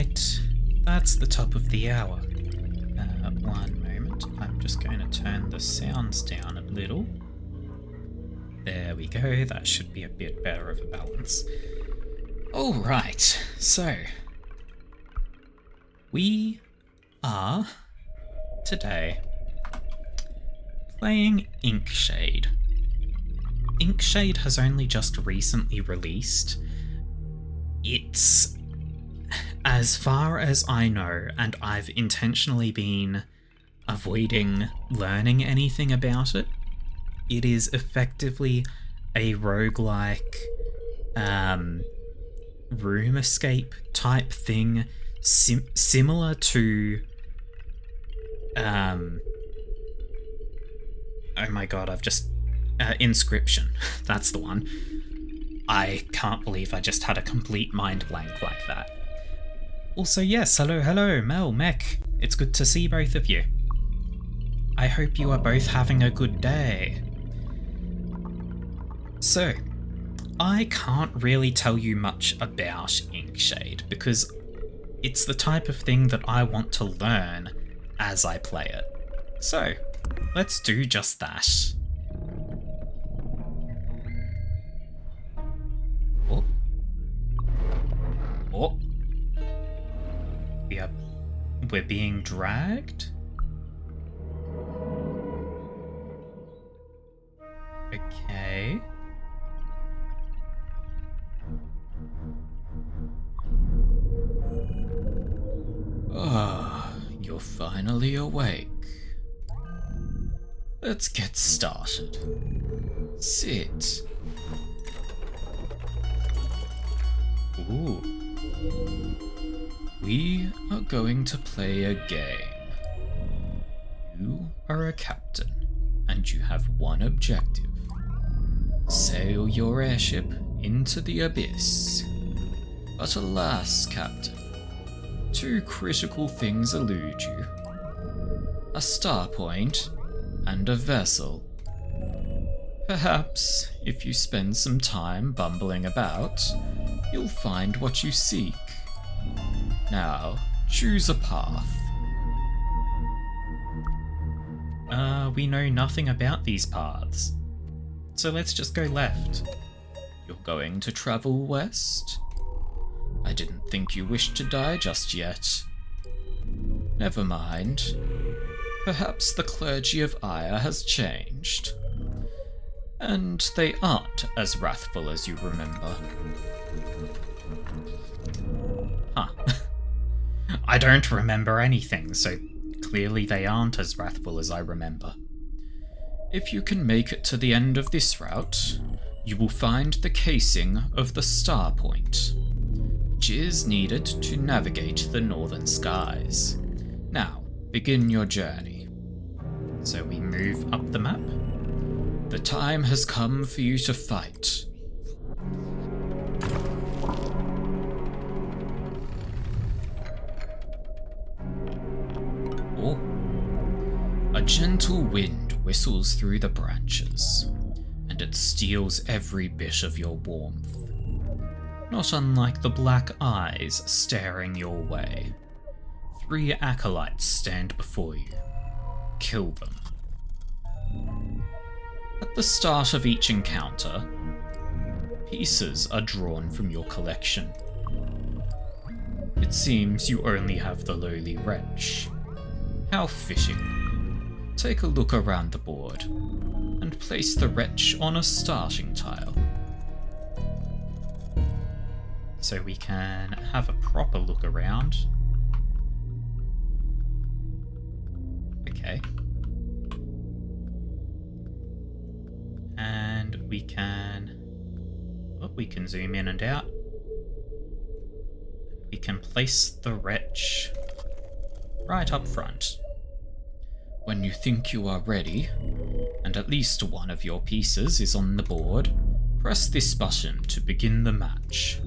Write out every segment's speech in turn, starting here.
Alright, that's the top of the hour. One moment, I'm just going to turn the sounds down a little. There we go, that should be a bit better of a balance. Alright, so we are today playing Inkshade. Inkshade has only just recently released. It's, as far as I know, and I've intentionally been avoiding learning anything about it, it is effectively a roguelike room escape type thing, similar to oh my god, I've just Inscription. That's the one. I can't believe I just had a complete mind blank like that. Also, yes, hello, Mel, Mech. It's good to see both of you. I hope you are both having a good day. So, I can't really tell you much about Inkshade because it's the type of thing that I want to learn as I play it. So, let's do just that. Oh. Oh. We're being dragged? Okay. Ah, you're finally awake. Let's get started. Sit. Ooh. We are going to play a game. You are a captain, and you have one objective. Sail your airship into the abyss. But alas, Captain, two critical things elude you. A star point and a vessel. Perhaps, if you spend some time bumbling about, you'll find what you seek. Now, choose a path. We know nothing about these paths. So let's just go left. You're going to travel west? I didn't think you wished to die just yet. Never mind. Perhaps the clergy of Ire has changed. And they aren't as wrathful as you remember. Huh. I don't remember anything, so clearly they aren't as wrathful as I remember. If you can make it to the end of this route, you will find the casing of the star point, which is needed to navigate the northern skies. Now, begin your journey. So we move up the map. The time has come for you to fight. Oh. A gentle wind whistles through the branches, and it steals every bit of your warmth. Not unlike the black eyes staring your way. 3 acolytes stand before you. Kill them. At the start of each encounter, pieces are drawn from your collection. It seems you only have the lowly wretch. How fitting. Take a look around the board, and place the wretch on a starting tile. So we can have a proper look around. Okay. And we can... Oh, we can zoom in and out. We can place the wretch right up front. When you think you are ready, and at least one of your pieces is on the board, press this button to begin the match.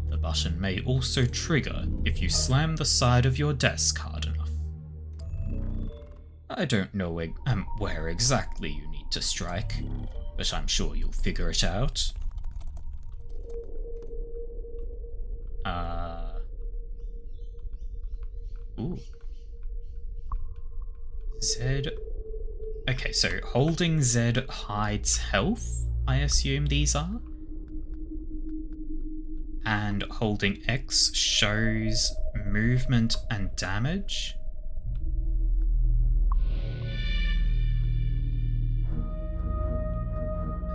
The button may also trigger if you slam the side of your desk hard enough. I don't know where exactly you need to strike, but I'm sure you'll figure it out. Ooh. Z. Okay, so holding Z hides health, I assume these are. And holding X shows movement and damage.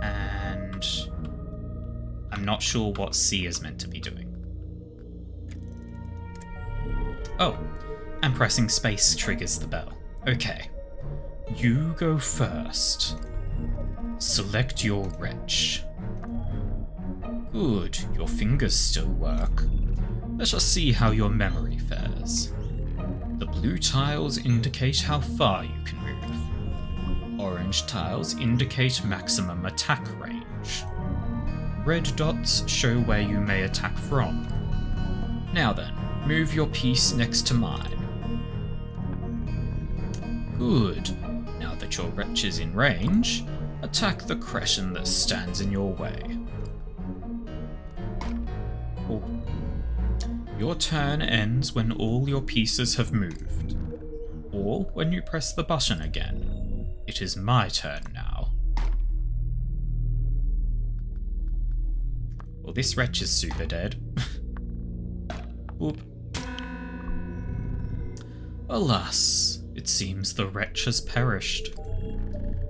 And I'm not sure what C is meant to be doing. Oh, and pressing space triggers the bell. Okay. You go first. Select your wretch. Good, your fingers still work. Let us see how your memory fares. The blue tiles indicate how far you can move. Orange tiles indicate maximum attack range. Red dots show where you may attack from. Now then, move your piece next to mine. Good. Now that your wretch is in range, attack the Crescent that stands in your way. Oh. Your turn ends when all your pieces have moved, or when you press the button again. It is my turn now. Well, this wretch is super dead. Oop. Alas, it seems the wretch has perished.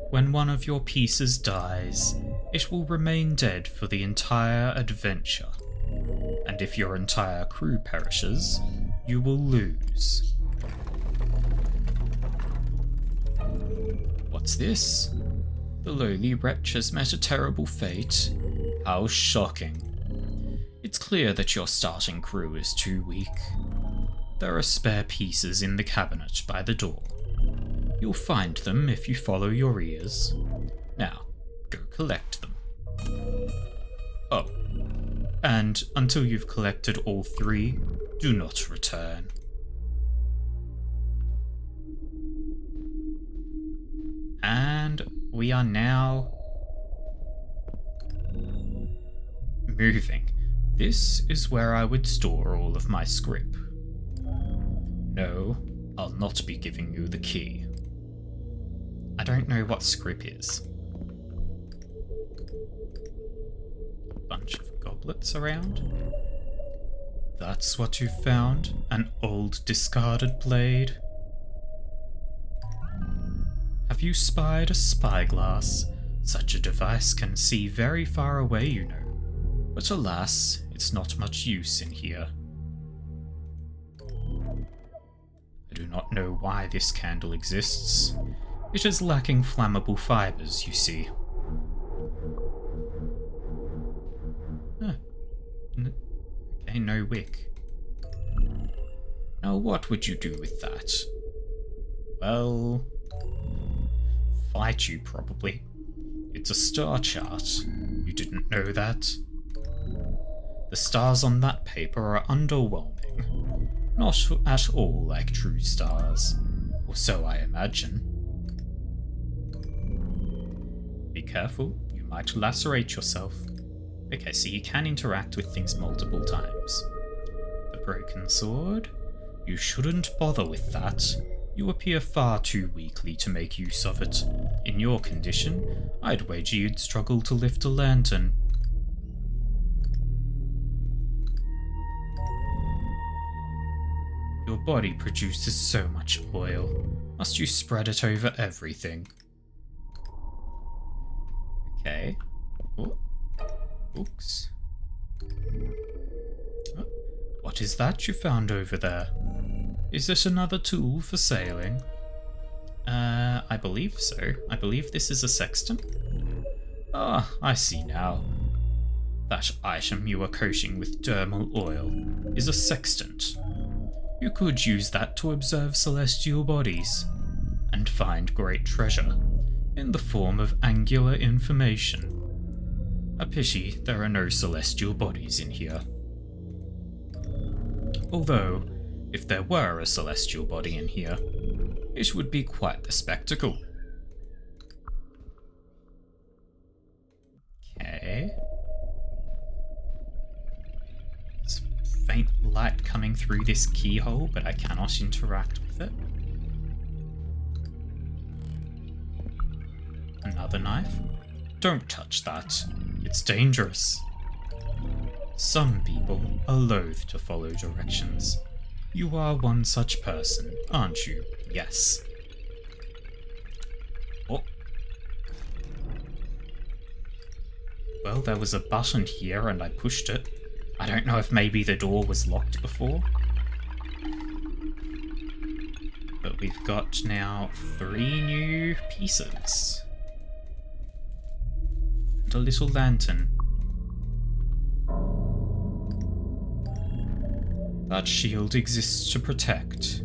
When one of your pieces dies, it will remain dead for the entire adventure. And if your entire crew perishes, you will lose. What's this? The lowly wretch has met a terrible fate. How shocking. It's clear that your starting crew is too weak. There are spare pieces in the cabinet by the door. You'll find them if you follow your ears. Now, go collect them. Oh, and until you've collected all 3, do not return. And we are now moving. This is where I would store all of my scrip. No, I'll not be giving you the key. I don't know what scrip is. Bunch of goblets around. That's what you found? An old discarded blade? Have you spied a spyglass? Such a device can see very far away, you know. But alas, it's not much use in here. I do not know why this candle exists. It is lacking flammable fibers, you see. Okay, no wick. Now what would you do with that? Well, fight you probably. It's a star chart. You didn't know that? The stars on that paper are underwhelming. Not at all like true stars. Or so I imagine. Be careful, you might lacerate yourself. Okay, so you can interact with things multiple times. The broken sword? You shouldn't bother with that. You appear far too weakly to make use of it. In your condition, I'd wager you'd struggle to lift a lantern. Your body produces so much oil. Must you spread it over everything? Okay. Oh. Books. Oh. What is that you found over there? Is it another tool for sailing? I believe so. I believe this is a sextant. Ah, I see now. That item you are coating with dermal oil is a sextant. You could use that to observe celestial bodies and find great treasure in the form of angular information. A pity there are no celestial bodies in here. Although, if there were a celestial body in here, it would be quite the spectacle. Okay. It's faint light coming through this keyhole, but I cannot interact with it. Another knife? Don't touch that. It's dangerous. Some people are loath to follow directions. You are one such person, aren't you? Yes. Oh. Well, there was a button here and I pushed it. I don't know if maybe the door was locked before. But we've got now 3 new pieces. And a little lantern. That shield exists to protect.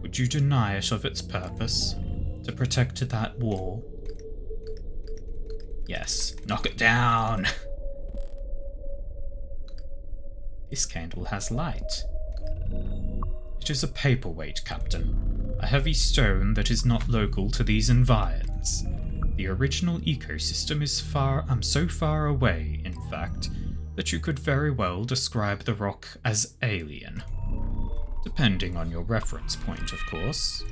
Would you deny it of its purpose? To protect that wall? Yes. Knock it down! This candle has light. It is a paperweight, Captain. A heavy stone that is not local to these environs. The original ecosystem is so far away, in fact, that you could very well describe the rock as alien. Depending on your reference point, of course.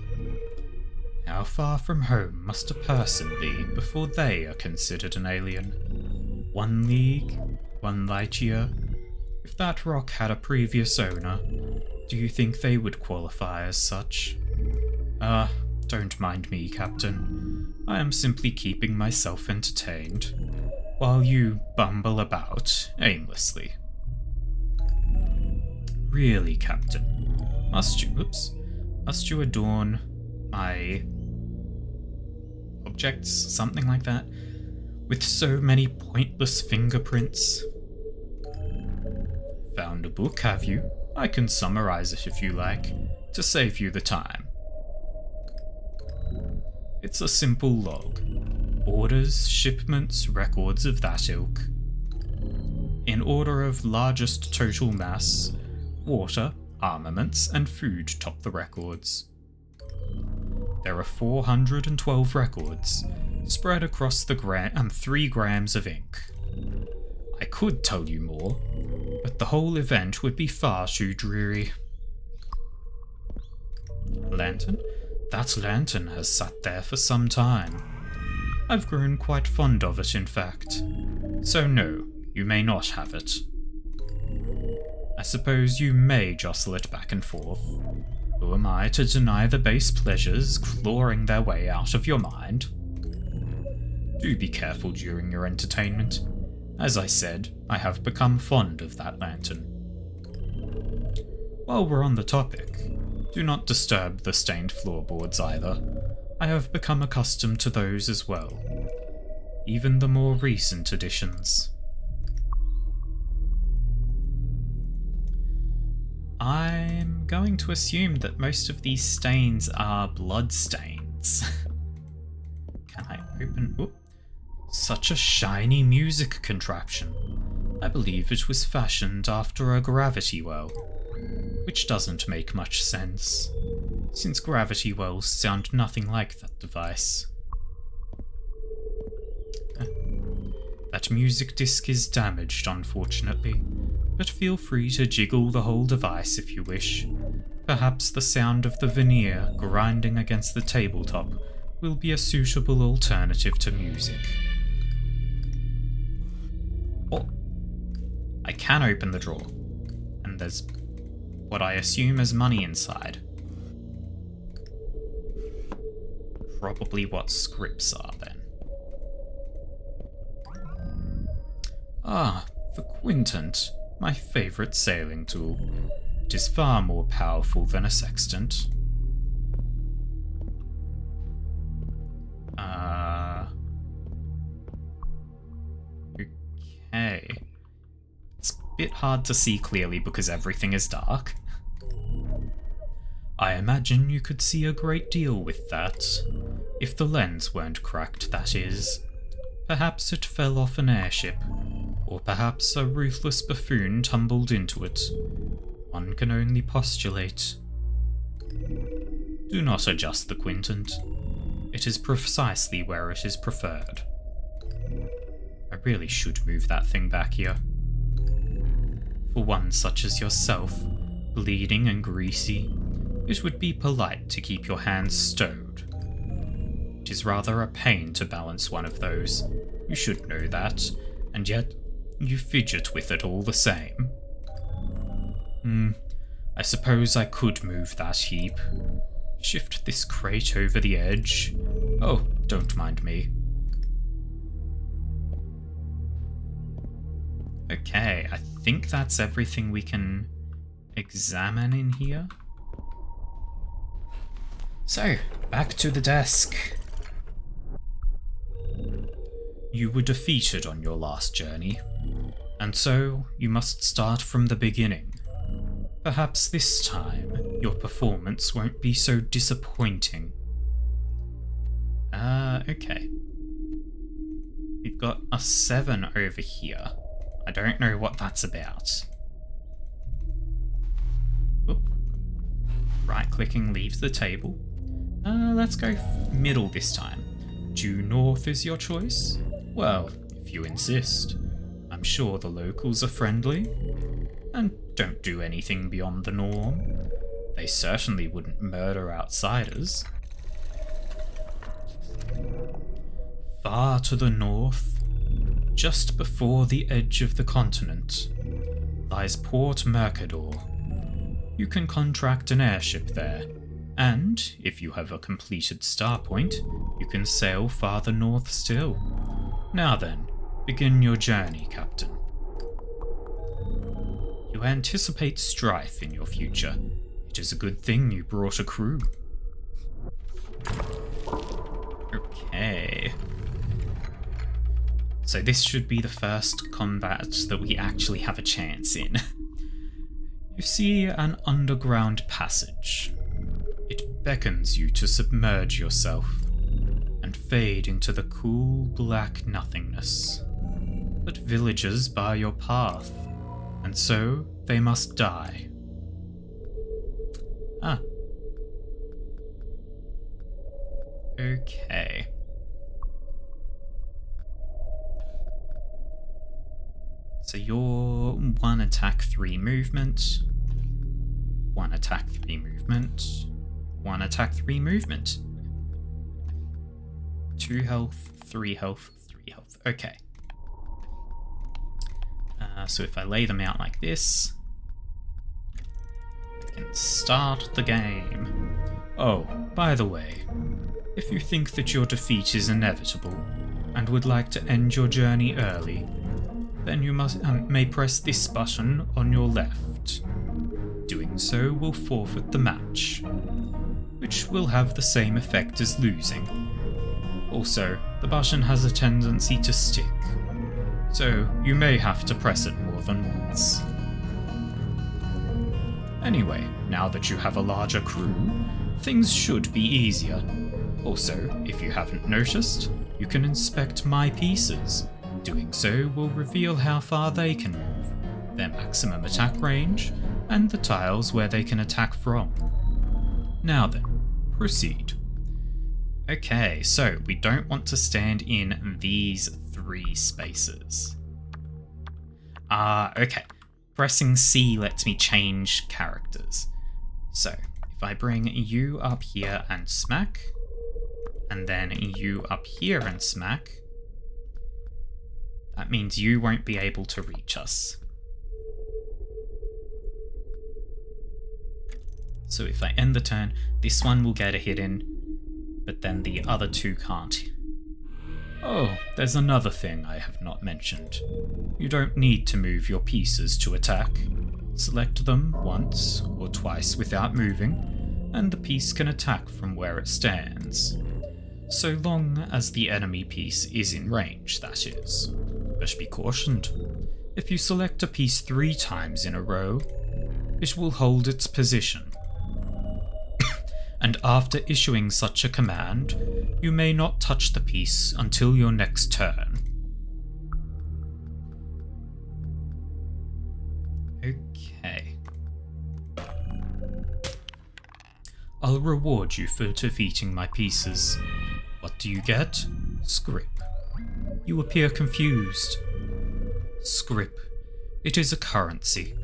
How far from home must a person be before they are considered an alien? 1 league? 1 light year? If that rock had a previous owner, do you think they would qualify as such? Don't mind me, Captain. I am simply keeping myself entertained, while you bumble about aimlessly. Really, Captain, must you adorn my objects, something like that, with so many pointless fingerprints? Found a book, have you? I can summarize it if you like, to save you the time. It's a simple log. Orders, shipments, records of that ilk. In order of largest total mass, water, armaments, and food top the records. There are 412 records, spread across the 3 grams of ink. I could tell you more, but the whole event would be far too dreary. Lantern? That lantern has sat there for some time. I've grown quite fond of it, in fact. So no, you may not have it. I suppose you may jostle it back and forth. Who am I to deny the base pleasures clawing their way out of your mind? Do be careful during your entertainment. As I said, I have become fond of that lantern. While we're on the topic, do not disturb the stained floorboards either. I have become accustomed to those as well. Even the more recent additions. I'm going to assume that most of these stains are blood stains. Can I open... Oop. Such a shiny music contraption. I believe it was fashioned after a gravity well. Which doesn't make much sense, since gravity wells sound nothing like that device. That music disc is damaged, unfortunately, but feel free to jiggle the whole device if you wish. Perhaps the sound of the veneer grinding against the tabletop will be a suitable alternative to music. Oh, I can open the drawer, and there's what I assume is money inside. Probably what scripts are then. Ah, the quintant, my favourite sailing tool. It is far more powerful than a sextant. Okay. It's a bit hard to see clearly because everything is dark. I imagine you could see a great deal with that. If the lens weren't cracked, that is. Perhaps it fell off an airship, or perhaps a ruthless buffoon tumbled into it. One can only postulate. Do not adjust the quintant. It is precisely where it is preferred. I really should move that thing back here. For one such as yourself, bleeding and greasy, it would be polite to keep your hands stowed. It is rather a pain to balance one of those. You should know that, and yet you fidget with it all the same. I suppose I could move that heap. Shift this crate over the edge. Oh, don't mind me. Okay, I think that's everything we can examine in here. So, back to the desk. You were defeated on your last journey, and so you must start from the beginning. Perhaps this time your performance won't be so disappointing. Okay. We've got a 7 over here. I don't know what that's about. Oop. Right-clicking leaves the table. Let's go middle this time. Due north is your choice? Well, if you insist. I'm sure the locals are friendly, and don't do anything beyond the norm. They certainly wouldn't murder outsiders. Far to the north, just before the edge of the continent, lies Port Mercador. You can contract an airship there, and if you have a completed star point, you can sail farther north still. Now then, begin your journey, Captain. You anticipate strife in your future. It is a good thing you brought a crew. Okay. So this should be the first combat that we actually have a chance in. You see an underground passage. It beckons you to submerge yourself and fade into the cool black nothingness. But villagers bar your path, and so they must die. Ah. Okay. So you're 1 attack, 3 movement. 1 attack, 3 movement. 1 attack, 3 movement. 2 health, 3 health, 3 health. Okay. So if I lay them out like this, I can start the game. Oh, by the way, if you think that your defeat is inevitable and would like to end your journey early, then you may press this button on your left. Doing so will forfeit the match, which will have the same effect as losing. Also, the button has a tendency to stick, so you may have to press it more than once. Anyway, now that you have a larger crew, things should be easier. Also, if you haven't noticed, you can inspect my pieces. Doing so will reveal how far they can move, their maximum attack range, and the tiles where they can attack from. Now then, proceed. Okay, so we don't want to stand in these 3 spaces. Okay. Pressing C lets me change characters. So, if I bring you up here and smack, and then you up here and smack, that means you won't be able to reach us. So if I end the turn, this one will get a hit in, but then the other 2 can't. Oh, there's another thing I have not mentioned. You don't need to move your pieces to attack. Select them once or twice without moving, and the piece can attack from where it stands. So long as the enemy piece is in range, that is. But be cautioned. If you select a piece 3 times in a row, it will hold its position. And after issuing such a command, you may not touch the piece until your next turn. Okay. I'll reward you for defeating my pieces. What do you get? Scrip. You appear confused. Scrip. It is a currency.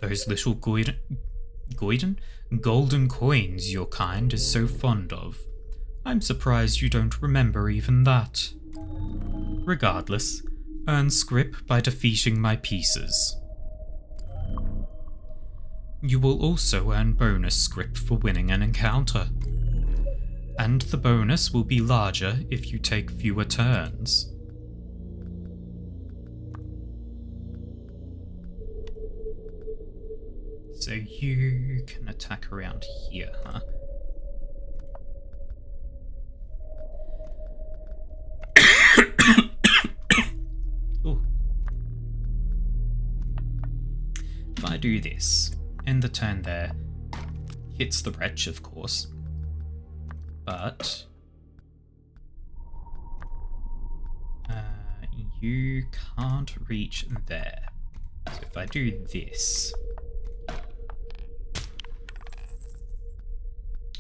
Those little Goiden? Golden coins your kind is so fond of. I'm surprised you don't remember even that. Regardless, earn scrip by defeating my pieces. You will also earn bonus scrip for winning an encounter. And the bonus will be larger if you take fewer turns. So you can attack around here, huh? Ooh. If I do this, end the turn there, hits the wretch, of course, but you can't reach there. So if I do this,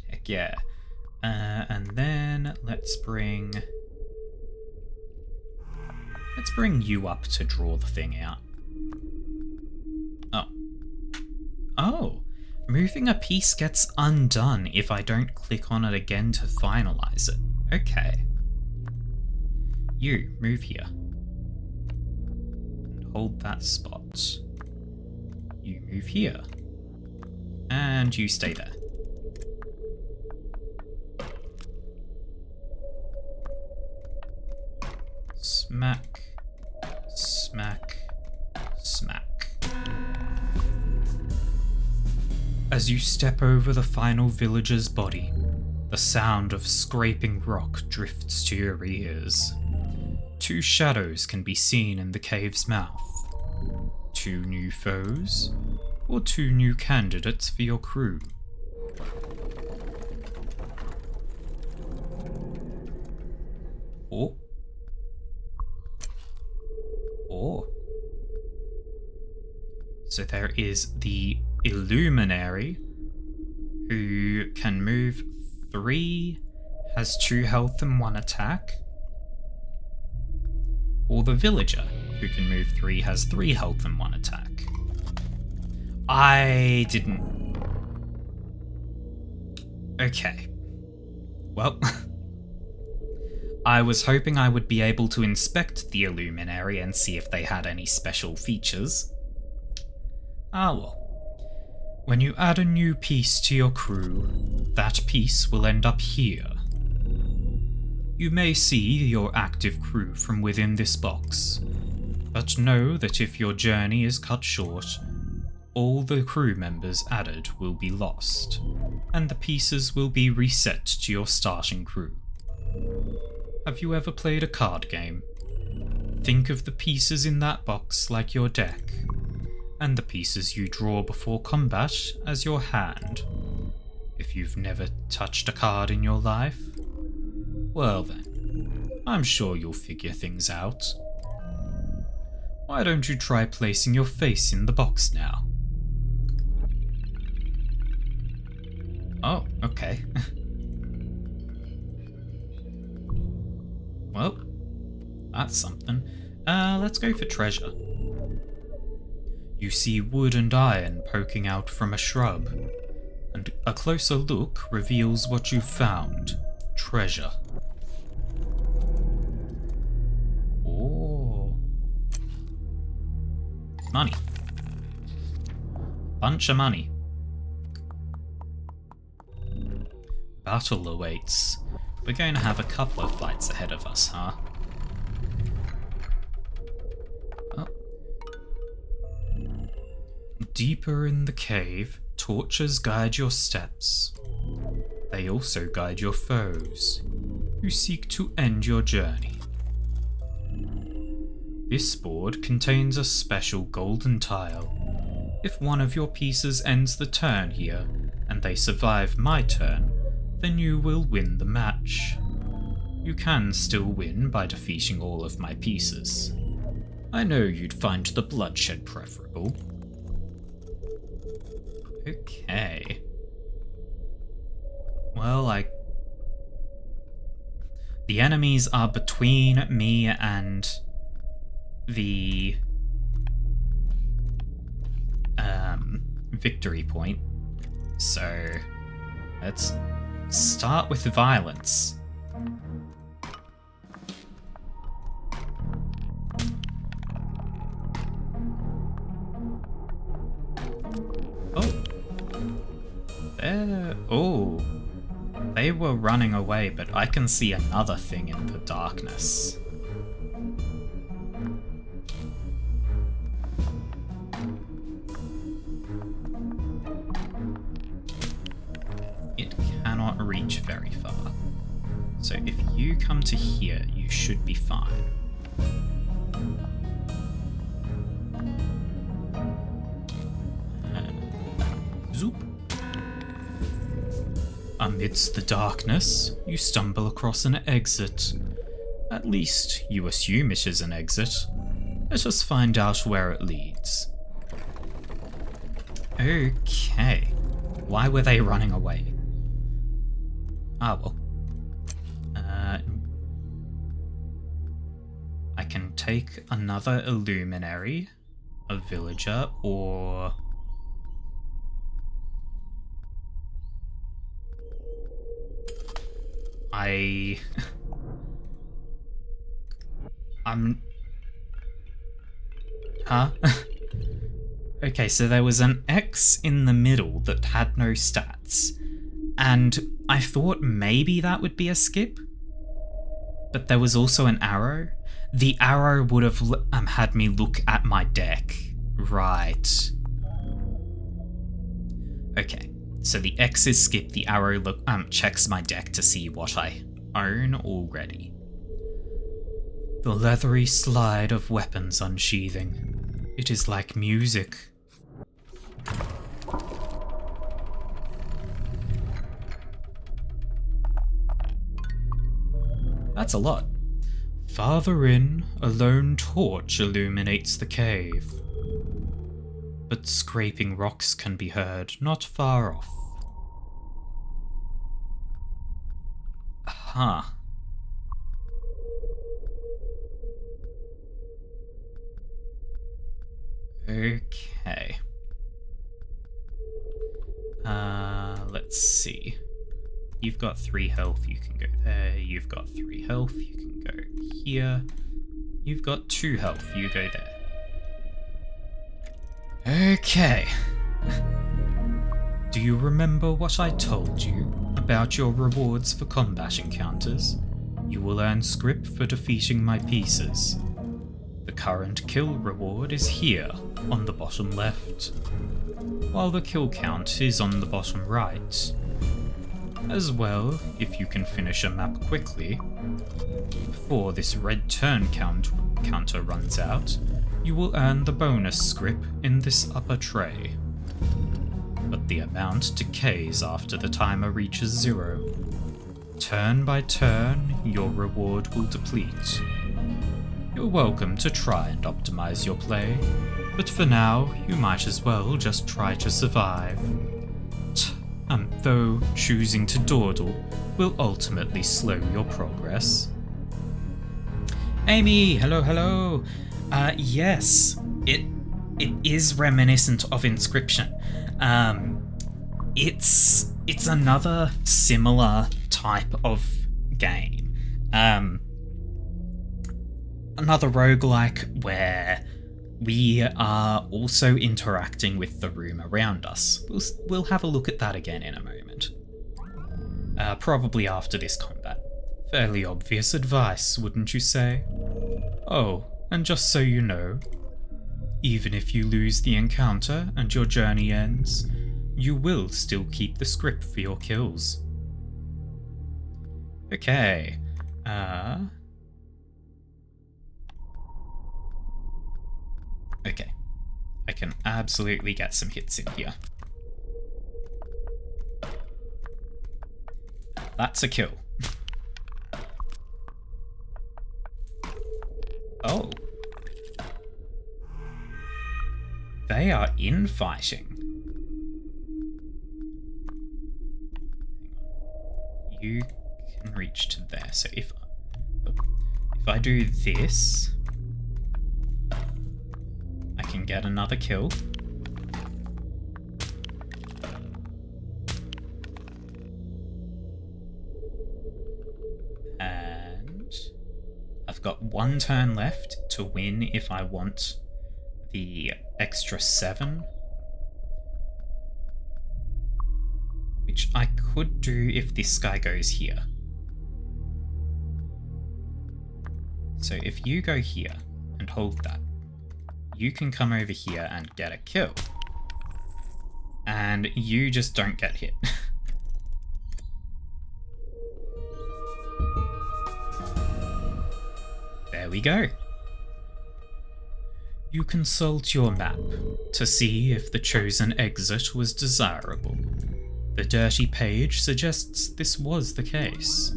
heck yeah, and then let's bring you up to draw the thing out. Oh, moving a piece gets undone if I don't click on it again to finalize it. Okay. You, move here. And hold that spot. You move here. And you stay there. Smack, smack, smack. As you step over the final villager's body, the sound of scraping rock drifts to your ears. Two shadows can be seen in the cave's mouth. Two new foes, or two new candidates for your crew. Oh. So there is the Illuminary, who can move 3, has 2 health and 1 attack. Or the Villager, who can move 3, has 3 health and 1 attack. I didn't... Okay. Well... I was hoping I would be able to inspect the Illuminary and see if they had any special features. Ah well. When you add a new piece to your crew, that piece will end up here. You may see your active crew from within this box, but know that if your journey is cut short, all the crew members added will be lost, and the pieces will be reset to your starting crew. Have you ever played a card game? Think of the pieces in that box like your deck, and the pieces you draw before combat as your hand. If you've never touched a card in your life, well then, I'm sure you'll figure things out. Why don't you try placing your face in the box now? Oh, okay. Well, that's something. Let's go for treasure. You see wood and iron poking out from a shrub, and a closer look reveals what you've found. Treasure. Oh. Money. Bunch of money. Battle awaits. We're going to have a couple of fights ahead of us, huh? Oh. Deeper in the cave, torches guide your steps. They also guide your foes, who seek to end your journey. This board contains a special golden tile. If one of your pieces ends the turn here, and they survive my turn, then you will win the match. You can still win by defeating all of my pieces. I know you'd find the bloodshed preferable. Okay. Well, the enemies are between me and the victory point. So, let's start with violence. Oh, they were running away, but I can see another thing in the darkness. It cannot reach very far. So if you come to here, you should be fine. Zoop. Amidst the darkness, you stumble across an exit. At least, you assume it is an exit. Let us find out where it leads. Okay. Why were they running away? Ah, well. I can take another illuminary, a villager, or... Huh? Okay, so there was an X in the middle that had no stats, and I thought maybe that would be a skip, but there was also an arrow. The arrow would have had me look at my deck. Right. Okay. So the X is skip, the arrow checks my deck to see what I own already. The leathery slide of weapons unsheathing. It is like music. That's a lot. Farther in, a lone torch illuminates the cave. But scraping rocks can be heard not far off. Huh. Okay. Let's see. You've got 3 health, you can go there. You've got 3 health, you can go here. You've got 2 health, you go there. Okay. Do you remember what I told you about your rewards for combat encounters? You will earn scrip for defeating my pieces. The current kill reward is here, on the bottom left, while the kill count is on the bottom right. As well, if you can finish a map quickly, before this red turn counter runs out, you will earn the bonus scrip in this upper tray. But the amount decays after the timer reaches 0. Turn by turn, your reward will deplete. You're welcome to try and optimize your play, but for now, you might as well just try to survive. Though choosing to dawdle will ultimately slow your progress. Amy, hello. Yes, it is reminiscent of Inscription. It's another similar type of game. Another roguelike where we are also interacting with the room around us. We'll have a look at that again in a moment. Probably after this combat. Fairly obvious advice, wouldn't you say? Oh, and just so you know, even if you lose the encounter and your journey ends, you will still keep the script for your kills. Okay. Okay. I can absolutely get some hits in here. That's a kill. Oh. They are infighting. Hang on. You can reach to there. So if I do this, I can get another kill. got 1 turn left to win if I want the extra 7. Which I could do if this guy goes here. So if you go here and hold that, you can come over here and get a kill. And you just don't get hit. There we go. You consult your map to see if the chosen exit was desirable. The dirty page suggests this was the case,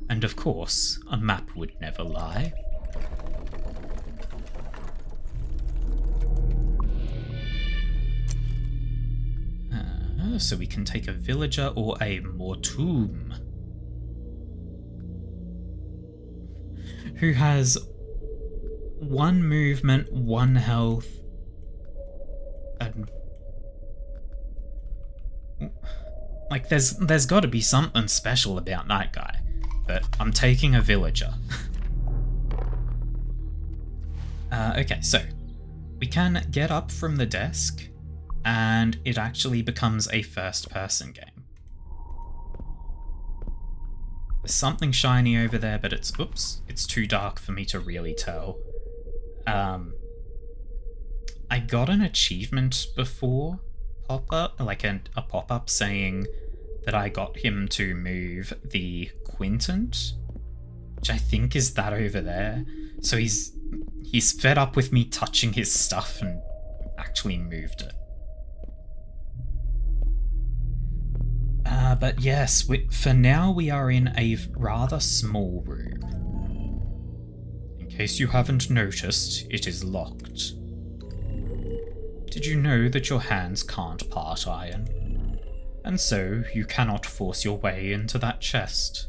and of course, a map would never lie. So we can take a villager or a mortoom, who has 1 movement, 1 health, and like there's got to be something special about that guy, but I'm taking a villager. Okay, so we can get up from the desk, and it actually becomes a first-person game. There's something shiny over there, but it's too dark for me to really tell. I got an achievement before pop-up, like a pop-up saying that I got him to move the Quintant, which I think is that over there. So he's fed up with me touching his stuff and actually moved it. But yes, for now we are in a rather small room. In case you haven't noticed, it is locked. Did you know that your hands can't part iron? And so you cannot force your way into that chest.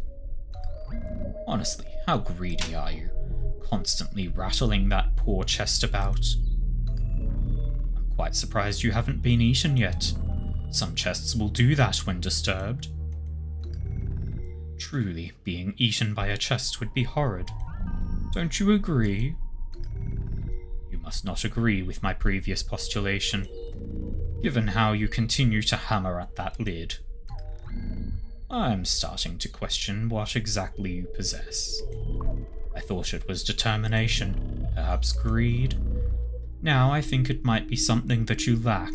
Honestly, how greedy are you? Constantly rattling that poor chest about. I'm quite surprised you haven't been eaten yet. Some chests will do that when disturbed. Truly, being eaten by a chest would be horrid. Don't you agree? You must not agree with my previous postulation, given how you continue to hammer at that lid. I'm starting to question what exactly you possess. I thought it was determination, perhaps greed. Now I think it might be something that you lack.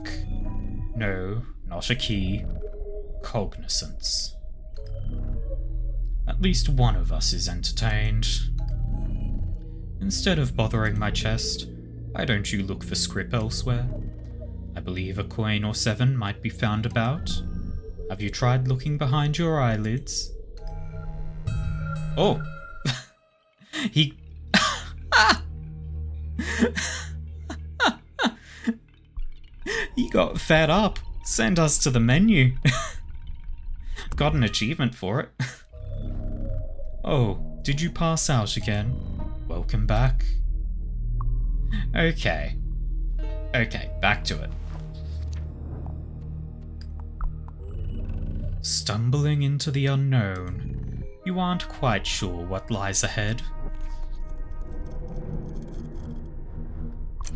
No, not a key. Cognizance. At least one of us is entertained. Instead of bothering my chest, why don't you look for scrip elsewhere? I believe a coin or 7 might be found about. Have you tried looking behind your eyelids? Oh! He... He got fed up. Send us to the menu. Got an achievement for it. Oh, did you pass out again? Welcome back. Okay. Okay, back to it. Stumbling into the unknown. You aren't quite sure what lies ahead.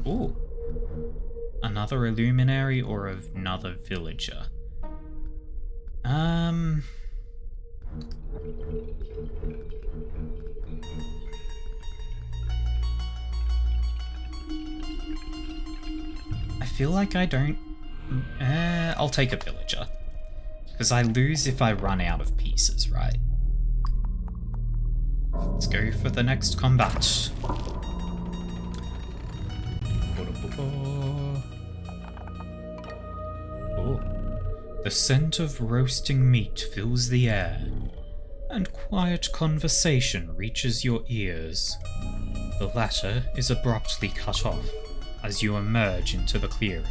Ooh. Another illuminary or another villager? I feel like I don't... I'll take a villager. Because I lose if I run out of pieces, right? Let's go for the next combat. Oh. The scent of roasting meat fills the air, and quiet conversation reaches your ears. The latter is abruptly cut off as you emerge into the clearing.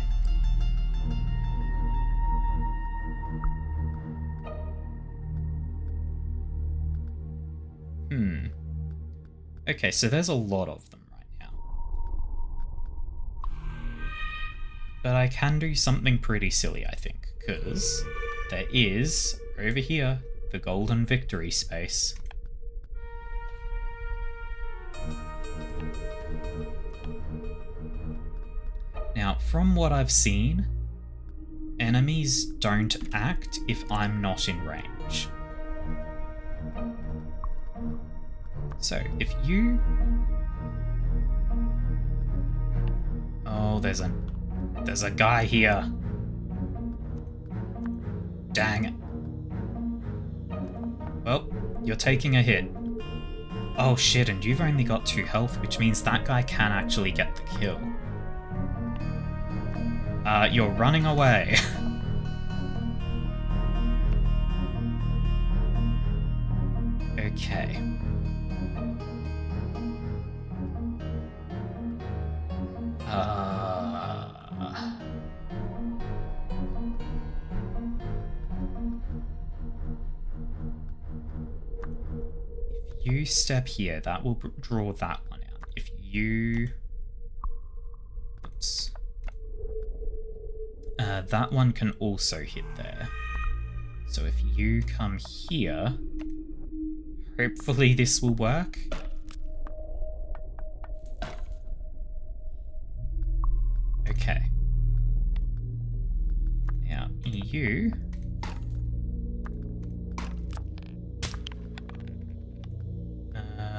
Okay, so there's a lot of them right now. But I can do something pretty silly, I think, because there is, over here, the golden victory space. Now, from what I've seen, enemies don't act if I'm not in range. So, if you... Oh, there's a guy here. Dang it. Well, you're taking a hit. Oh shit, and you've only got 2 health, which means that guy can actually get the kill. You're running away. Okay. If you step here, that will draw that one out. If you... Oops. That one can also hit there. So if you come here, hopefully this will work. Okay. Now, you...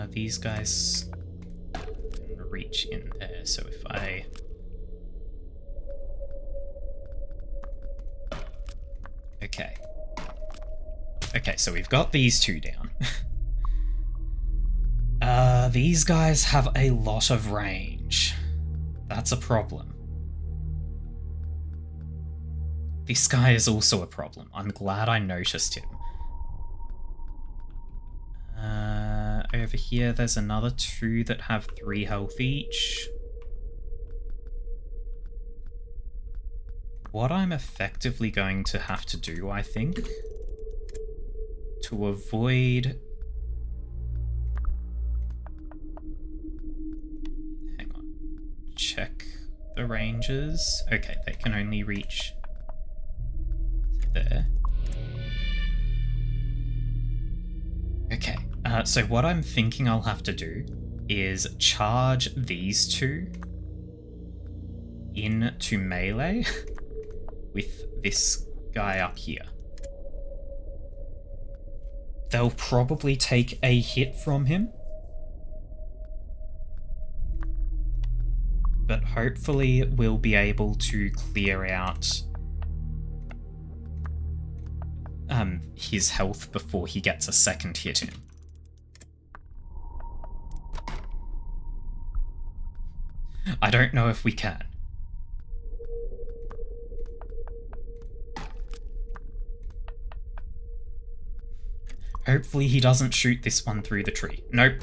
these guys can reach in there, so if I... Okay. Okay, so we've got these 2 down. These guys have a lot of range. That's a problem. This guy is also a problem. I'm glad I noticed him. Over here, there's another 2 that have 3 health each. What I'm effectively going to have to do, I think, to avoid... Hang on. Check the ranges. Okay, they can only reach there. Okay, so what I'm thinking I'll have to do is charge these 2 into melee with this guy up here. They'll probably take a hit from him, but hopefully we'll be able to clear out his health before he gets a second hit in. I don't know if we can. Hopefully he doesn't shoot this one through the tree. Nope.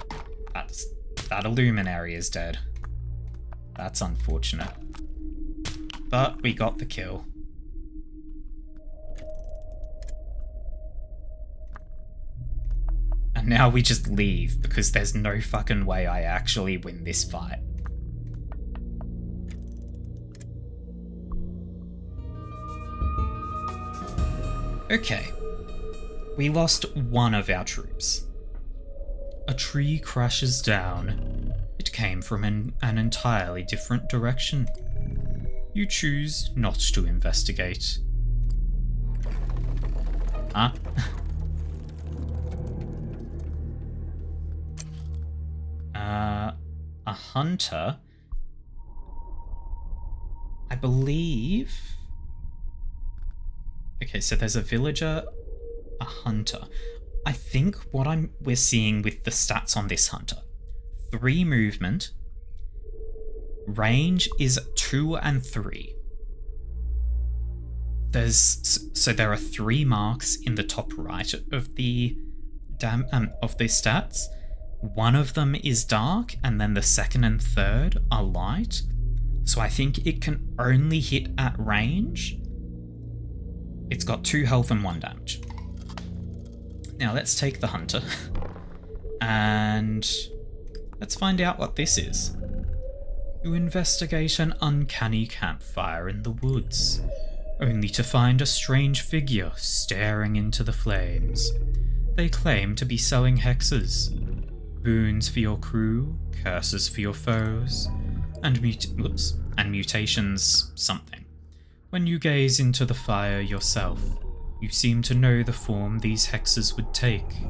That Illuminary is dead. That's unfortunate. But we got the kill. And now we just leave, because there's no fucking way I actually win this fight. Okay. We lost one of our troops. A tree crashes down. It came from an entirely different direction. You choose not to investigate. Huh? A hunter? I believe... Okay, so there's a villager, a hunter. I think what we're seeing with the stats on this hunter, 3 movement, range is 2 and 3. So there are 3 marks in the top right of the stats. One of them is dark, and then the second and third are light. So I think it can only hit at range. It's got 2 health and 1 damage. Now let's take the hunter and let's find out what this is. You investigate an uncanny campfire in the woods, only to find a strange figure staring into the flames. They claim to be selling hexes, boons for your crew, curses for your foes. And mutations something. When you gaze into the fire yourself, you seem to know the form these hexes would take.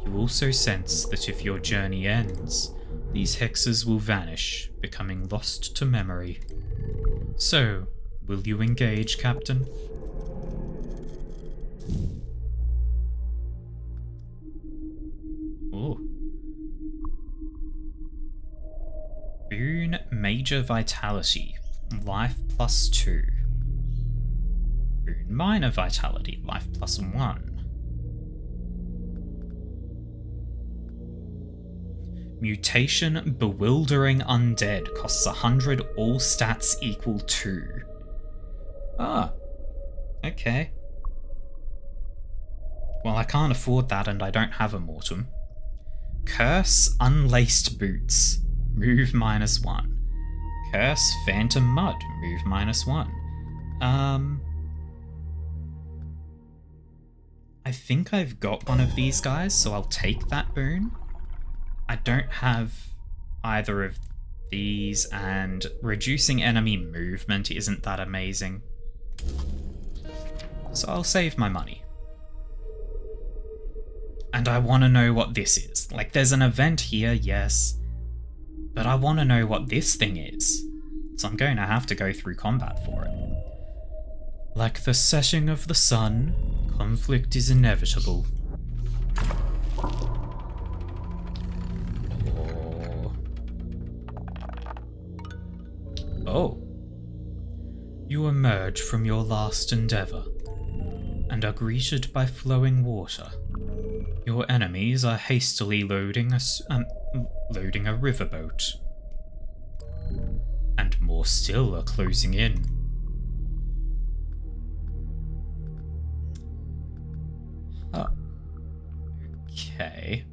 You also sense that if your journey ends, these hexes will vanish, becoming lost to memory. So, will you engage, Captain? Ooh. Boon Major Vitality, Life +2. Boon Minor Vitality, Life +1. Mutation Bewildering Undead, costs 100, all stats equal 2. Ah, okay. Well, I can't afford that and I don't have a Mortem. Curse Unlaced Boots, move -1. Curse Phantom Mud, move -1. I think I've got one of these guys, so I'll take that boon. I don't have either of these, and reducing enemy movement isn't that amazing. So I'll save my money. And I want to know what this is. Like, there's an event here, yes, but I want to know what this thing is. So I'm going to have to go through combat for it. Like the setting of the sun, conflict is inevitable. Oh. You emerge from your last endeavor and are greeted by flowing water. Your enemies are hastily loading a riverboat. And more still are closing in. Oh. Okay.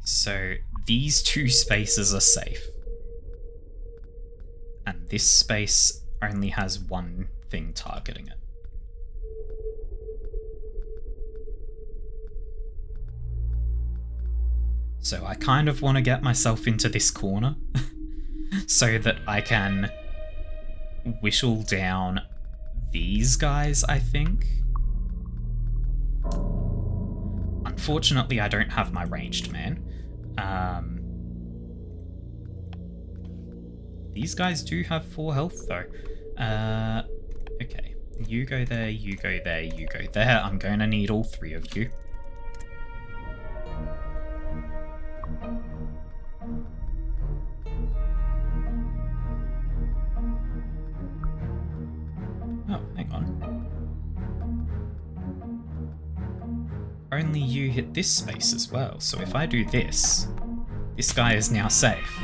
So these two spaces are safe. And this space only has one thing targeting it. So I kind of want to get myself into this corner so that I can whittle down these guys, I think. Unfortunately, I don't have my ranged man. These guys do have 4 health, though. Okay. You go there, you go there, you go there. I'm going to need all 3 of you. Oh, hang on. Only you hit this space as well, so if I do this, this guy is now safe.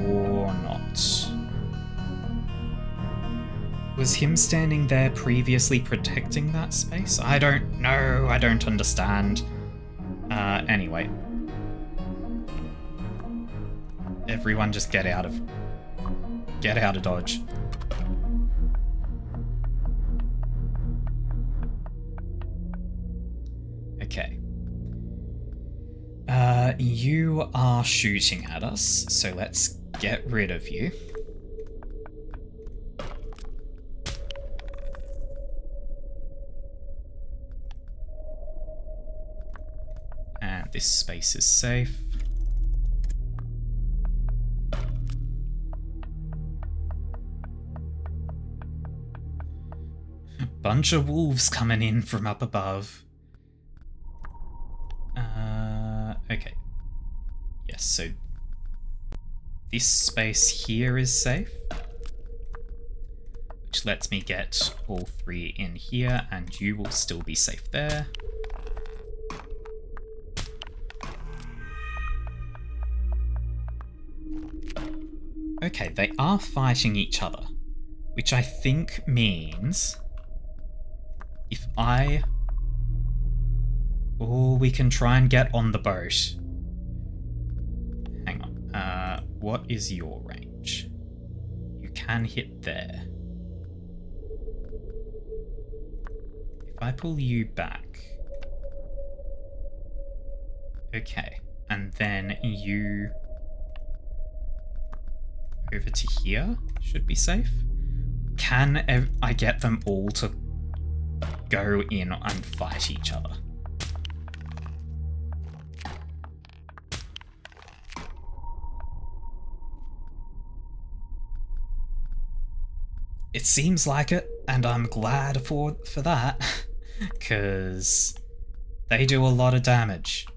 Or not. Was him standing there previously protecting that space? I don't know, I don't understand. Anyway. Everyone just get out of Dodge. Okay. You are shooting at us, so let's get rid of you. And this space is safe. Bunch of wolves coming in from up above. Okay. Yes, so this space here is safe, which lets me get all 3 in here, and you will still be safe there. Okay, they are fighting each other, which I think means if I... Oh, we can try and get on the boat. Hang on. What is your range? You can hit there. I pull you back... Okay, and then you... over to here should be safe. Can I get them all to go in and fight each other? It seems like it, and I'm glad for that, because they do a lot of damage.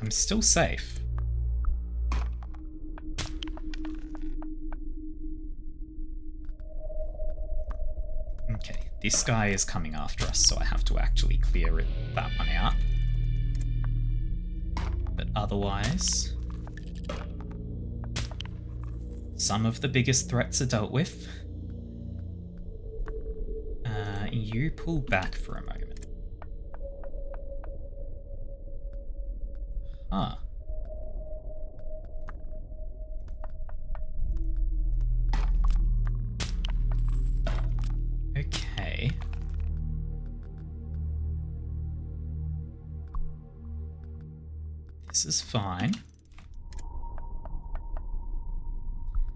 I'm still safe. Okay, this guy is coming after us, so I have to actually clear that one out. But otherwise, some of the biggest threats are dealt with. You pull back for a moment. Huh. Okay. This is fine.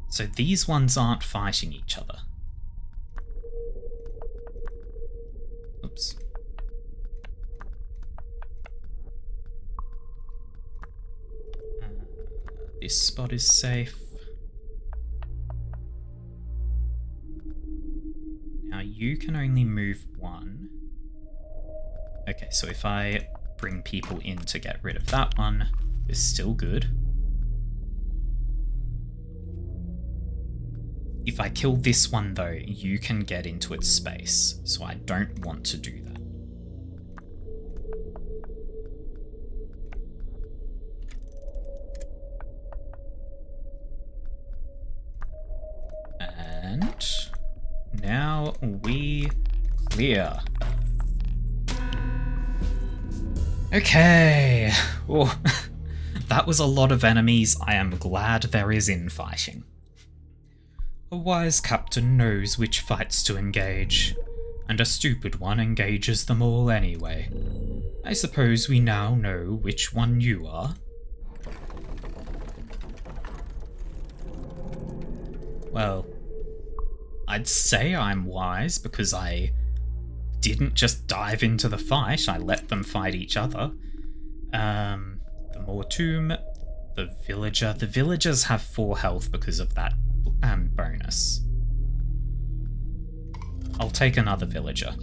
So these ones aren't fighting each other. Oops. This spot is safe. Now you can only move one. Okay, so if I bring people in to get rid of that one, it's still good. If I kill this one though, you can get into its space, so I don't want to do that. And now we clear. Okay. Oh, that was a lot of enemies. I am glad there is infighting. A wise captain knows which fights to engage, and a stupid one engages them all anyway. I suppose we now know which one you are. Well, I'd say I'm wise because I didn't just dive into the fight, I let them fight each other. The Mortomb, the Villager. The Villagers have 4 health because of that bonus. I'll take another Villager.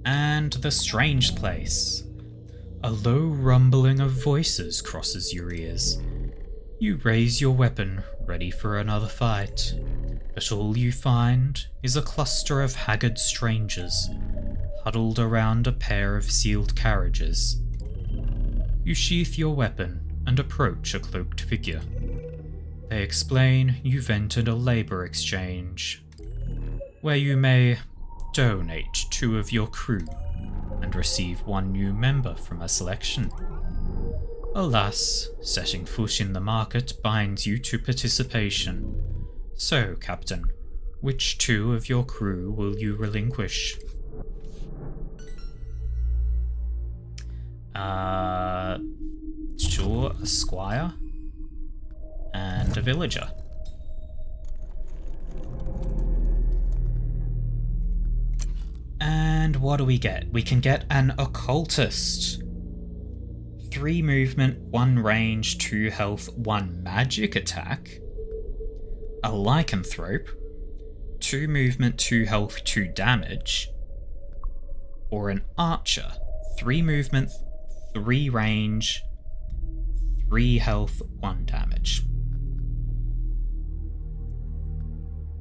And the Strange Place. A low rumbling of voices crosses your ears. You raise your weapon, ready for another fight. But all you find is a cluster of haggard strangers, huddled around a pair of sealed carriages. You sheath your weapon and approach a cloaked figure. They explain you've entered a labour exchange, where you may donate 2 of your crew and receive 1 new member from a selection. Alas, setting foot in the market binds you to participation. So, Captain, which 2 of your crew will you relinquish? Sure, a squire and a villager. And what do we get? We can get an occultist. 3 movement, 1 range, 2 health, 1 magic attack. A lycanthrope. 2 movement, 2 health, 2 damage. Or an archer. 3 movement, 3 range, 3 health, 1 damage.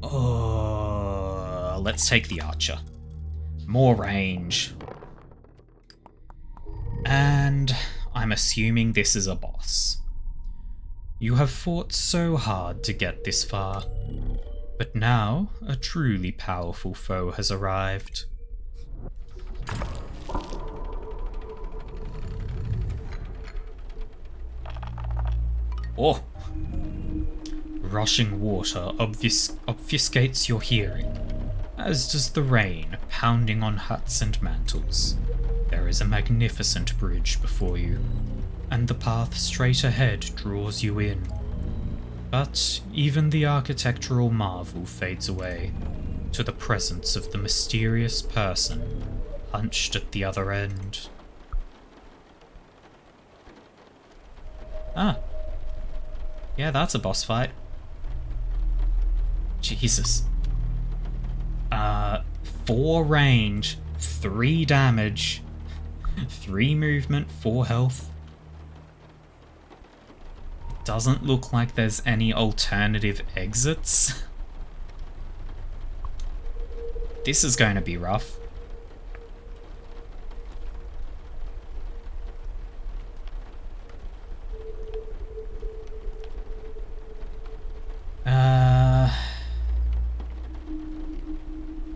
Oh, let's take the archer. More range. And I'm assuming this is a boss. You have fought so hard to get this far, but now a truly powerful foe has arrived. Oh! Rushing water obfuscates your hearing, as does the rain pounding on huts and mantles. There is a magnificent bridge before you, and the path straight ahead draws you in. But even the architectural marvel fades away to the presence of the mysterious person hunched at the other end. Ah. Yeah, that's a boss fight. Jesus. 4 range, 3 damage, 3 movement, 4 health. Doesn't look like there's any alternative exits. This is going to be rough.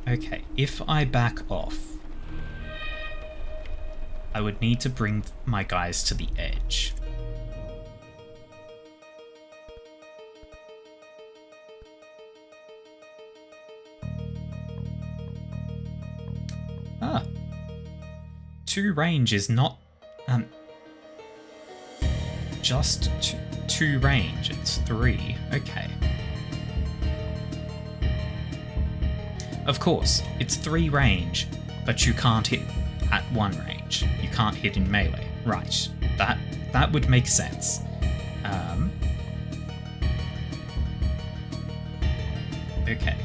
Okay, if I back off, I would need to bring my guys to the edge. Ah. 2 range is not, just 2 range, it's 3, okay. Of course, it's 3 range, but you can't hit at 1 range. You can't hit in melee. Right, that would make sense. Okay.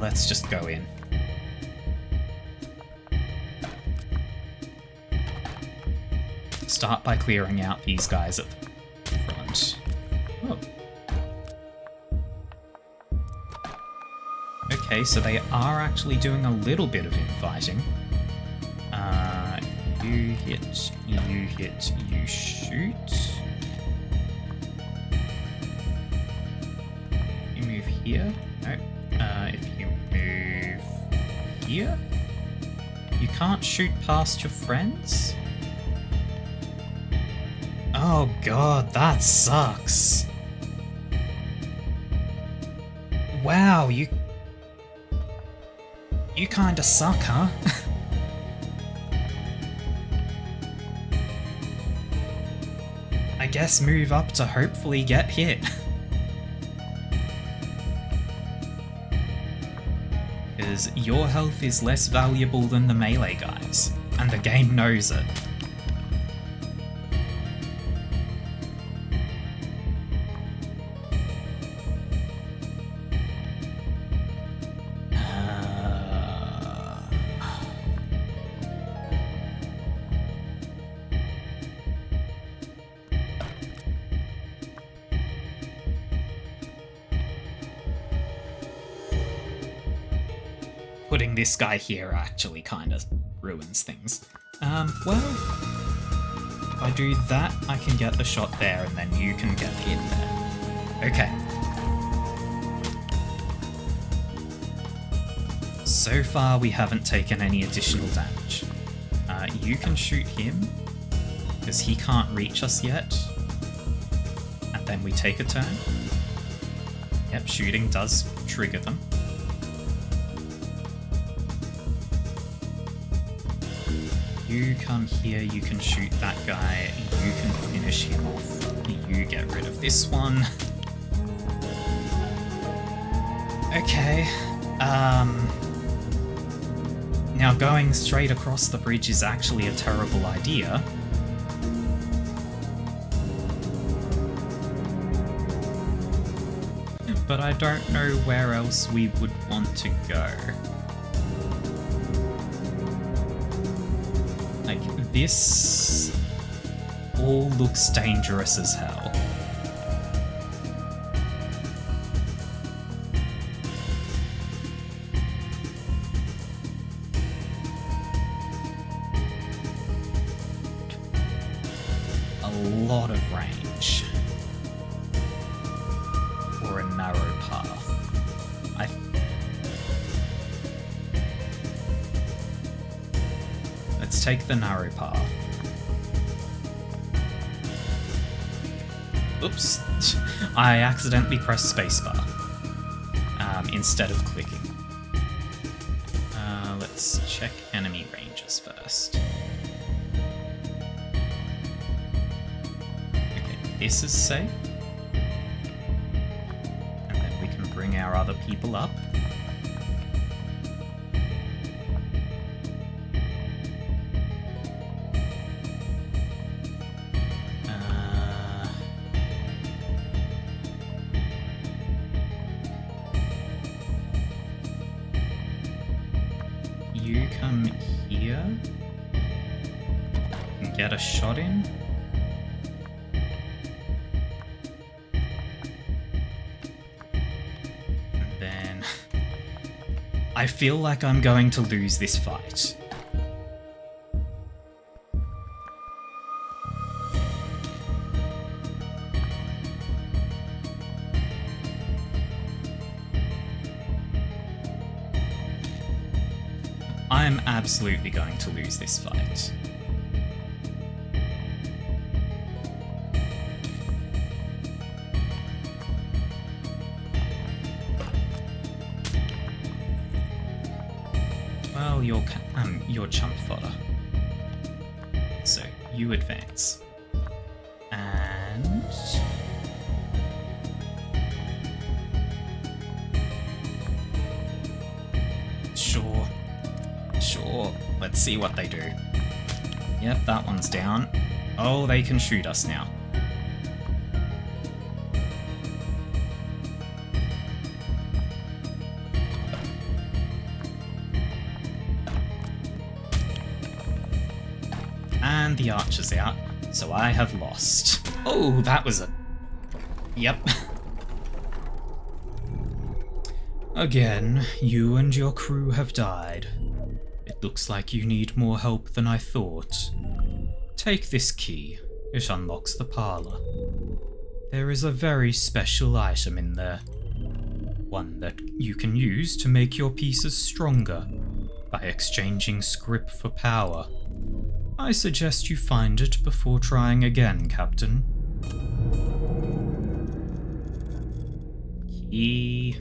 Let's just go in. Start by clearing out these guys at the front. Oh. Okay, so they are actually doing a little bit of infighting. You hit, you shoot. You move here. No. If you move here. You can't shoot past your friends? Oh god, that sucks. Wow, you kinda suck, huh? I guess move up to hopefully get hit. Because your health is less valuable than the melee guys, and the game knows it. Putting this guy here actually kind of ruins things. Well, if I do that, I can get the shot there, and then you can get hit there. Okay. So far, we haven't taken any additional damage. You can shoot him, because he can't reach us yet. And then we take a turn. Yep, shooting does trigger them. You come here, you can shoot that guy, you can finish him off, you get rid of this one. Okay, now going straight across the bridge is actually a terrible idea. But I don't know where else we would want to go. This all looks dangerous as hell. A lot of range for a narrow path. let's take the narrow path. Oops. I accidentally pressed spacebar instead of clicking. Let's check enemy ranges first. Okay, this is safe. And then we can bring our other people up. You come here and get a shot in. And then I feel like I'm going to lose this fight. I am absolutely going to lose this fight. Well, you're chump fodder. So, you advance. And... Sure. Sure, let's see what they do. Yep, that one's down. Oh, they can shoot us now. And the archer's out, so I have lost. Oh, that was a... Yep. Again, you and your crew have died. It looks like you need more help than I thought. Take this key. It unlocks the parlor. There is a very special item in there. One that you can use to make your pieces stronger by exchanging script for power. I suggest you find it before trying again, Captain. Key.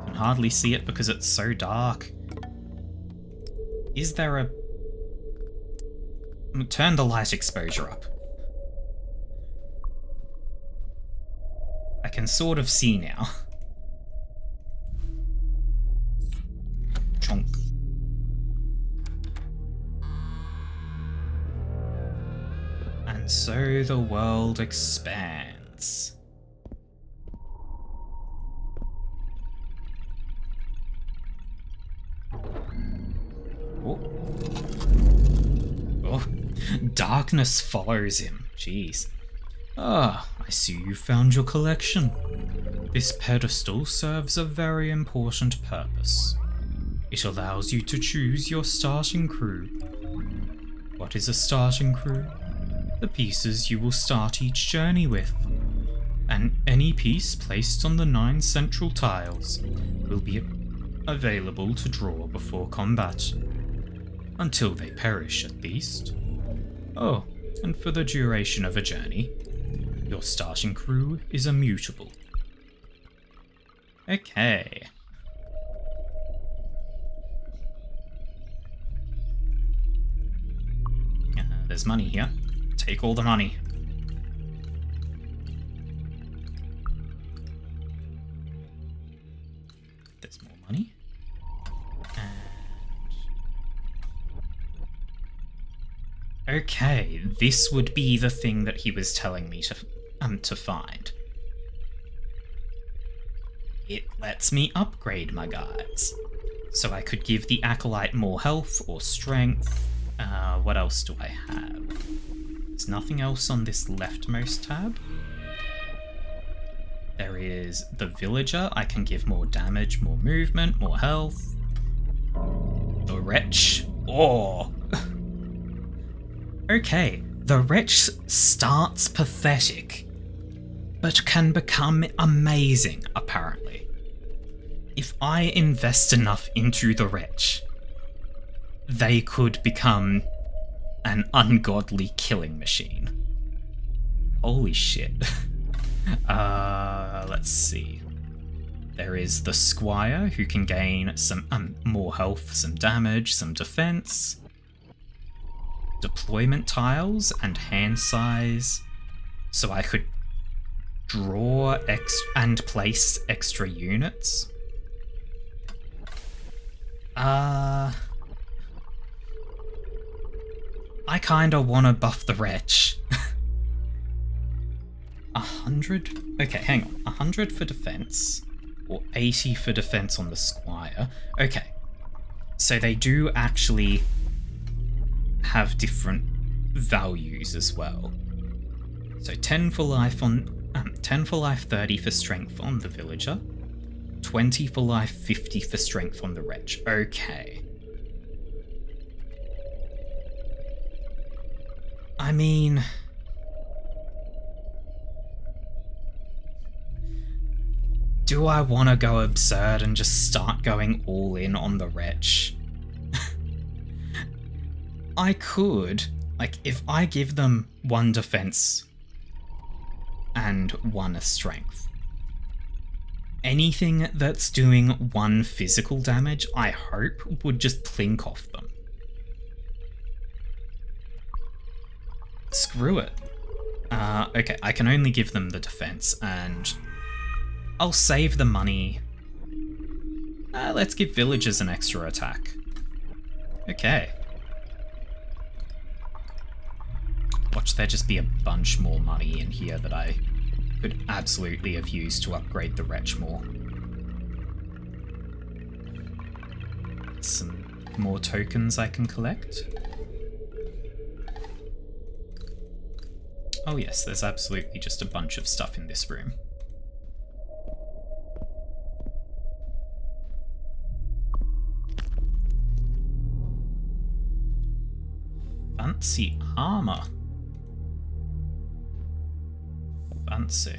Can hardly see it because it's so dark. Is there a... Turn the light exposure up. I can sort of see now. Chonk. And so the world expands. Oh, darkness follows him. Jeez. Ah, I see you found your collection. This pedestal serves a very important purpose. It allows you to choose your starting crew. What is a starting crew? The pieces you will start each journey with. And any piece placed on the 9 central tiles will be available to draw before combat. Until they perish, at least. Oh, and for the duration of a journey, your starting crew is immutable. Okay. There's money here. Take all the money. There's more money. Okay, this would be the thing that he was telling me to find. It lets me upgrade my guys. So I could give the Acolyte more health or strength. What else do I have? There's nothing else on this leftmost tab. There is the Villager. I can give more damage, more movement, more health. The Wretch. Oh! Okay, the Wretch starts pathetic, but can become amazing, apparently. If I invest enough into the Wretch, they could become an ungodly killing machine. Holy shit. Let's see. There is the Squire, who can gain some more health, some damage, some defense. Deployment tiles and hand size. So I could draw and place extra units. I kinda wanna buff the wretch. 100? Okay, hang on. 100 for defense, or 80 for defense on the Squire. Okay, so they do actually have different values as well. So 10 for life on 10 for life, 30 for strength on the villager, 20 for life, 50 for strength on the wretch. Okay. I mean, do I want to go absurd and just start going all in on the wretch? I could. Like, if I give them 1 defense and 1 strength, anything that's doing 1 physical damage, I hope, would just plink off them. Screw it. Okay, I can only give them the defense, and I'll save the money. Let's give villagers an extra attack. Okay. Watch there just be a bunch more money in here that I could absolutely have used to upgrade the wretch more. Some more tokens I can collect. Oh yes, there's absolutely just a bunch of stuff in this room. Fancy armor. Fancy.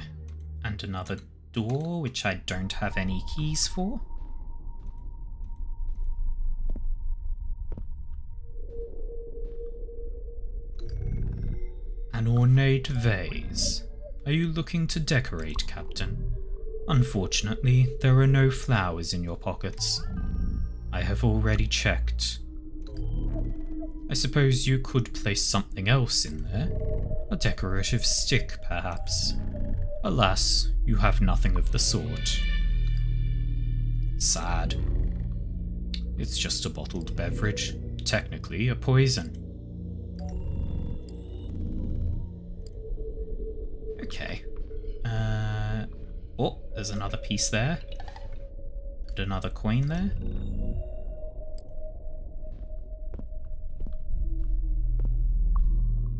And another door, which I don't have any keys for. An ornate vase. Are you looking to decorate, Captain? Unfortunately, there are no flowers in your pockets. I have already checked. I suppose you could place something else in there. A decorative stick, perhaps. Alas, you have nothing of the sort. Sad. It's just a bottled beverage. Technically, a poison. Okay. Oh, there's another piece there. And another coin there.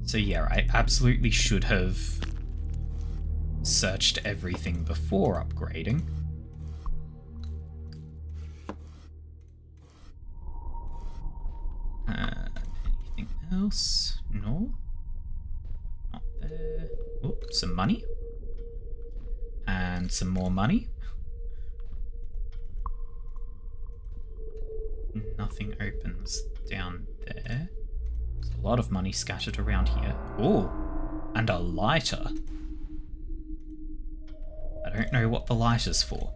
So yeah, I absolutely should have searched everything before upgrading. Anything else? No? Not there. Oh, some money. And some more money. Nothing opens down there. There's a lot of money scattered around here. Oh, and a lighter. I don't know what the lighter's for.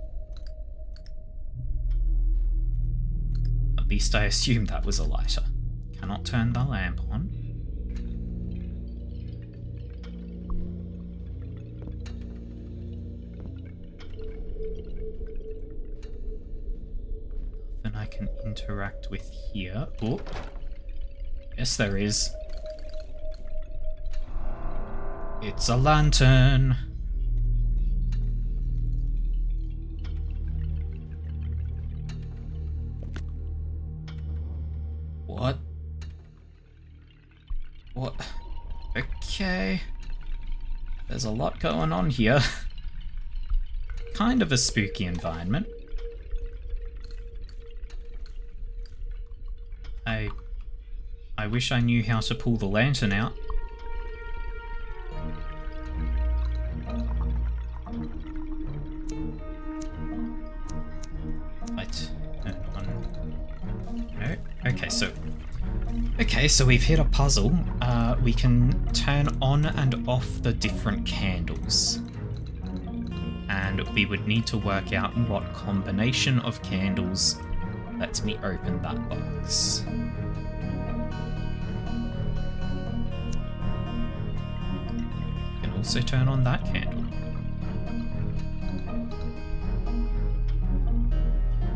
At least I assumed that was a lighter. Cannot turn the lamp on. Nothing I can interact with here. Oh. Yes, there is. It's a lantern. What? What? Okay. There's a lot going on here. Kind of a spooky environment. I wish I knew how to pull the lantern out. Right. No. Okay, so Okay, so we've hit a puzzle. We can turn on and off the different candles. And we would need to work out what combination of candles lets me open that box. We can also turn on that candle.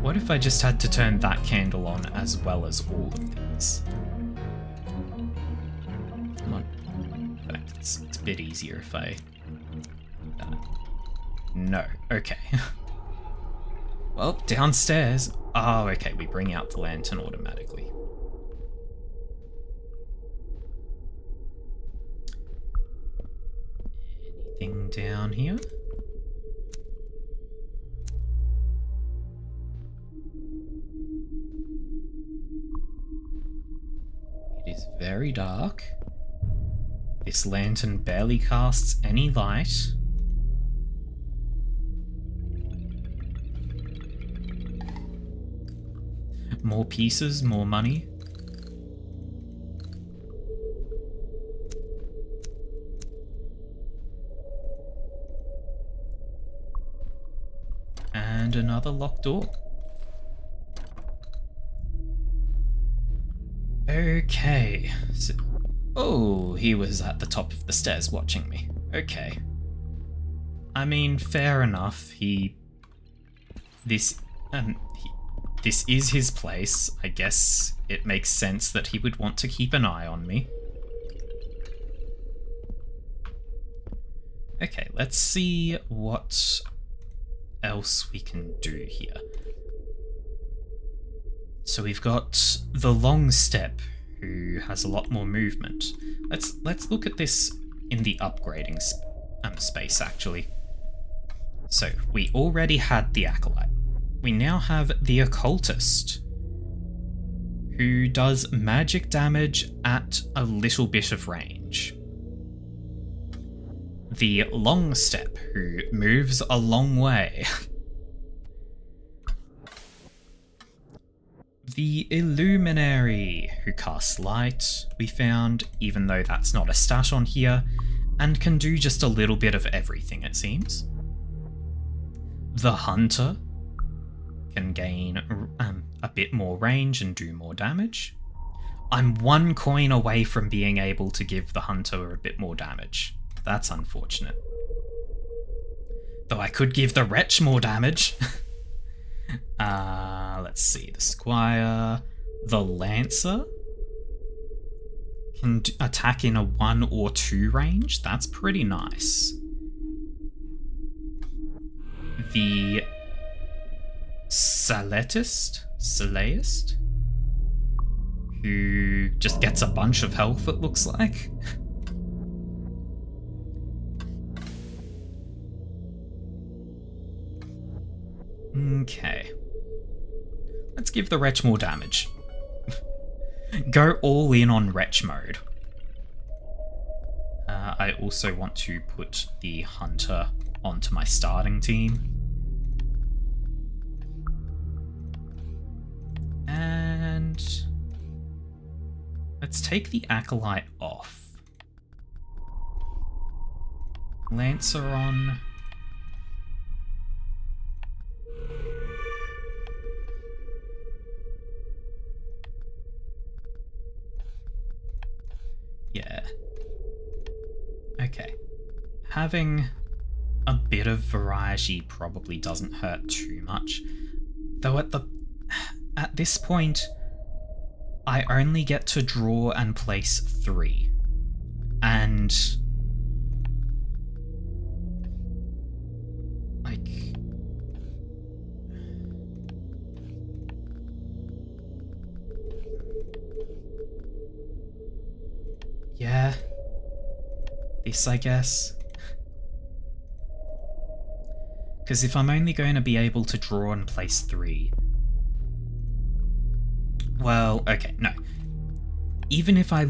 What if I just had to turn that candle on as well as all of these? Come on. In fact, it's a bit easier if I... No. Okay. Well, downstairs... Oh, okay, we bring out the lantern automatically. Anything down here? It is very dark. This lantern barely casts any light. More pieces, more money. And another locked door. Okay. So, oh, he was at the top of the stairs watching me. Okay. I mean, fair enough. This is his place. I guess it makes sense that he would want to keep an eye on me. Okay, let's see what else we can do here. So we've got the long step, who has a lot more movement. Let's look at this in the upgrading space, actually. So we already had the acolyte. We now have the occultist, who does magic damage at a little bit of range. The long step, who moves a long way. The illuminary, who casts light, we found, even though that's not a stat on here, and can do just a little bit of everything, it seems. The hunter can gain a bit more range and do more damage. I'm 1 coin away from being able to give the hunter a bit more damage. That's unfortunate. Though I could give the wretch more damage. Let's see. The squire. The lancer can attack in a 1 or 2 range. That's pretty nice. The Saletist, who just gets a bunch of health, it looks like. Okay. Let's give the wretch more damage. Go all in on wretch mode. I also want to put the hunter onto my starting team. And let's take the acolyte off. Lancer on. Yeah. Okay. Having a bit of variety probably doesn't hurt too much. Though at this point, I only get to draw and place 3. And like, yeah, this, I guess. Because if I'm only going to be able to draw and place 3... Well, okay, no. Even if I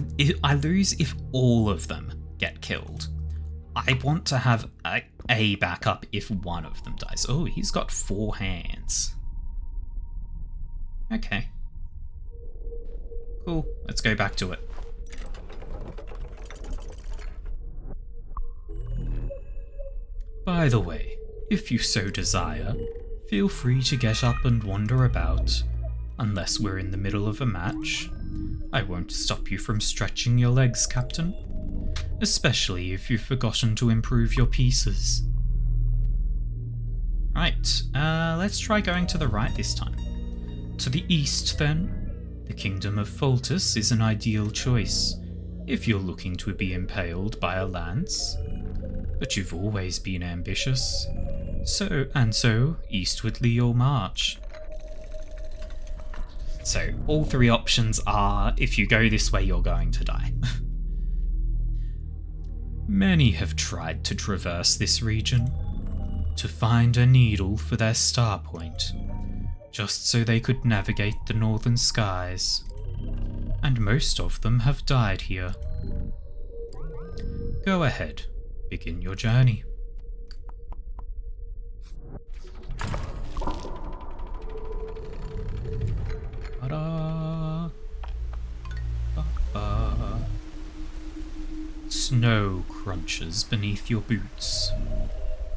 lose if all of them get killed, I want to have a backup if one of them dies. Oh, he's got 4 hands. Okay. Cool, let's go back to it. By the way, if you so desire, feel free to get up and wander about. Unless we're in the middle of a match. I won't stop you from stretching your legs, Captain. Especially if you've forgotten to improve your pieces. Right, let's try going to the right this time. To the east, then. The Kingdom of Foltus is an ideal choice, if you're looking to be impaled by a lance. But you've always been ambitious. So eastwardly you'll march. So, all three options are, if you go this way, you're going to die. Many have tried to traverse this region, to find a needle for their star point, just so they could navigate the northern skies. And most of them have died here. Go ahead, begin your journey. Snow crunches beneath your boots,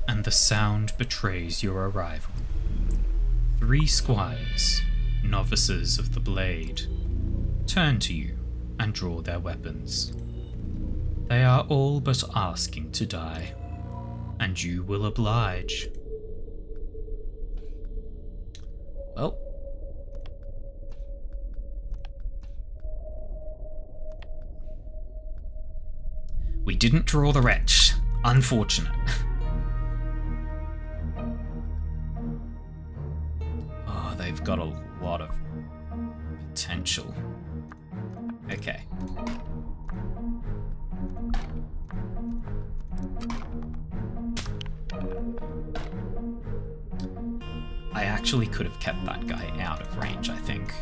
and the sound betrays your arrival. 3 squires, novices of the blade, turn to you and draw their weapons. They are all but asking to die, and you will oblige. Well, we didn't draw the wretch. Unfortunate. Oh, they've got a lot of potential. Okay. I actually could have kept that guy out of range, I think.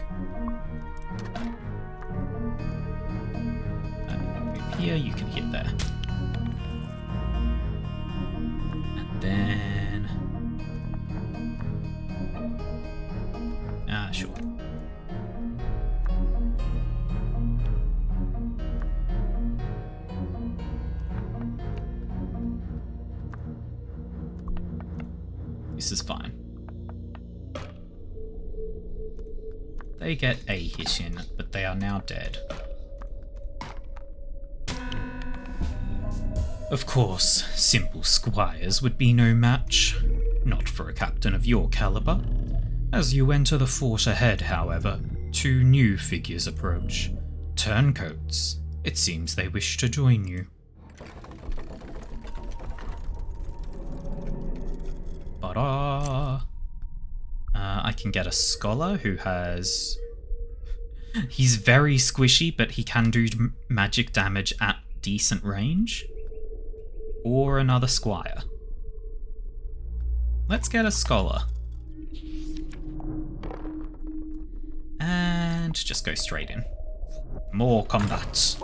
Here, you can hit there. And then... sure. This is fine. They get a hit in, but they are now dead. Of course, simple squires would be no match. Not for a captain of your caliber. As you enter the fort ahead, however, 2 new figures approach. Turncoats. It seems they wish to join you. I can get a scholar who has... He's very squishy, but he can do magic damage at decent range. Or another squire. Let's get a scholar. And just go straight in. More combat.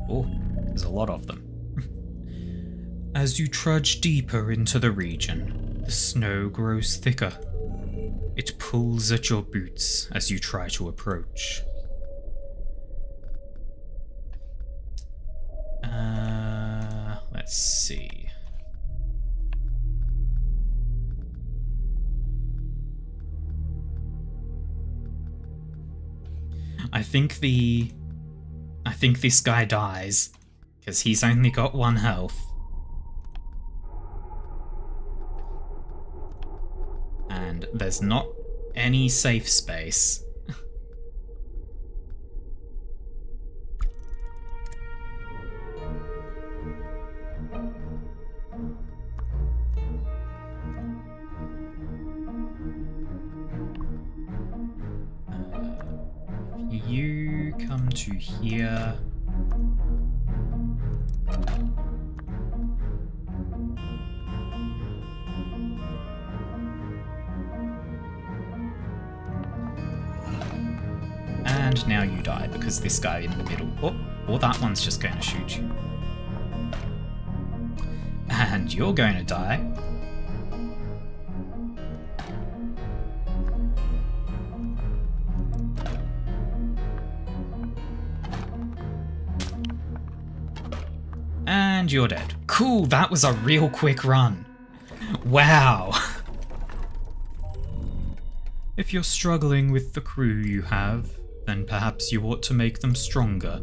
Oh, there's a lot of them. As you trudge deeper into the region, the snow grows thicker. It pulls at your boots as you try to approach. Let's see. I think this guy dies, because he's only got 1 health. And there's not any safe space. You come to here. And now you die because this guy in the middle, or that one's just going to shoot you. And you're going to die. And you're dead. Cool, that was a real quick run. Wow. If you're struggling with the crew you have, then perhaps you ought to make them stronger.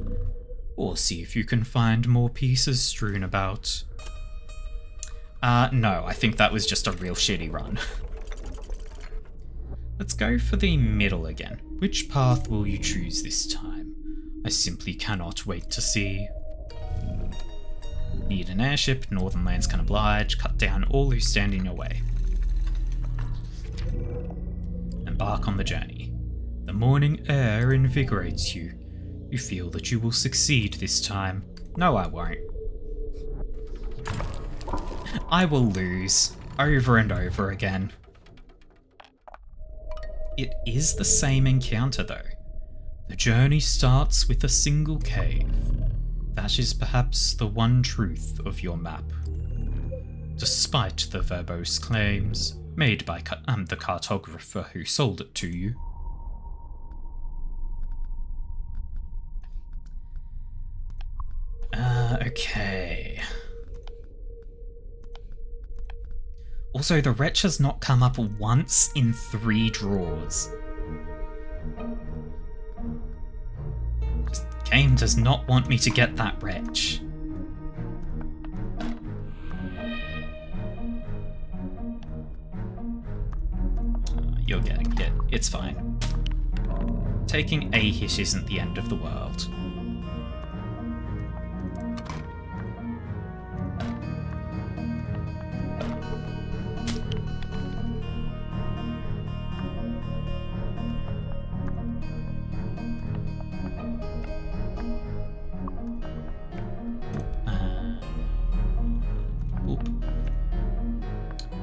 Or see if you can find more pieces strewn about. No, I think that was just a real shitty run. Let's go for the middle again. Which path will you choose this time? I simply cannot wait to see. Need an airship, Northern Lands can oblige, cut down all who stand in your way. Embark on the journey. The morning air invigorates you. You feel that you will succeed this time. No, I won't. I will lose, over and over again. It is the same encounter though. The journey starts with a single cave. That is perhaps the one truth of your map. Despite the verbose claims made by the cartographer who sold it to you. Okay. Also, the wretch has not come up once in 3 draws. This game does not want me to get that wretch. You're getting it. It's fine. Taking a hit isn't the end of the world.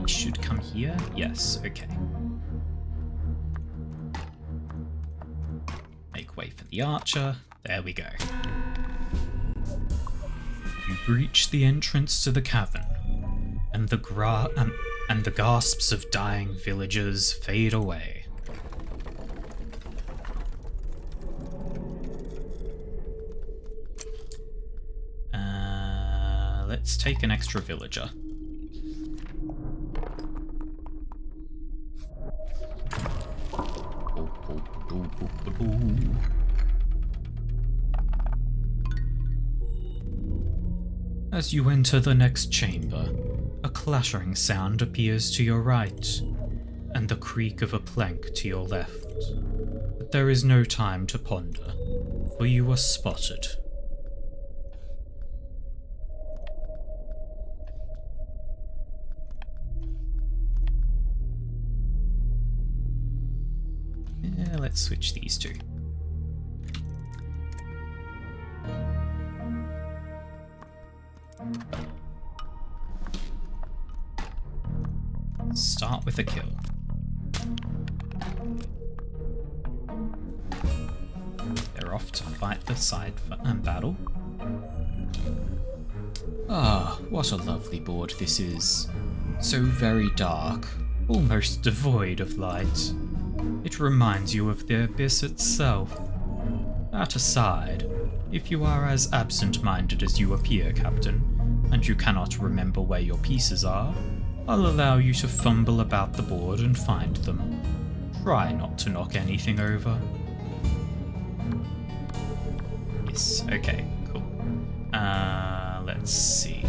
Should come here? Yes, okay. Make way for the archer. There we go. You breach the entrance to the cavern, and the gasps of dying villagers fade away. Let's take an extra villager. As you enter the next chamber, a clattering sound appears to your right, and the creak of a plank to your left. But there is no time to ponder, for you are spotted. Let's switch these two. Start with a kill. They're off to fight the side battle. Ah, what a lovely board this is. So very dark, almost devoid of light. It reminds you of the abyss itself. That aside, if you are as absent-minded as you appear, Captain, and you cannot remember where your pieces are, I'll allow you to fumble about the board and find them. Try not to knock anything over. Yes, okay, cool. Let's see.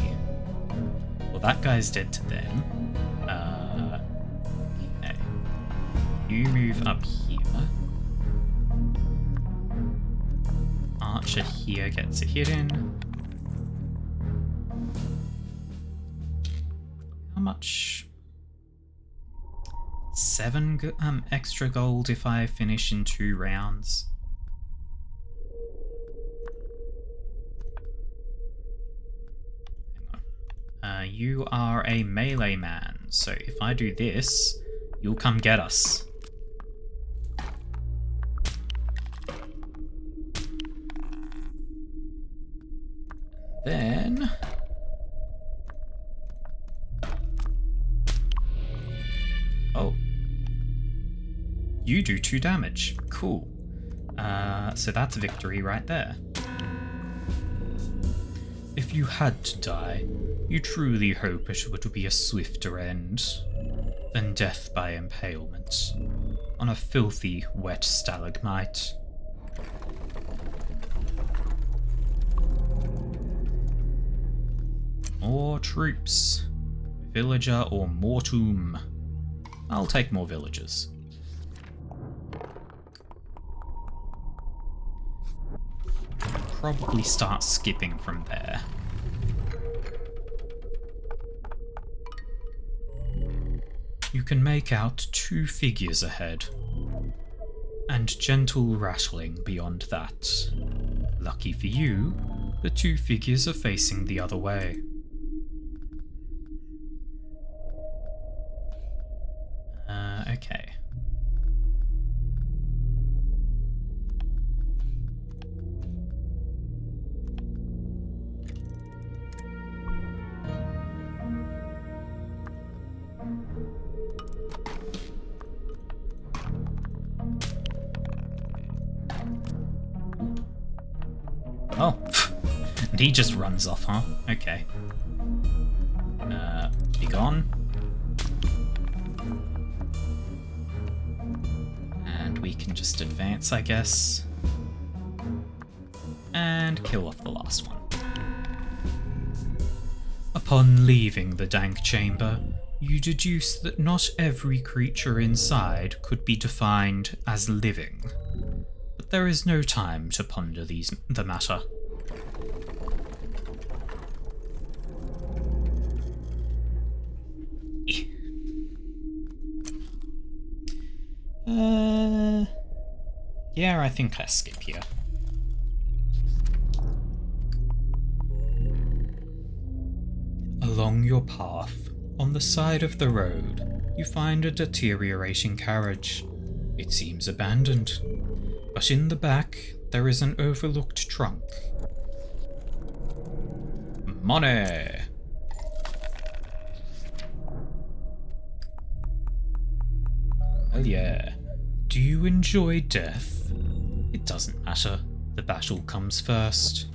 Well, that guy's dead to them. Okay. You move up here. Archer here gets a hit in. How much? 7 extra gold if I finish in 2 rounds. Hang on. You are a melee man, so if I do this, you'll come get us. Then oh, you do 2 damage. Cool. So that's victory right there. If you had to die, you truly hope it would be a swifter end than death by impalement on a filthy, wet stalagmite. More troops. Villager or mortum? I'll take more villagers. Probably start skipping from there. You can make out 2 figures ahead, and gentle rattling beyond that. Lucky for you, the 2 figures are facing the other way. Okay. Oh, and he just runs off, huh? Okay. Be gone. And we can just advance, I guess. And kill off the last one. Upon leaving the dank chamber, you deduce that not every creature inside could be defined as living. But there is no time to ponder the matter. Yeah, I think let's skip here. Along your path, on the side of the road, you find a deteriorating carriage. It seems abandoned, but in the back there is an overlooked trunk. Money! Hell yeah. Do you enjoy death? It doesn't matter. The battle comes first.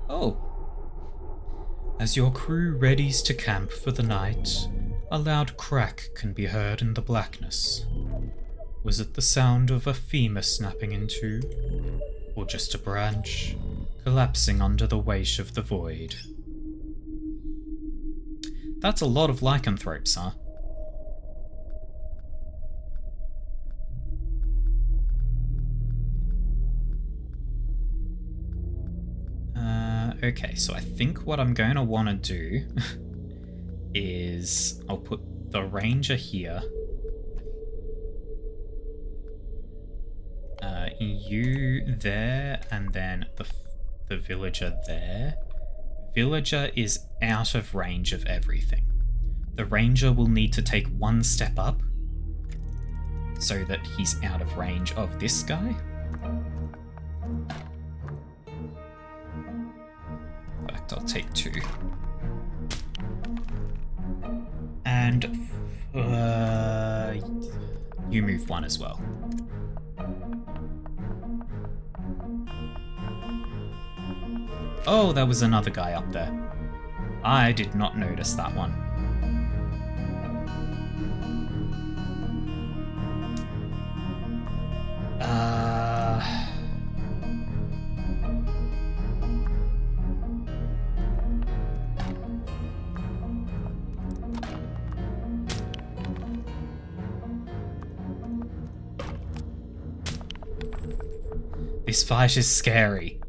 Oh. As your crew readies to camp for the night, a loud crack can be heard in the blackness. Was it the sound of a femur snapping in two? Or just a branch, collapsing under the weight of the void? That's a lot of lycanthropes, huh? Okay, so I think what I'm going to want to do is I'll put the ranger here. You there, and then the villager there. Villager is out of range of everything. The ranger will need to take one step up so that he's out of range of this guy. In fact, I'll take 2. And you move 1 as well. Oh, there was another guy up there. I did not notice that one. This fight is scary.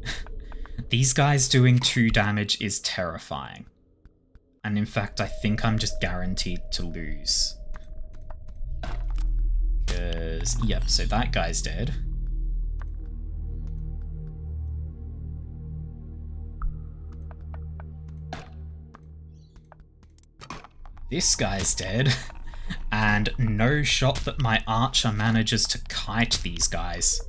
These guys doing 2 damage is terrifying. And in fact, I think I'm just guaranteed to lose. Because, yep, so that guy's dead. This guy's dead. And no shot that my archer manages to kite these guys.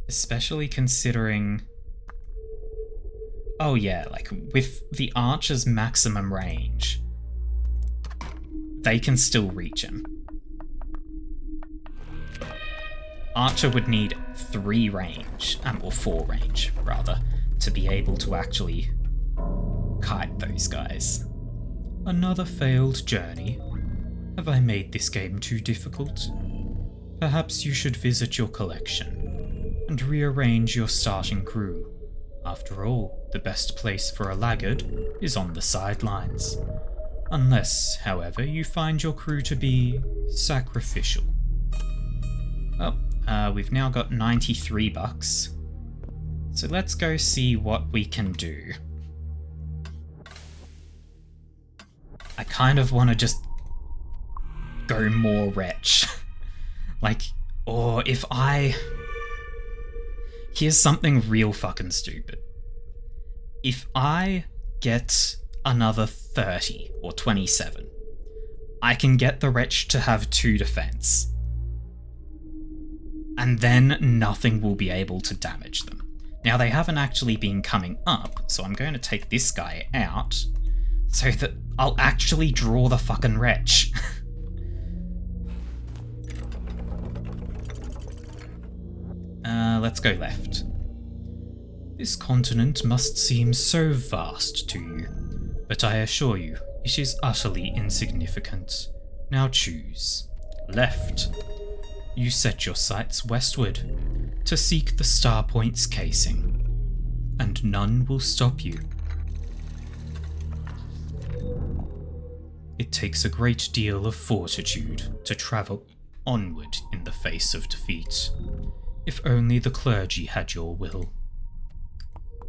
Especially considering... Oh yeah, like, with the archer's maximum range, they can still reach him. Archer would need 3 range, or 4 range, rather, to be able to actually kite those guys. Another failed journey. Have I made this game too difficult? Perhaps you should visit your collection and rearrange your starting crew. After all, the best place for a laggard is on the sidelines. Unless, however, you find your crew to be sacrificial. Well, we've now got 93 bucks. So let's go see what we can do. I kind of want to just go more wretch. Like, or if I... Here's something real fucking stupid. If I get another 30 or 27, I can get the wretch to have 2 defense. And then nothing will be able to damage them. Now, they haven't actually been coming up, so I'm going to take this guy out so that I'll actually draw the fucking wretch. Let's go left. This continent must seem so vast to you, but I assure you, it is utterly insignificant. Now choose. Left. You set your sights westward, to seek the Starpoint's casing, and none will stop you. It takes a great deal of fortitude to travel onward in the face of defeat. If only the clergy had your will.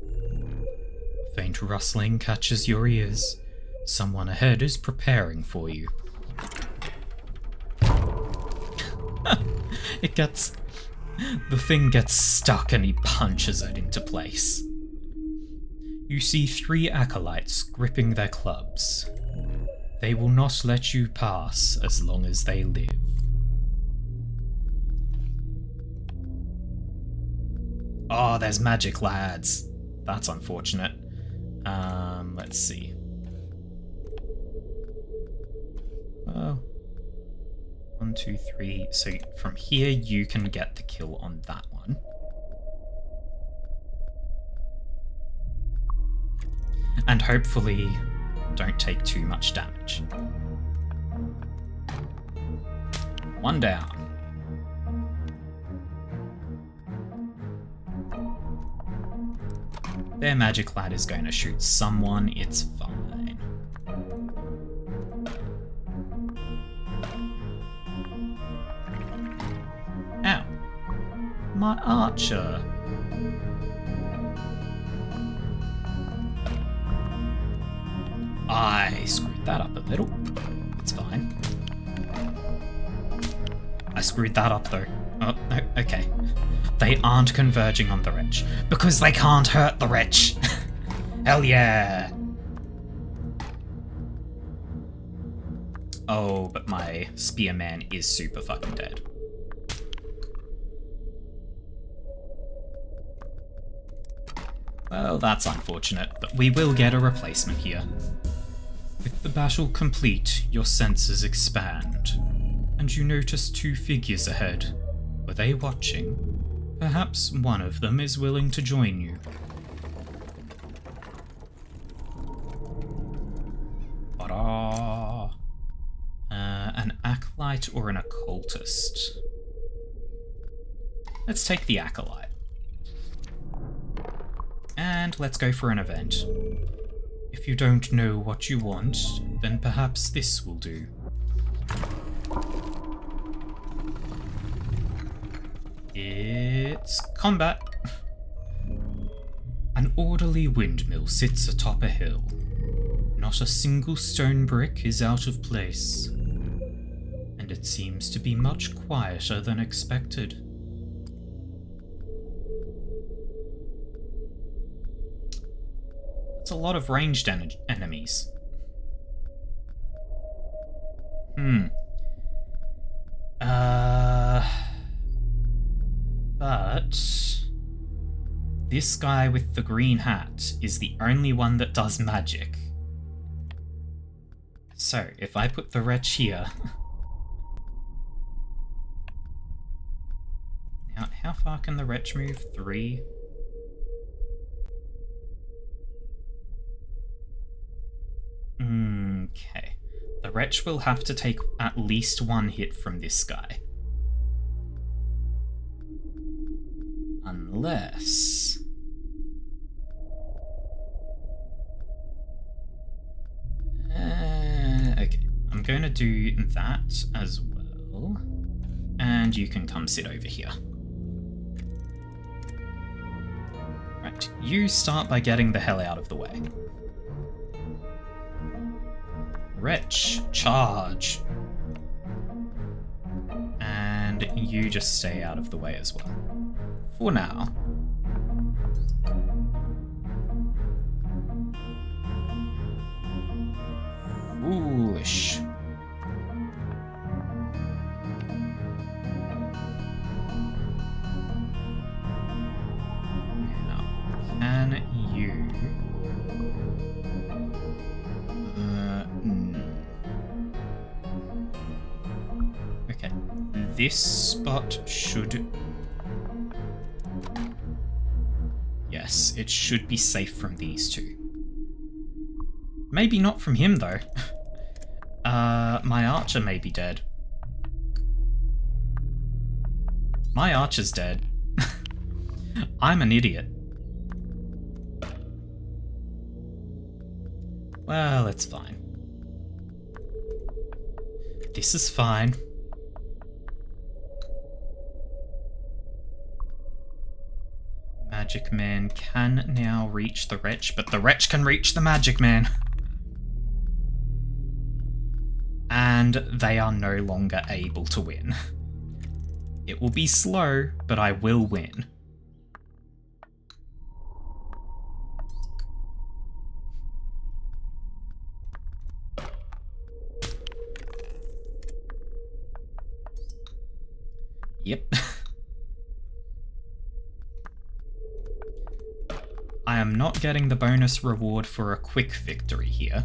A faint rustling catches your ears. Someone ahead is preparing for you. The thing gets stuck and he punches it into place. You see 3 acolytes gripping their clubs. They will not let you pass as long as they live. Oh, there's magic, lads. That's unfortunate. Let's see. Oh. 1, 2, 3. So from here you can get the kill on that one. And hopefully don't take too much damage. 1 down. Their magic lad is going to shoot someone, it's fine. Ow. My archer. I screwed that up a little. It's fine. I screwed that up though. Oh, no, okay. They aren't converging on the wretch. Because they can't hurt the wretch! Hell yeah! Oh, but my spearman is super fucking dead. Well, that's unfortunate, but we will get a replacement here. With the battle complete, your senses expand, and you notice 2 figures ahead. Were they watching? Perhaps one of them is willing to join you. Ta-da! An acolyte or an occultist? Let's take the acolyte. And let's go for an event. If you don't know what you want, then perhaps this will do. It's combat. An orderly windmill sits atop a hill. Not a single stone brick is out of place. And it seems to be much quieter than expected. That's a lot of ranged enemies. But this guy with the green hat is the only one that does magic. So, if I put the wretch here... Now, how far can the wretch move? 3? Okay. The wretch will have to take at least 1 hit from this guy. Unless... okay, I'm going to do that as well. And you can come sit over here. Right, you start by getting the hell out of the way. Wretch, charge. And you just stay out of the way as well. For now. Foolish. Now, can you... Okay, this spot should... Yes, it should be safe from these two. Maybe not from him, though. My archer may be dead. My archer's dead. I'm an idiot. Well, it's fine. This is fine. Magic Man can now reach the wretch, but the wretch can reach the Magic Man. And they are no longer able to win. It will be slow, but I will win. Yep. I am not getting the bonus reward for a quick victory here.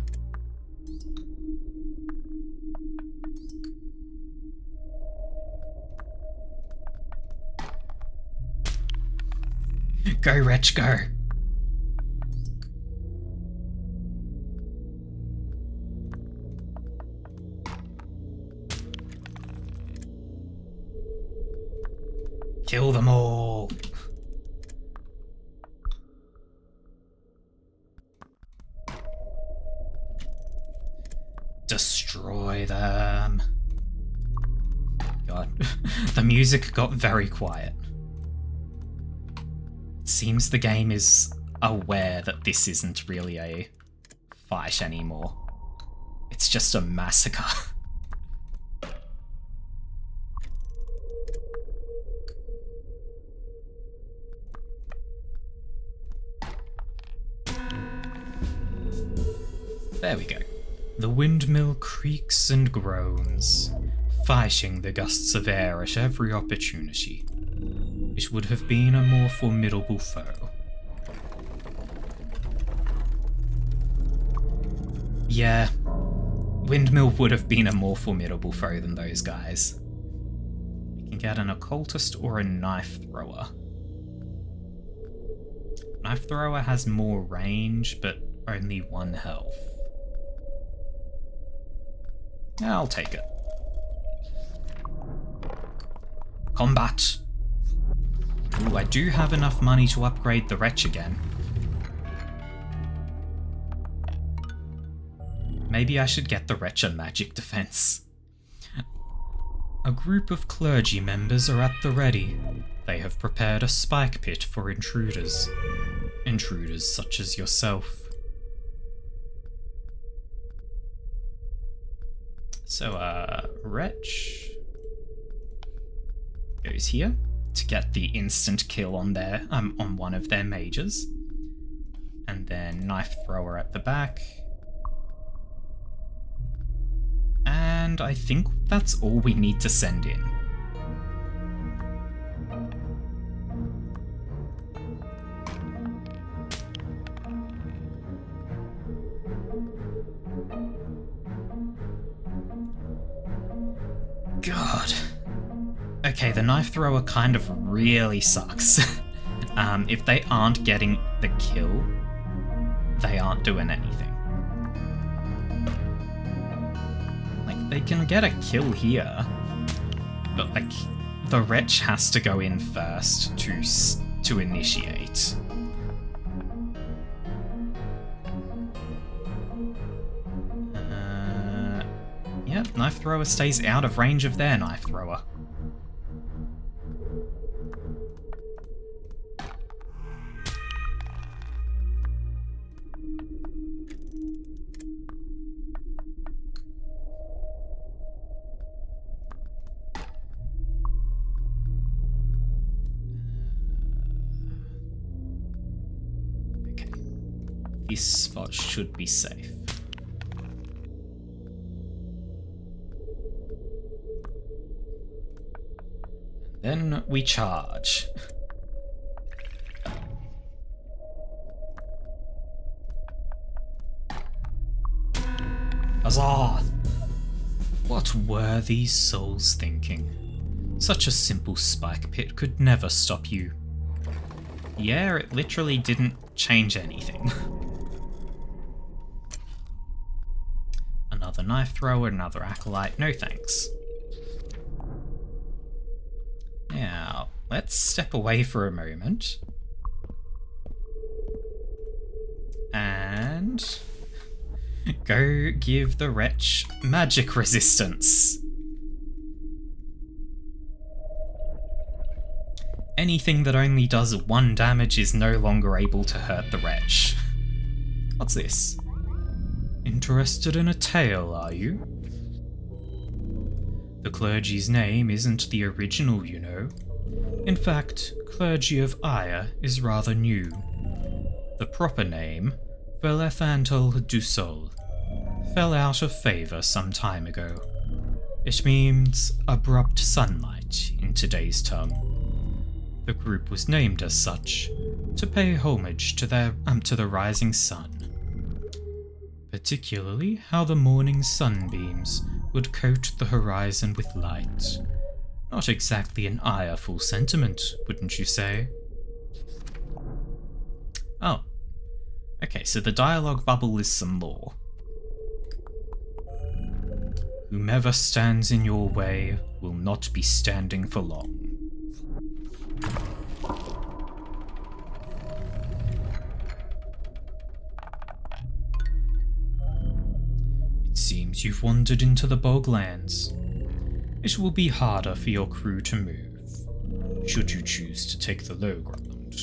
Go, wretch, go! Kill them all! Destroy them! God, the music got very quiet. It seems the game is aware that this isn't really a fight anymore. It's just a massacre. There we go. The windmill creaks and groans, fighting the gusts of air at every opportunity. It would have been a more formidable foe. Yeah, windmill would have been a more formidable foe than those guys. We can get an occultist or a knife thrower. Knife thrower has more range, but only 1 health. I'll take it. Combat! Ooh, I do have enough money to upgrade the wretch again. Maybe I should get the wretch a magic defense. A group of clergy members are at the ready. They have prepared a spike pit for intruders. Intruders such as yourself. So, wretch goes here to get the instant kill on on one of their mages. And then knife thrower at the back. And I think that's all we need to send in. God. Okay, the knife thrower kind of really sucks. If they aren't getting the kill, they aren't doing anything. Like, they can get a kill here, but like, the wretch has to go in first to initiate. Yep, knife thrower stays out of range of their knife thrower. Okay, this spot should be safe. Then we charge. Huzzah! What were these souls thinking? Such a simple spike pit could never stop you. Yeah, it literally didn't change anything. Another knife thrower, another acolyte, no thanks. Now, let's step away for a moment. And go give the wretch magic resistance. Anything that only does 1 damage is no longer able to hurt the wretch. What's this? Interested in a tale, are you? The clergy's name isn't the original, you know. In fact, Clergy of Aya is rather new. The proper name, Velethantal du Sol, fell out of favour some time ago. It means abrupt sunlight in today's tongue. The group was named as such to pay homage to the rising sun, particularly how the morning sunbeams would coat the horizon with light. Not exactly an ireful sentiment, wouldn't you say? Oh. Okay, so the dialogue bubble is some lore. Whomever stands in your way will not be standing for long. It seems you've wandered into the boglands. It will be harder for your crew to move, should you choose to take the low ground.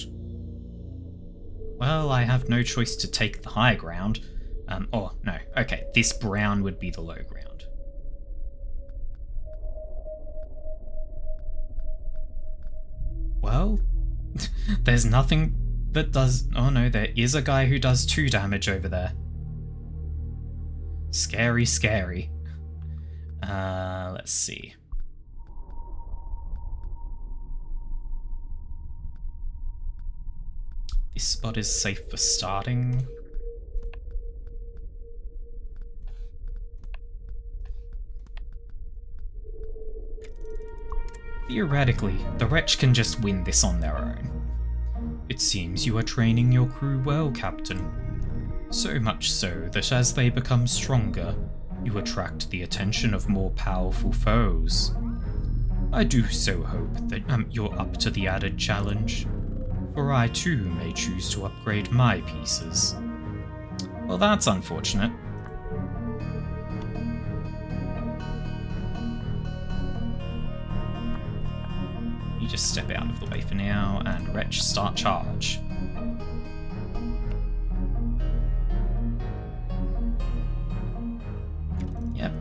Well, I have no choice to take the high ground. Oh, no, okay, this brown would be the low ground. Well, there's nothing that does... Oh no, there is a guy who does 2 damage over there. Scary, scary. Let's see. This spot is safe for starting. Theoretically, the wretch can just win this on their own. It seems you are training your crew well, Captain. So much so that as they become stronger, you attract the attention of more powerful foes. I do so hope that you're up to the added challenge, for I too may choose to upgrade my pieces. Well, that's unfortunate. You just step out of the way for now, and wretch start charge. Yep.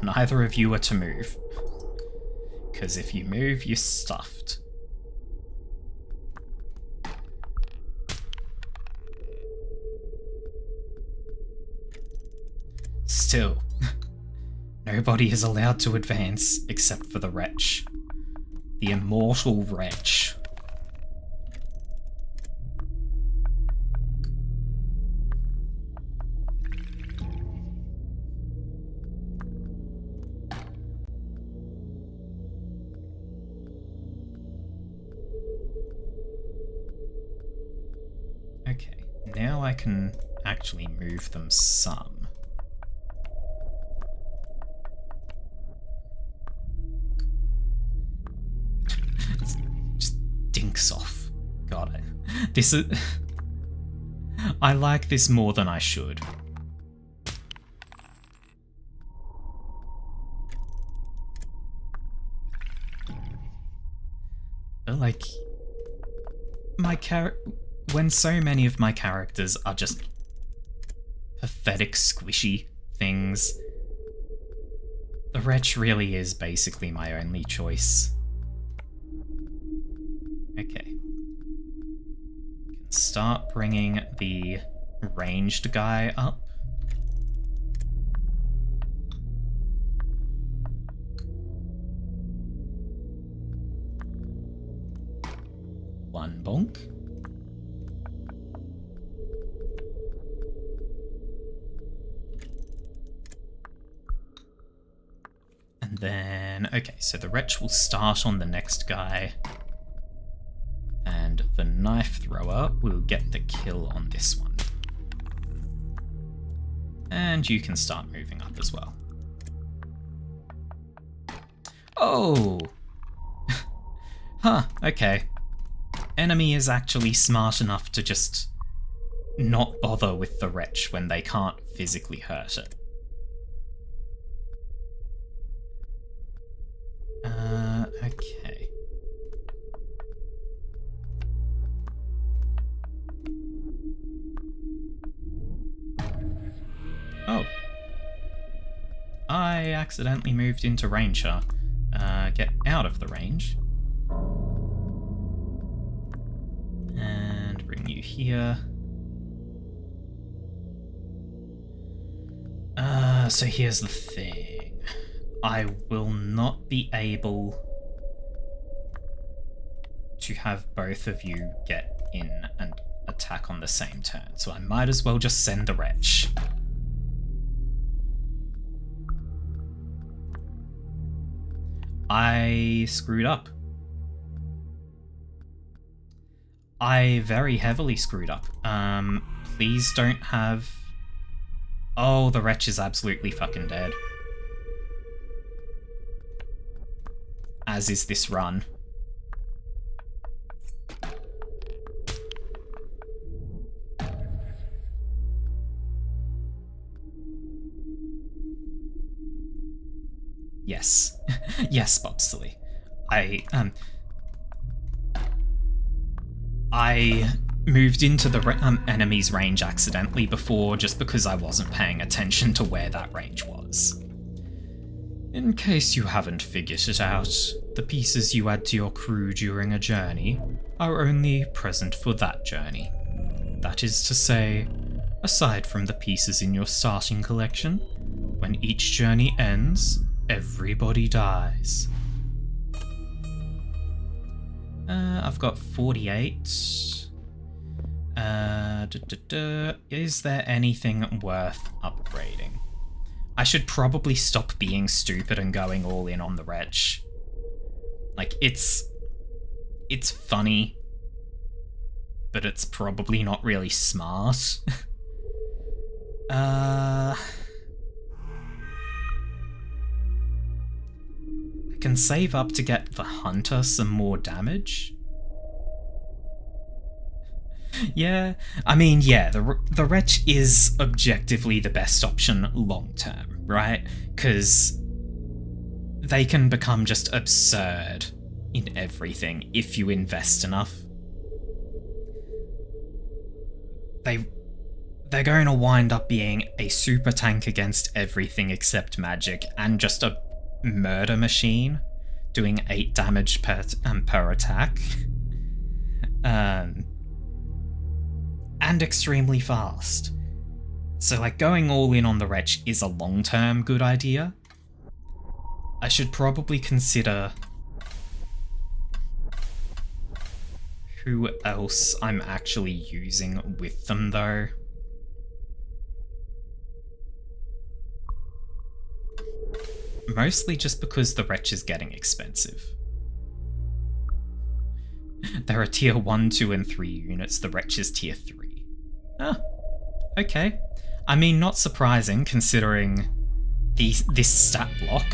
Neither of you are to move. Because if you move, you're stuffed. Still, nobody is allowed to advance except for the wretch. The immortal wretch. can actually move them some. It just dinks off. God, this is... I like this more than I should. But like, when so many of my characters are just pathetic, squishy things, the wretch really is basically my only choice. Okay. Can start bringing the ranged guy up. One bonk. And then, okay, so the wretch will start on the next guy. And the knife thrower will get the kill on this one. And you can start moving up as well. Oh! Huh, okay. Enemy is actually smart enough to just not bother with the wretch when they can't physically hurt it. Okay. Oh. I accidentally moved into Ranger. Get out of the range. And bring you here. So here's the thing. I will not be able to have both of you get in and attack on the same turn, so I might as well just send the wretch. I screwed up. I very heavily screwed up. Please don't have... Oh, the wretch is absolutely fucking dead. As is this run. Yes. Yes, Bobsley. I moved into the enemy's range accidentally before just because I wasn't paying attention to where that range was. In case you haven't figured it out, the pieces you add to your crew during a journey are only present for that journey. That is to say, aside from the pieces in your starting collection, when each journey ends, everybody dies. I've got 48. Is there anything worth upgrading? I should probably stop being stupid and going all in on the wretch. Like, it's funny, but it's probably not really smart. I can save up to get the hunter some more damage. Yeah, I mean, yeah, the wretch is objectively the best option long term, right? Because they can become just absurd in everything if you invest enough. They're going to wind up being a super tank against everything except magic and just a murder machine doing 8 damage per attack. And extremely fast. So, like, going all in on the wretch is a long-term good idea. I should probably consider who else I'm actually using with them, though. Mostly just because the wretch is getting expensive. There are tier 1, 2, and 3 units, the wretch is tier 3. Ah, Okay. I mean, not surprising considering this stat block.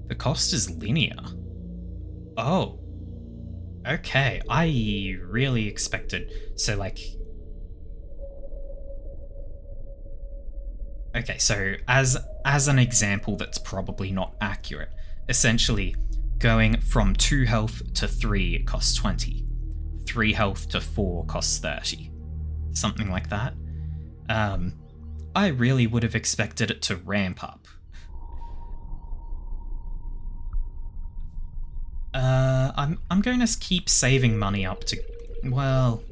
The cost is linear. Oh. Okay, I really expected... So, like... Okay, so as an example that's probably not accurate, essentially, going from 2 health to 3 costs 20. 3 health to 4 costs 30. Something like that. I really would have expected it to ramp up. I'm going to keep saving money up to... Well...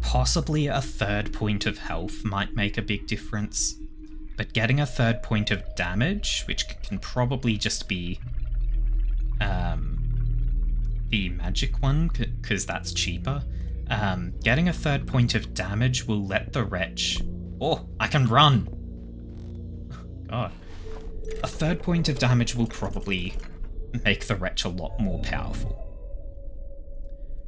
Possibly a 3rd point of health might make a big difference. But getting a 3rd point of damage, which can probably just be... the magic one, because that's cheaper. Getting a 3rd point of damage will let the wretch... Oh, I can run! God. A 3rd point of damage will probably make the wretch a lot more powerful.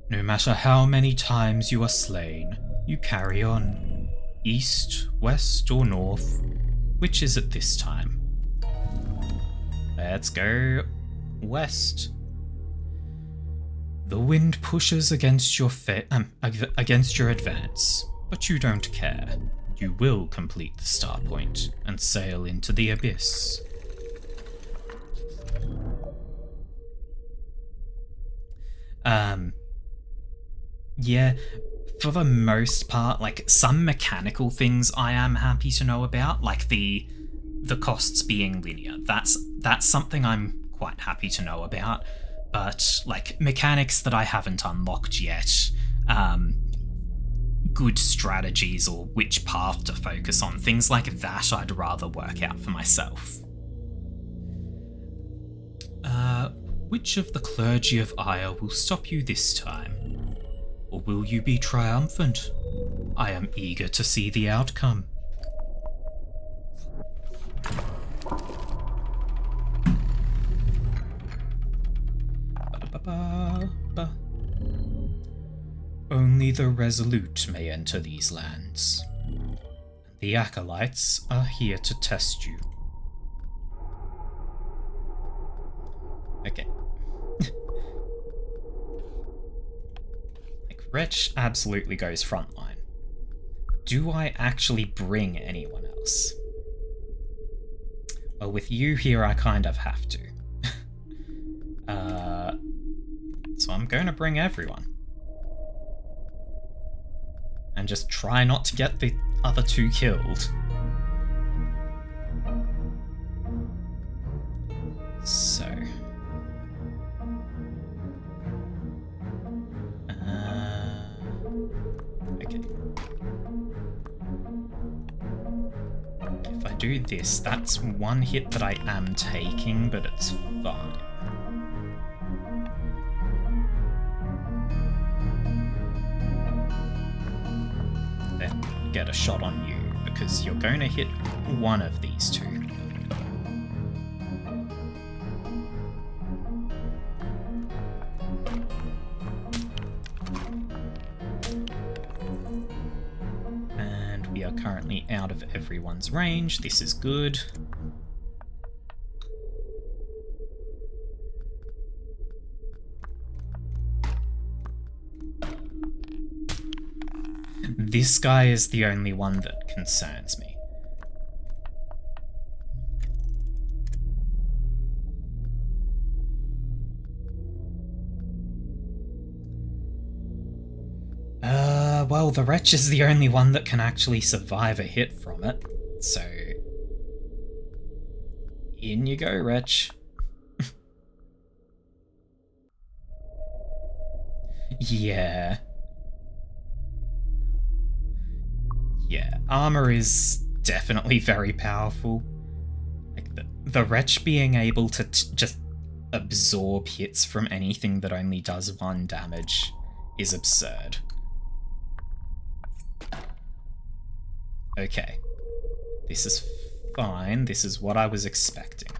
No matter how many times you are slain, you carry on. East, west, or north. Which is it this time? Let's go west. The wind pushes against your against your advance, but you don't care. You will complete the star point and sail into the abyss. Yeah, for the most part, like, some mechanical things I am happy to know about, like the costs being linear. That's something I'm quite happy to know about. But, like, mechanics that I haven't unlocked yet, good strategies or which path to focus on, things like that I'd rather work out for myself. Which of the clergy of Ire will stop you this time? Or will you be triumphant? I am eager to see the outcome. Only the resolute may enter these lands. The acolytes are here to test you. Okay. Like, Wretch absolutely goes frontline. Do I actually bring anyone else? Well, with you here, I kind of have to. So I'm going to bring everyone. And just try not to get the other 2 killed. So... okay. If I do this, that's 1 hit that I am taking, but it's fine. Then get a shot on you, because you're going to hit one of these 2. And we are currently out of everyone's range. This is good. This guy is the only one that concerns me. Well, the Wretch is the only one that can actually survive a hit from it, so... in you go, Wretch. Yeah. Yeah, armor is definitely very powerful. Like, the Wretch being able to just absorb hits from anything that only does 1 damage is absurd. Okay. This is fine. This is what I was expecting.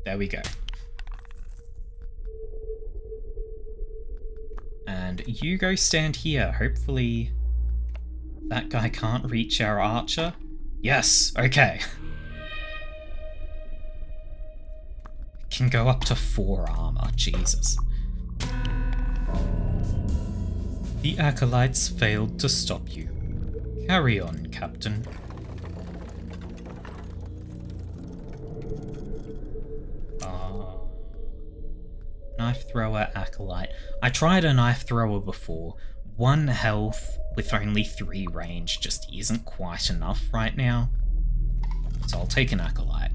There we go. And you go stand here. Hopefully that guy can't reach our archer. Yes, okay. Can go up to 4 armor, Jesus. The acolytes failed to stop you. Carry on, Captain. Knife thrower, acolyte. I tried a knife thrower before. 1 health with only 3 range just isn't quite enough right now. So I'll take an acolyte.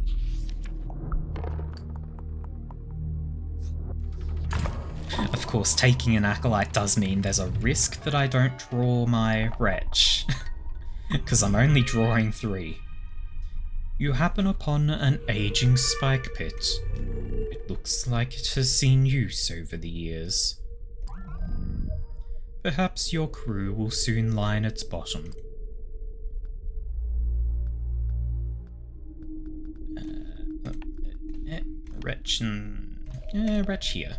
Of course, taking an acolyte does mean there's a risk that I don't draw my wretch. Because I'm only drawing 3. You happen upon an aging spike pit. It looks like it has seen use over the years. Perhaps your crew will soon line its bottom. Wretch and... wretch here.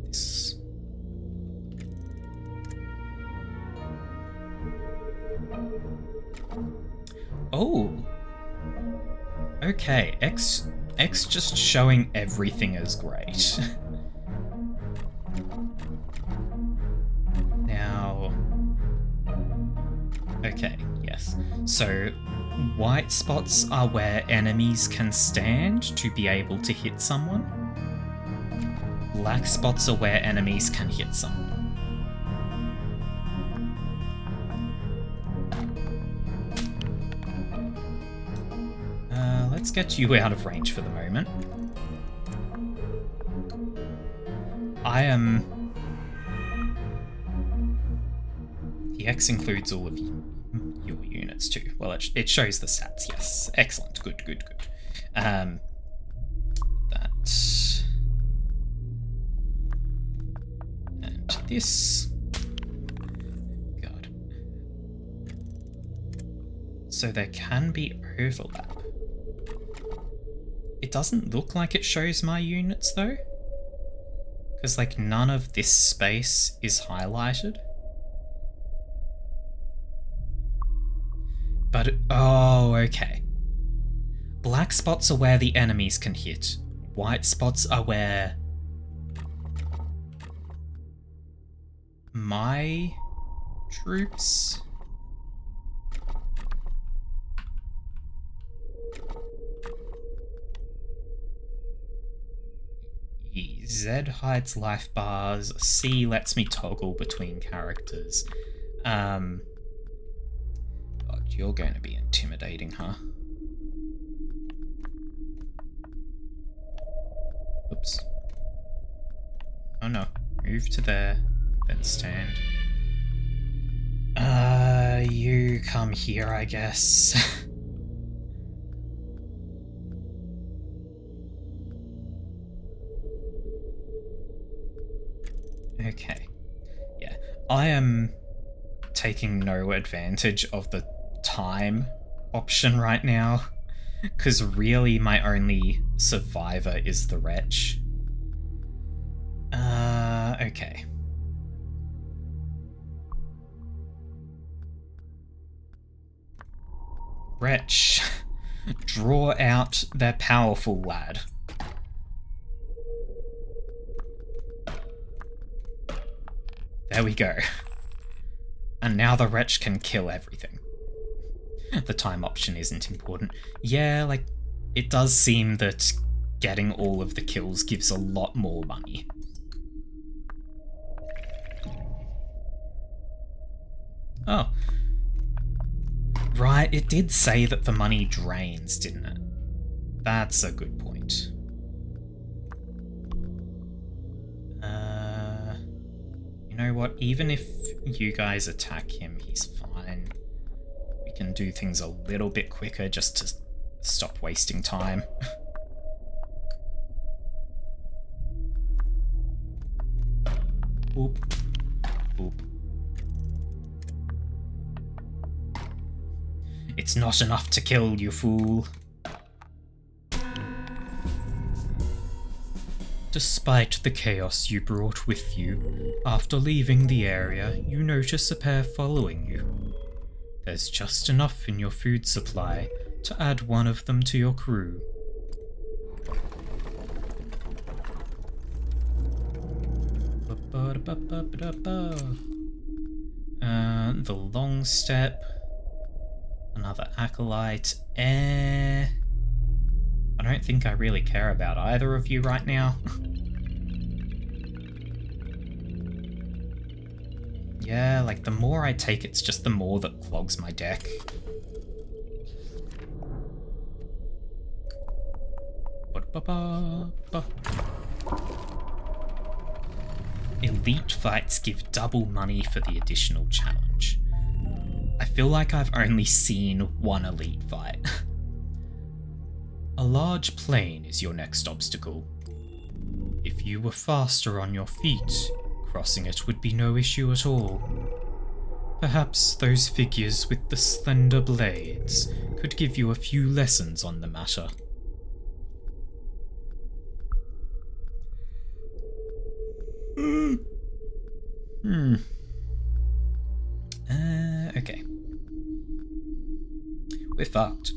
This. Oh. Okay, X just showing everything as great. Now. Okay, yes. So white spots are where enemies can stand to be able to hit someone. Black spots are where enemies can hit someone. Let's get you out of range for the moment. I am... The X includes all of your units too. Well, it shows the stats, yes. Excellent, good. That... And this... God. So there can be overlap. It doesn't look like it shows my units though. Because like none of this space is highlighted. But, oh, okay. Black spots are where the enemies can hit. White spots are where my troops... Z hides life bars, C lets me toggle between characters. God, you're going to be intimidating, huh? Oops. Oh no, move to there, then stand. You come here, I guess. Okay. Yeah. I am taking no advantage of the time option right now, because really my only survivor is the wretch. Okay. Wretch, draw out their powerful lad. There we go. And now the wretch can kill everything. The time option isn't important. Yeah, like, it does seem that getting all of the kills gives a lot more money. Oh. Right, it did say that the money drains, didn't it? That's a good point. You know what? Even if you guys attack him, he's fine. We can do things a little bit quicker just to stop wasting time. Boop. Boop. It's not enough to kill, you fool. Despite the chaos you brought with you, after leaving the area, you notice a pair following you. There's just enough in your food supply to add one of them to your crew. The long step. Another acolyte. I don't think I really care about either of you right now. Yeah, like the more I take, it's just the more that clogs my deck. Elite fights give double money for the additional challenge. I feel like I've only seen one elite fight. A large plane is your next obstacle. If you were faster on your feet, crossing it would be no issue at all. Perhaps those figures with the slender blades could give you a few lessons on the matter. Okay. We're fucked.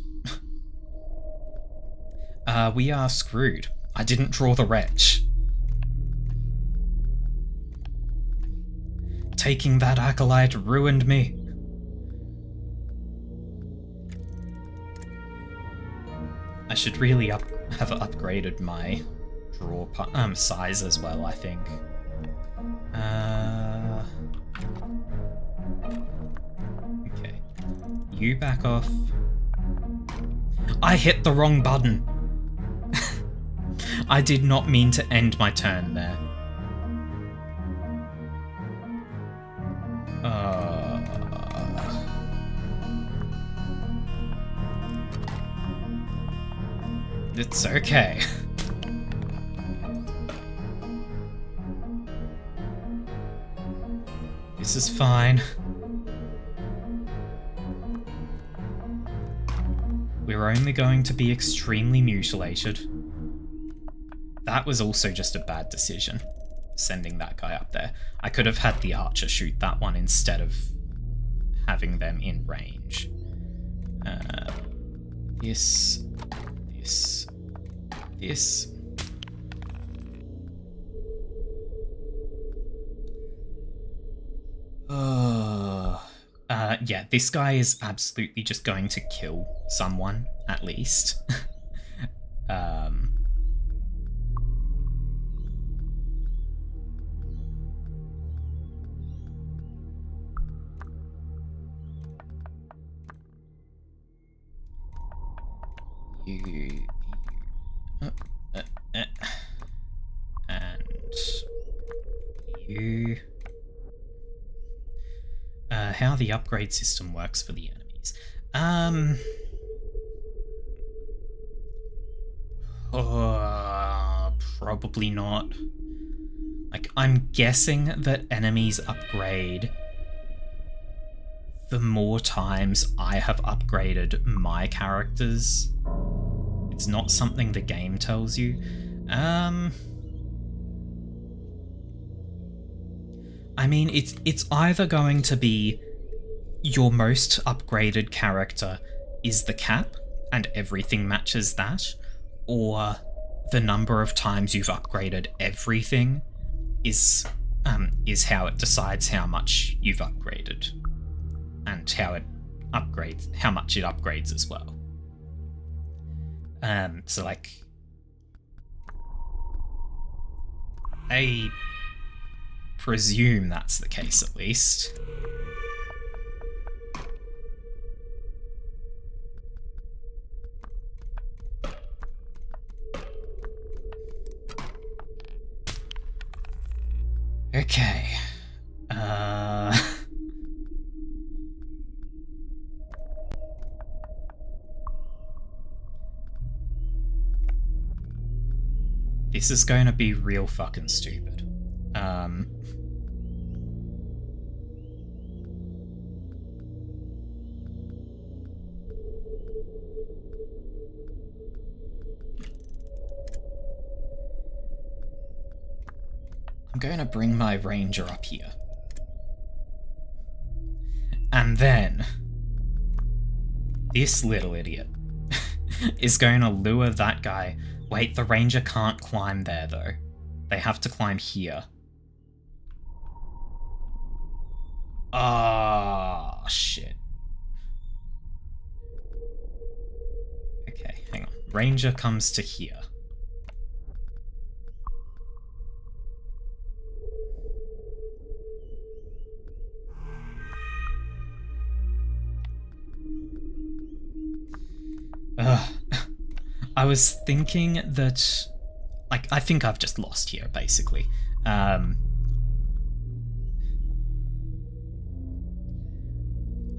We are screwed. I didn't draw the wretch. Taking that acolyte ruined me. I should really have upgraded my draw size as well, I think. Okay. You back off. I hit the wrong button. I did not mean to end my turn there. It's okay. This is fine. We're only going to be extremely mutilated. That was also just a bad decision, sending that guy up there. I could have had the archer shoot that one instead of having them in range. This. Yeah, this guy is absolutely just going to kill someone, at least. And you. How the upgrade system works for the enemies. Probably not. Like, I'm guessing that enemies upgrade the more times I have upgraded my characters. It's not something the game tells you. I mean, it's either going to be your most upgraded character is the cap, and everything matches that, or the number of times you've upgraded everything is how it decides how much you've upgraded, and how much it upgrades as well. So like, I presume that's the case at least. Okay. This is going to be real fucking stupid. I'm going to bring my ranger up here. And then this little idiot is going to lure that guy. Wait, the ranger can't climb there though. They have to climb here. Ah, shit. Okay, hang on. Ranger comes to here. I was thinking that, like, I think I've just lost here, basically. I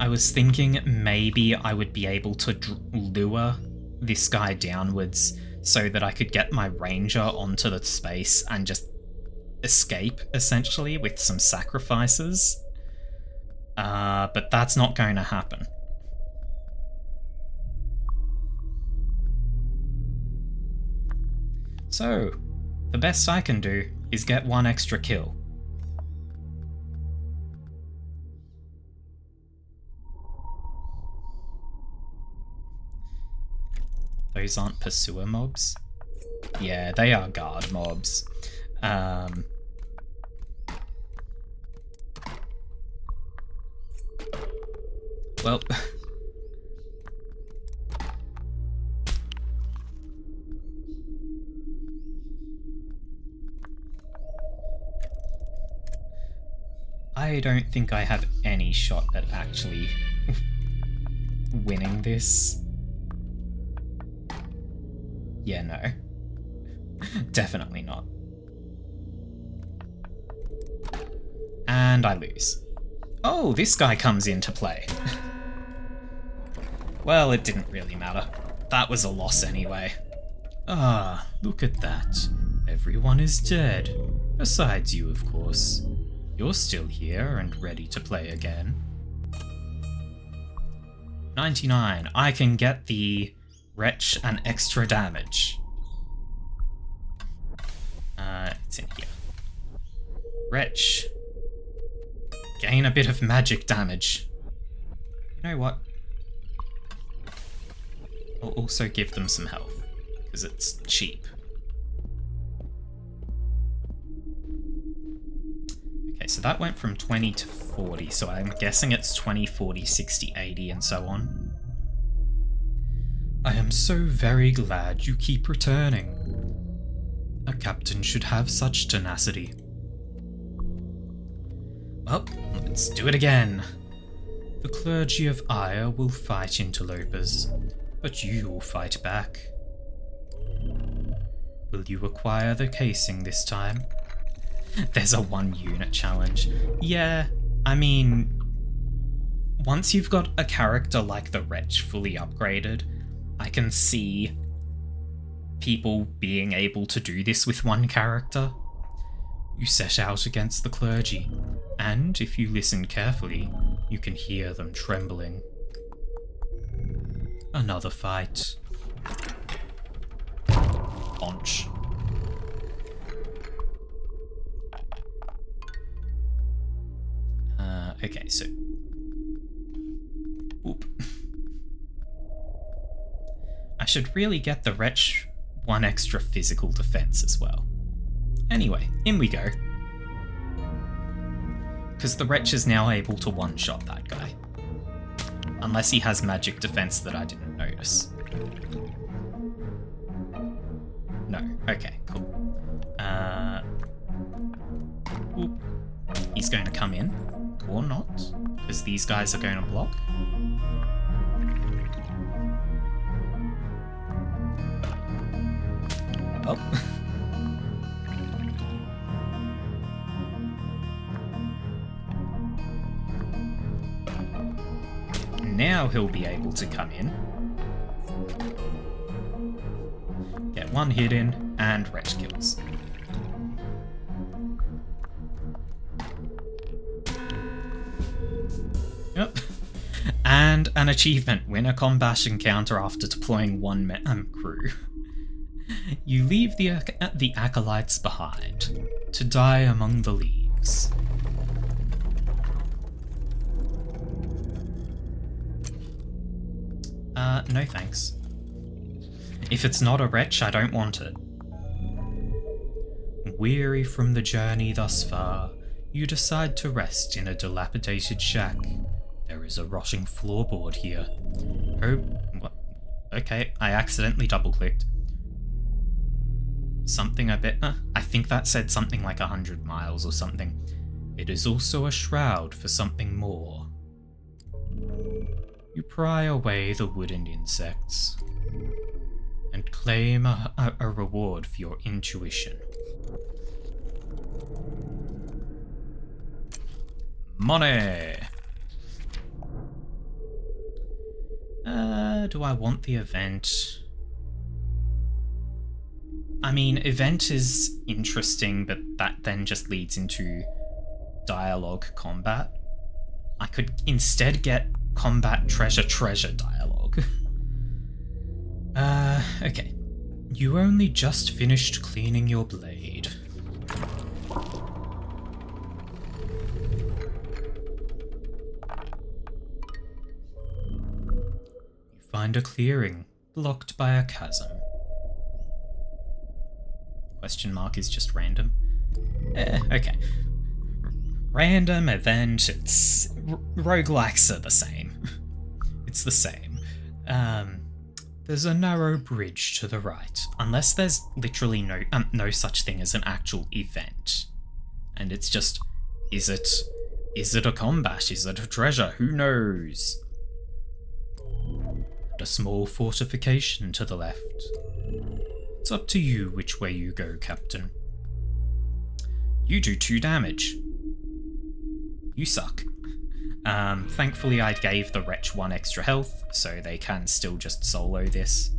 was thinking maybe I would be able to lure this guy downwards so that I could get my ranger onto the space and just escape, essentially, with some sacrifices. But that's not going to happen. So, the best I can do is get one extra kill. Those aren't pursuer mobs? Yeah, they are guard mobs. Well... I don't think I have any shot at actually winning this. Yeah, no. Definitely not. And I lose. Oh, this guy comes into play. Well, it didn't really matter. That was a loss anyway. Ah, look at that. Everyone is dead. Besides you, of course. You're still here and ready to play again. 99. I can get the Wretch and extra damage. It's in here. Wretch. Gain a bit of magic damage. You know what? I'll also give them some health, because it's cheap. Okay, so that went from 20 to 40, so I'm guessing it's 20, 40, 60, 80, and so on. I am so very glad you keep returning. A captain should have such tenacity. Well, let's do it again. The clergy of Ire will fight interlopers, but you will fight back. Will you acquire the casing this time? There's a 1-unit challenge. Yeah, I mean, once you've got a character like the Wretch fully upgraded, I can see people being able to do this with one character. You set out against the clergy, and if you listen carefully, you can hear them trembling. Another fight. Launch. Okay, so... Oop. I should really get the Wretch one extra physical defense as well. Anyway, in we go. Because the Wretch is now able to one-shot that guy. Unless he has magic defense that I didn't notice. No. Okay, cool. Oop. He's going to come in. Or not. Because these guys are going to block. Oh. Now he'll be able to come in. Get one hit in, and Wretch kills. Yep. And an achievement, win a combat encounter after deploying one crew. You leave the acolytes behind. to die among the leaves. No thanks. If it's not a wretch, I don't want it. Weary from the journey thus far, you decide to rest in a dilapidated shack. There is a rotting floorboard here. Oh, what? Okay, I accidentally double-clicked. Something a bit... I think that said something like 100 miles or something. It is also a shroud for something more. You pry away the wooden insects and claim a reward for your intuition. Money! Do I want the event? I mean, event is interesting, but that then just leads into dialogue combat. I could instead get combat treasure dialogue. Okay. You only just finished cleaning your blade. You find a clearing, blocked by a chasm. Question mark is just random. Okay. Random event, it's... roguelikes are the same. It's the same. There's a narrow bridge to the right, unless there's literally no such thing as an actual event. And it's just, is it a combat? Is it a treasure? Who knows? And a small fortification to the left. It's up to you which way you go, Captain. You do 2 damage. You suck. Thankfully I gave the wretch 1 extra health, so they can still just solo this.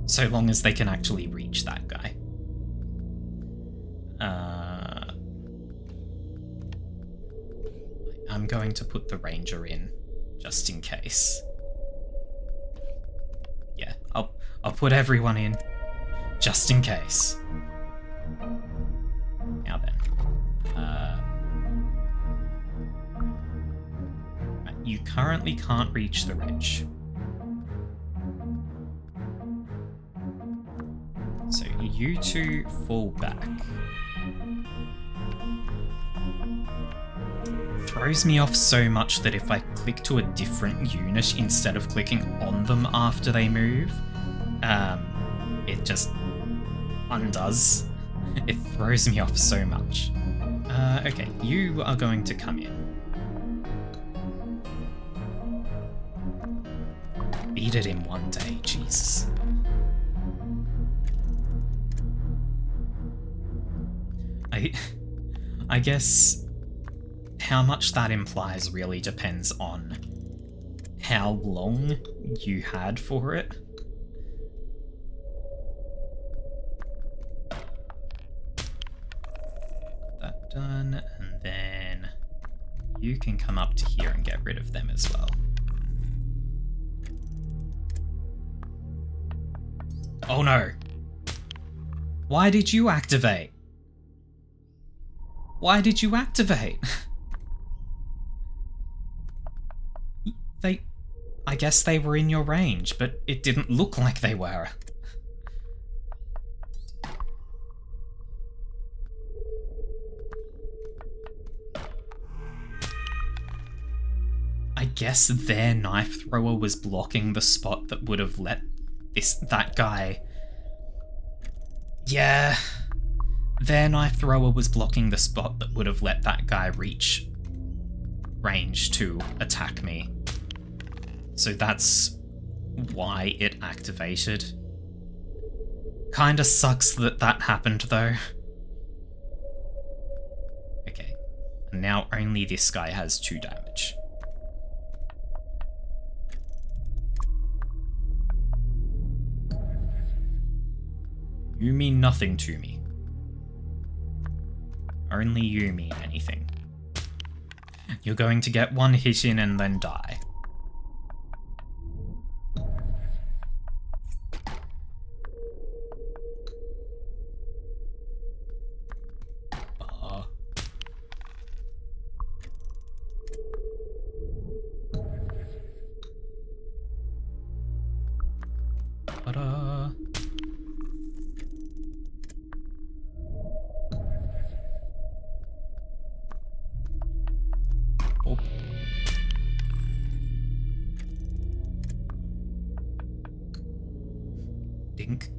So long as they can actually reach that guy. I'm going to put the ranger in, just in case. Yeah, I'll put everyone in, just in case. Now then. You currently can't reach the ridge. So you two fall back. Throws me off so much that if I click to a different unit instead of clicking on them after they move, it just undoes. It throws me off so much. Okay, you are going to come in. Beat it in 1 day, Jesus. I guess how much that implies really depends on how long you had for it. That done, and then you can come up to here and get rid of them as well. Oh no! Why did you activate? Why did you activate? I guess they were in your range, but it didn't look like they were. I guess their knife thrower was blocking the spot that would have let that guy... Yeah. Their knife thrower was blocking the spot that would have let that guy reach range to attack me. So that's why it activated. Kinda sucks that that happened though. Okay, and now only this guy has 2 damage. You mean nothing to me. Only you mean anything. You're going to get 1 hit in and then die. Ba-da. Oh. Dink.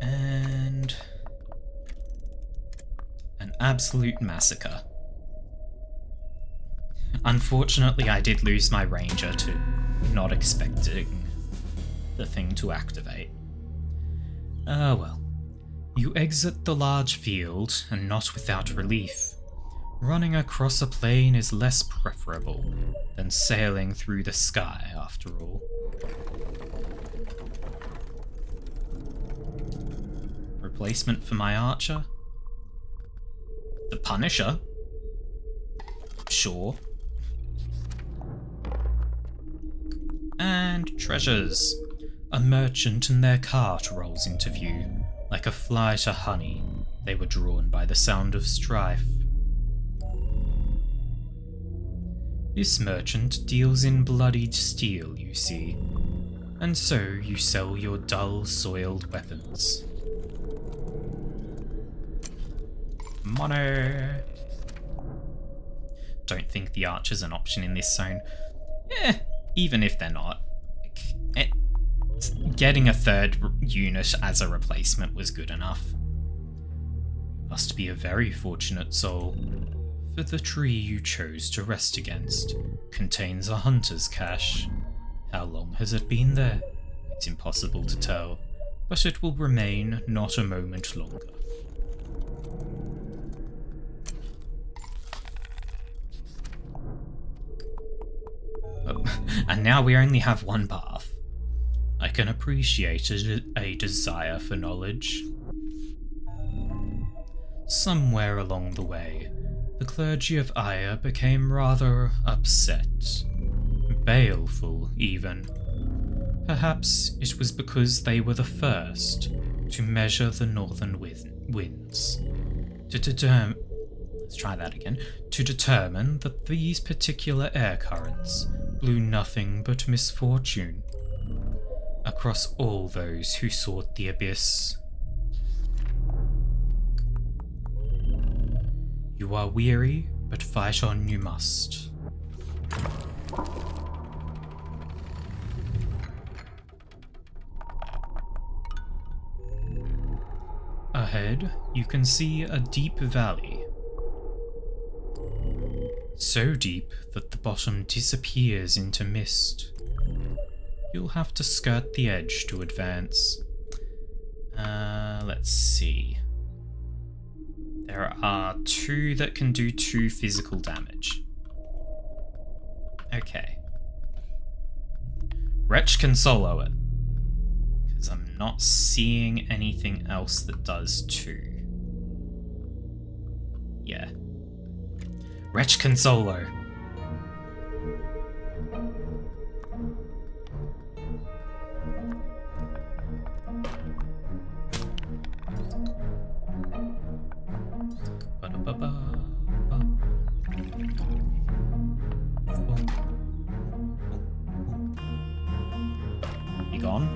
And an absolute massacre. Unfortunately, I did lose my ranger to not expecting the thing to activate. Ah well. You exit the large field, and not without relief. Running across a plain is less preferable than sailing through the sky, after all. Replacement for my archer? The Punisher? Sure. And treasures. A merchant and their cart rolls into view. Like a fly to honey, they were drawn by the sound of strife. This merchant deals in bloodied steel, you see, and so you sell your dull, soiled weapons. Money! Don't think the archer's an option in this zone. Even if they're not. Getting a third unit as a replacement was good enough. Must be a very fortunate soul, for the tree you chose to rest against contains a hunter's cache. How long has it been there? It's impossible to tell, but it will remain not a moment longer. Oh, and now we only have one path. I can appreciate a desire for knowledge. Somewhere along the way, the clergy of Aya became rather upset. Baleful, even. Perhaps it was because they were the first to measure the northern winds. Let's try that again. To determine that these particular air currents blew nothing but misfortune across all those who sought the abyss. You are weary, but fight on you must. Ahead, you can see a deep valley. So deep that the bottom disappears into mist. You'll have to skirt the edge to advance. Let's see. There are 2 that can do 2 physical damage. Okay. Wretch can solo it. Because I'm not seeing anything else that does 2. Yeah. Wretch can solo. You gone?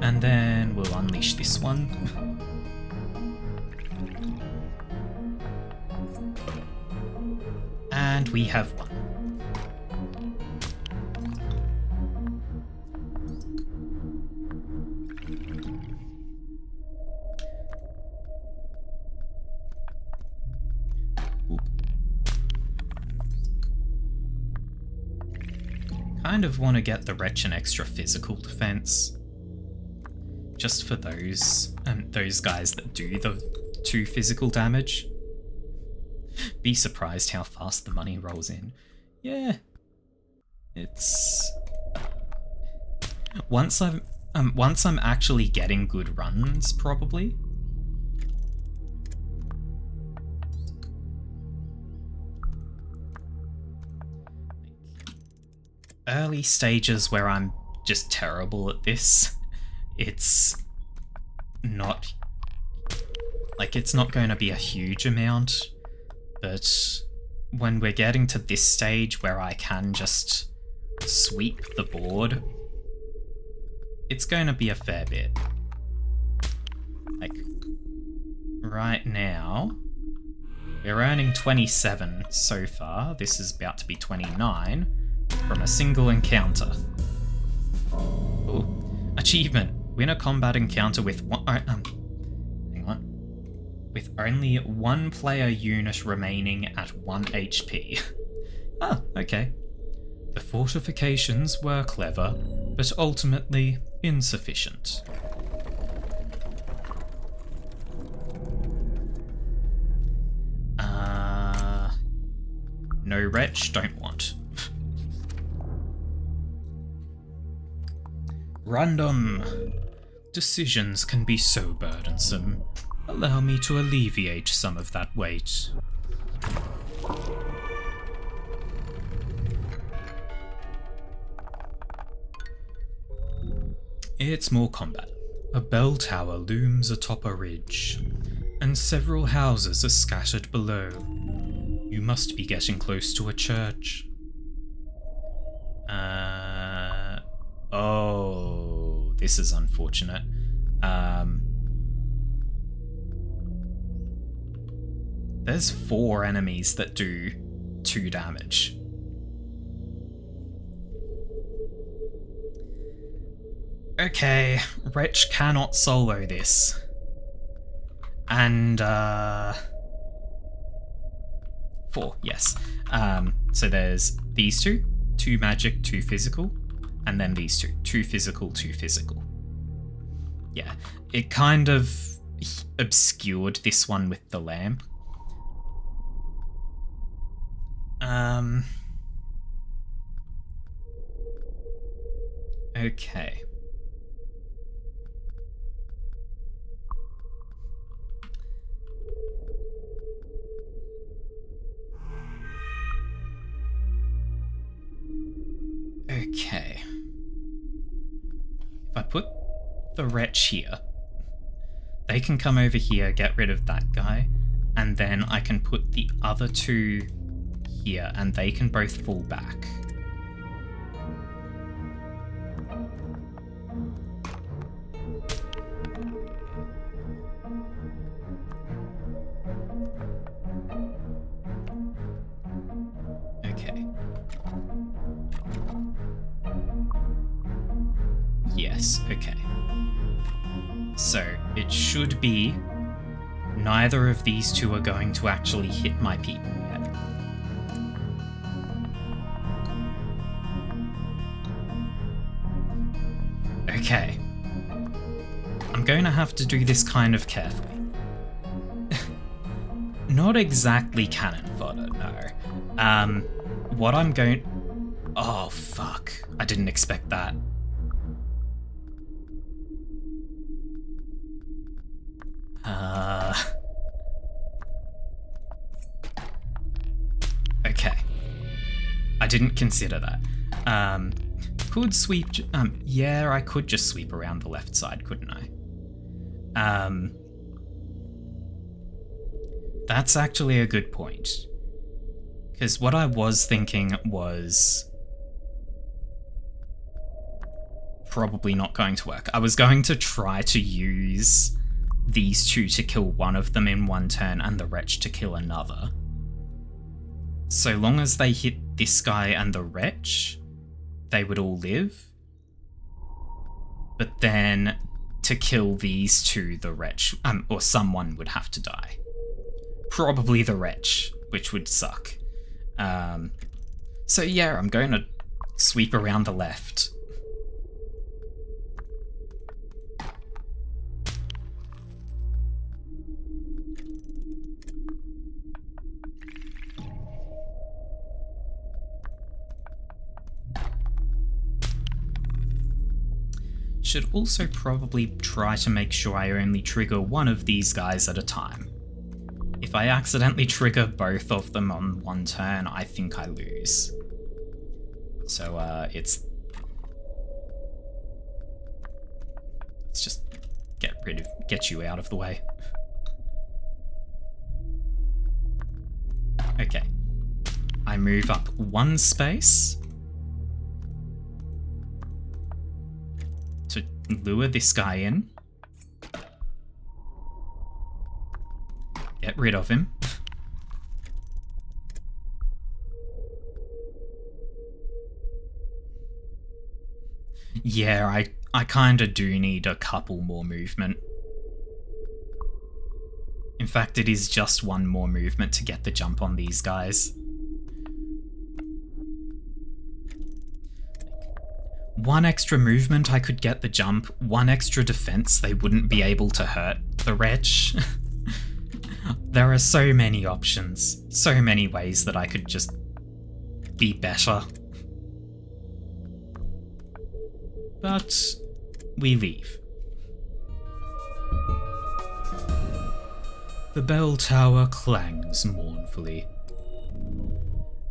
And then we'll unleash this one. And we have one. Kind of want to get the Wretch an extra physical defense. Just for those guys that do the 2 physical damage. Be surprised how fast the money rolls in. Yeah. It's... Once I'm actually getting good runs, probably. early stages where I'm just terrible at this. It's not... like, it's not going to be a huge amount, but when we're getting to this stage where I can just sweep the board, it's going to be a fair bit. Like, right now, we're earning 27 so far. This is about to be 29 from a single encounter. Ooh. Achievement. Win a combat encounter with one... hang on. With only one player unit remaining at 1 HP. Oh, okay. The fortifications were clever, but ultimately insufficient. No wretch, don't want. Random. Decisions can be so burdensome. Allow me to alleviate some of that weight. It's more combat. A bell tower looms atop a ridge, and several houses are scattered below. You must be getting close to a church. Oh, this is unfortunate. There's 4 enemies that do 2 damage. Okay, Wretch cannot solo this. And, 4, yes. So there's these 2 magic, 2 physical, and then these 2 physical, 2 physical. Yeah, it kind of obscured this one with the lamp. Okay. Okay. If I put the wretch here, they can come over here, get rid of that guy, and then I can put the other 2 here, and they can both fall back. Okay. Yes, okay. So, it should be neither of these 2 are going to actually hit my people yet. Okay. I'm going to have to do this kind of carefully. Not exactly cannon fodder, no. What I'm going... Oh, fuck. I didn't expect that. Okay. I didn't consider that. Could sweep... yeah, I could just sweep around the left side, couldn't I? That's actually a good point. Because what I was thinking was... probably not going to work. I was going to try to use these 2 to kill one of them in one turn and the wretch to kill another. So long as they hit this guy and the wretch, they would all live. But then to kill these 2, the wretch, or someone would have to die. Probably the wretch, which would suck. So yeah, I'm going to sweep around the left. Should also probably try to make sure I only trigger one of these guys at a time. If I accidentally trigger both of them on one turn, I think I lose. So, let's just get you out of the way. Okay. I move up one space to lure this guy in. Get rid of him. Yeah, I kinda do need a couple more movement. In fact, it is just one more movement to get the jump on these guys. One extra movement, I could get the jump. One extra defense, they wouldn't be able to hurt the wretch. There are so many options, so many ways that I could just be better. But we leave. The bell tower clangs mournfully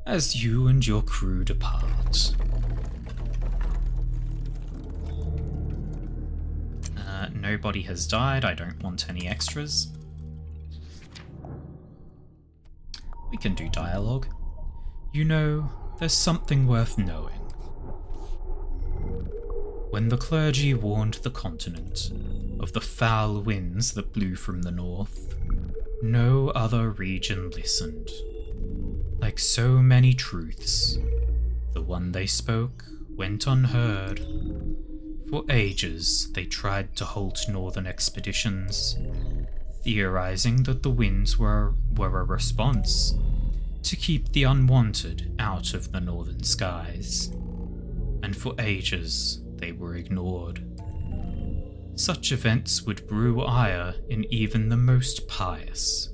as you and your crew depart. Nobody has died. I don't want any extras. We can do dialogue. You know, there's something worth knowing. When the clergy warned the continent of the foul winds that blew from the north, no other region listened. Like so many truths, the one they spoke went unheard. For ages, they tried to halt northern expeditions, theorizing that the winds were a response to keep the unwanted out of the northern skies. And for ages, they were ignored. Such events would brew ire in even the most pious.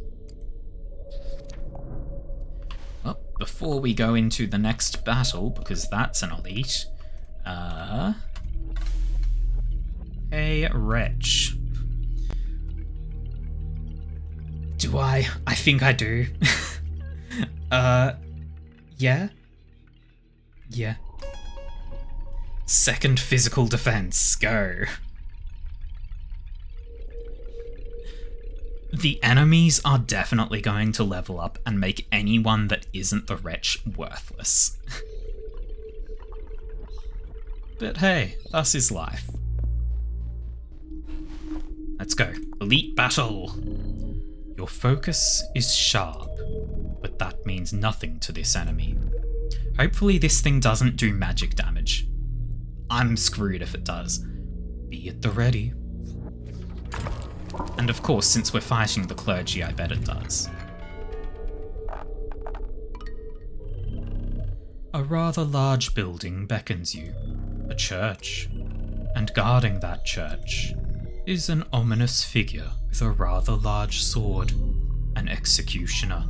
Well, before we go into the next battle, because that's an elite, hey, wretch. Do I? I think I do. Yeah? Yeah. Second physical defense, go. The enemies are definitely going to level up and make anyone that isn't the wretch worthless. But hey, thus is life. Let's go. Elite battle! Your focus is sharp, but that means nothing to this enemy. Hopefully this thing doesn't do magic damage. I'm screwed if it does. Be at the ready. And of course, since we're fighting the clergy, I bet it does. A rather large building beckons you. A church. And guarding that church is an ominous figure with a rather large sword. An executioner.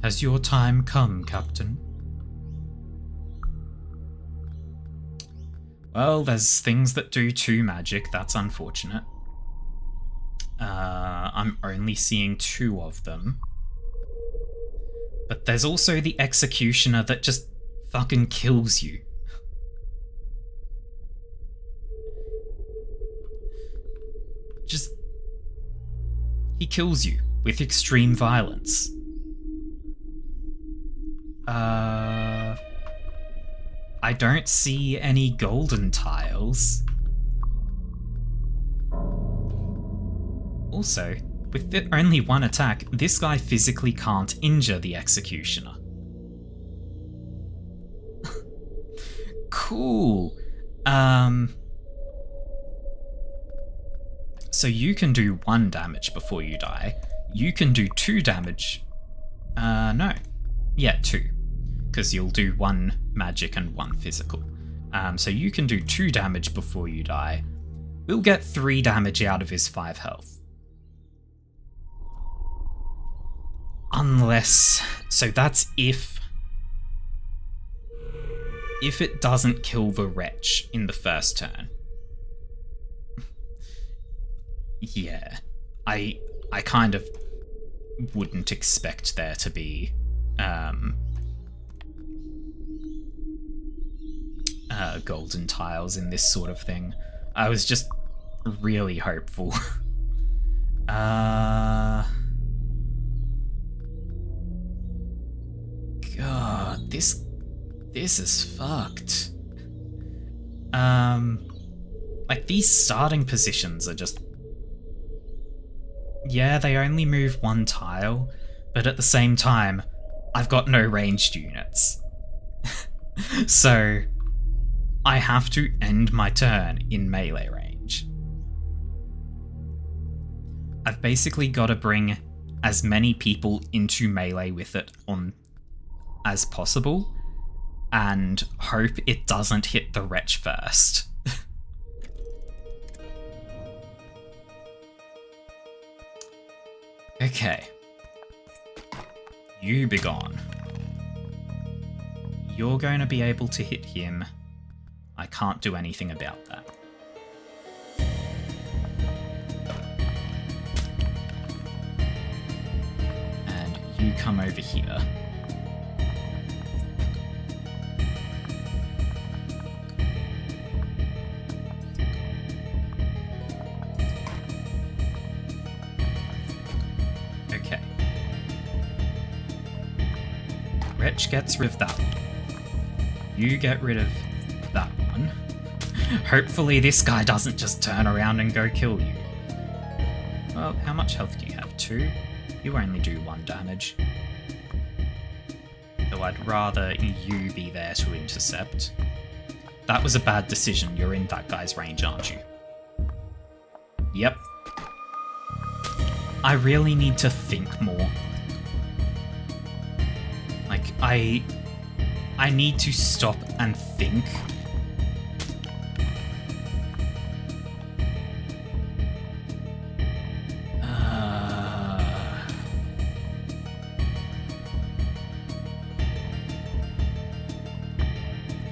Has your time come, Captain? Well, there's things that do 2 magic, that's unfortunate. I'm only seeing 2 of them. But there's also the executioner that just fucking kills you. He kills you with extreme violence. I don't see any golden tiles. Also, with only 1 attack, this guy physically can't injure the executioner. Cool. So you can do 1 damage before you die. You can do 2 damage. No. Yeah, 2. Because you'll do 1 magic and 1 physical. So you can do 2 damage before you die. We'll get 3 damage out of his 5 health. Unless... So that's if it doesn't kill the wretch in the first turn. Yeah. I kind of wouldn't expect there to be... golden tiles in this sort of thing. I was just really hopeful. God, this is fucked. Like, these starting positions are just... Yeah, they only move one tile, but at the same time, I've got no ranged units. So, I have to end my turn in melee range. I've basically got to bring as many people into melee with it on as possible, and hope it doesn't hit the wretch first. Okay. You be gone. You're going to be able to hit him. I can't do anything about that. And you come over here. Okay. Wretch gets rid of that one. You get rid of that one. Hopefully this guy doesn't just turn around and go kill you. Well, how much health do you have? 2? You only do 1 damage. Though I'd rather you be there to intercept. That was a bad decision. You're in that guy's range, aren't you? Yep. I really need to think more. Like, I need to stop and think.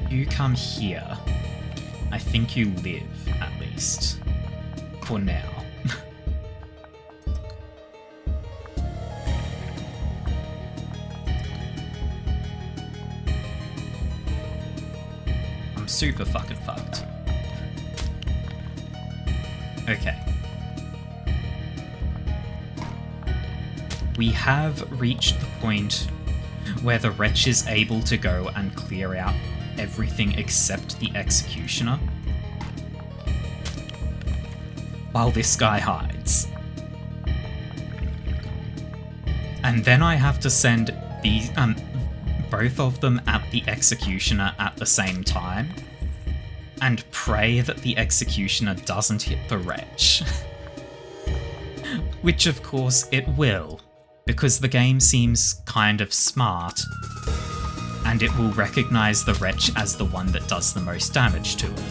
You come here. I think you live, at least. For now. Super fucking fucked. Okay. We have reached the point where the wretch is able to go and clear out everything except the executioner, while this guy hides. And then I have to send these both of them at the executioner at the same time, and pray that the executioner doesn't hit the wretch. Which of course it will, because the game seems kind of smart, and it will recognise the wretch as the one that does the most damage to it.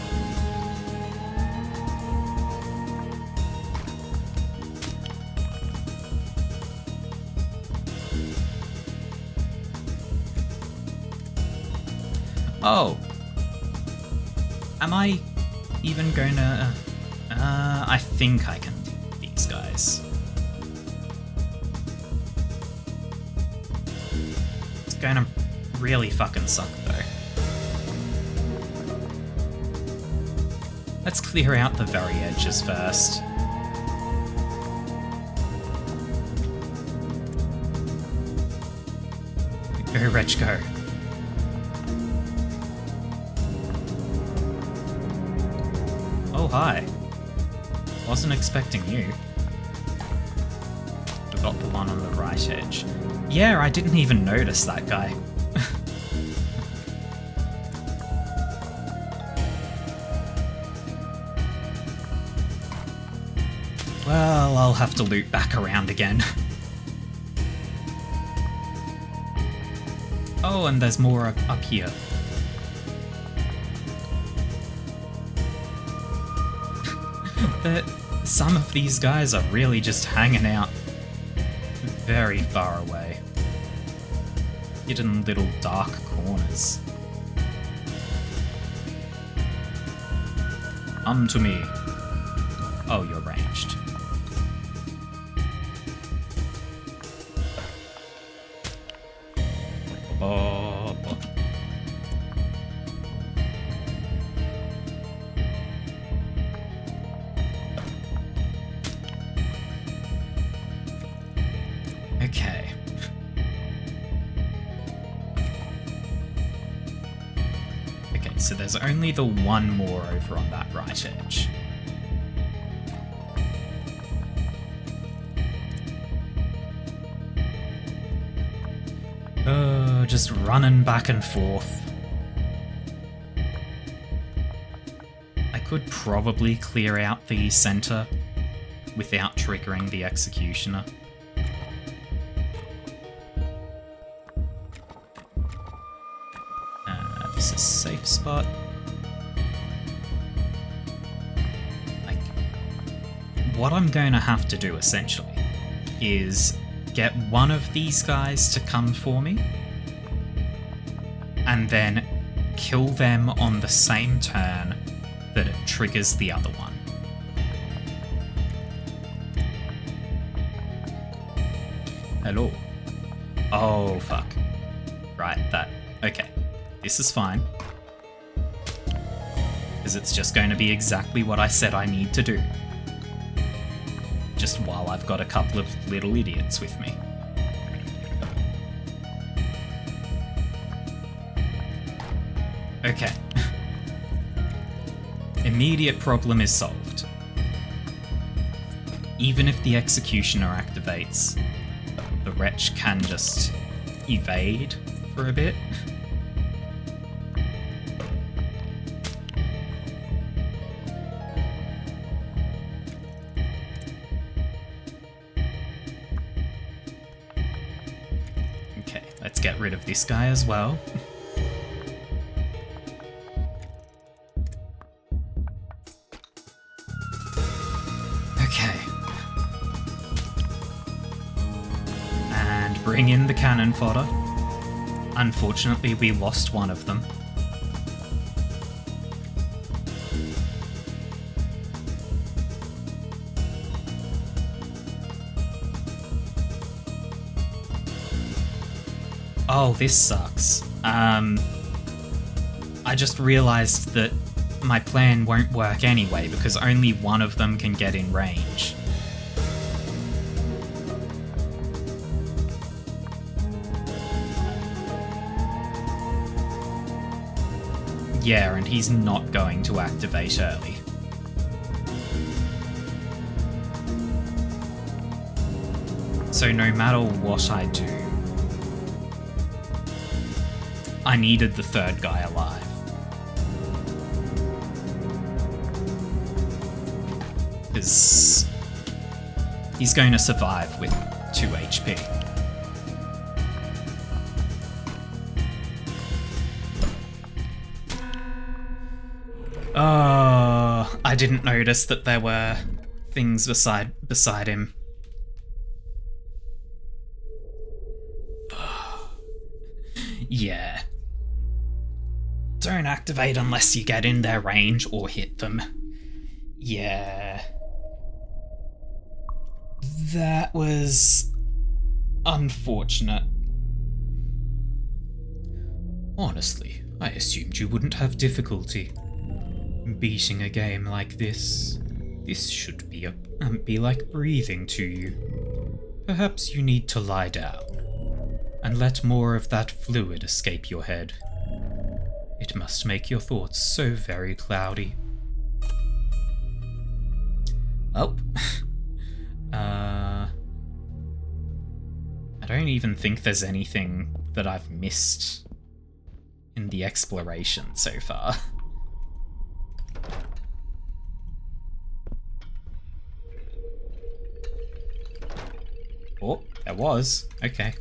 Oh. Am I even gonna... I think I can deal with these guys. It's gonna really fucking suck, though. Let's clear out the very edges first. Go, wretch, go. Oh, hi. Wasn't expecting you. Forgot the one on the right edge. Yeah, I didn't even notice that guy. Well, I'll have to loop back around again. Oh, and there's more up here. But some of these guys are really just hanging out very far away. Hidden in little dark corners. Come to me. Oh, you're ranged. so there's only the one more over on that right edge. Just running back and forth. I could probably clear out the center without triggering the executioner. This is a safe spot. Like, what I'm going to have to do essentially is get one of these guys to come for me and then kill them on the same turn that it triggers the other one. Hello. Oh, fuck. Right, that. Okay. This is fine. Because it's just going to be exactly what I said I need to do. Just while I've got a couple of little idiots with me. Okay. Immediate problem is solved. Even if the executioner activates, the wretch can just evade for a bit. Okay, let's get rid of this guy as well. Bring in the cannon fodder. Unfortunately, we lost one of them. Oh, this sucks. I just realized that my plan won't work anyway because only one of them can get in range. Yeah, and he's not going to activate early. So no matter what I do, I needed the third guy alive. Because he's going to survive with 2 HP. I didn't notice that there were things beside him. Yeah. Don't activate unless you get in their range or hit them. Yeah. That was unfortunate. Honestly, I assumed you wouldn't have difficulty beating a game like this. This should be like breathing to you. Perhaps you need to lie down and let more of that fluid escape your head. It must make your thoughts so very cloudy. Oh. I don't even think there's anything that I've missed in the exploration so far. Oh, there was. Okay.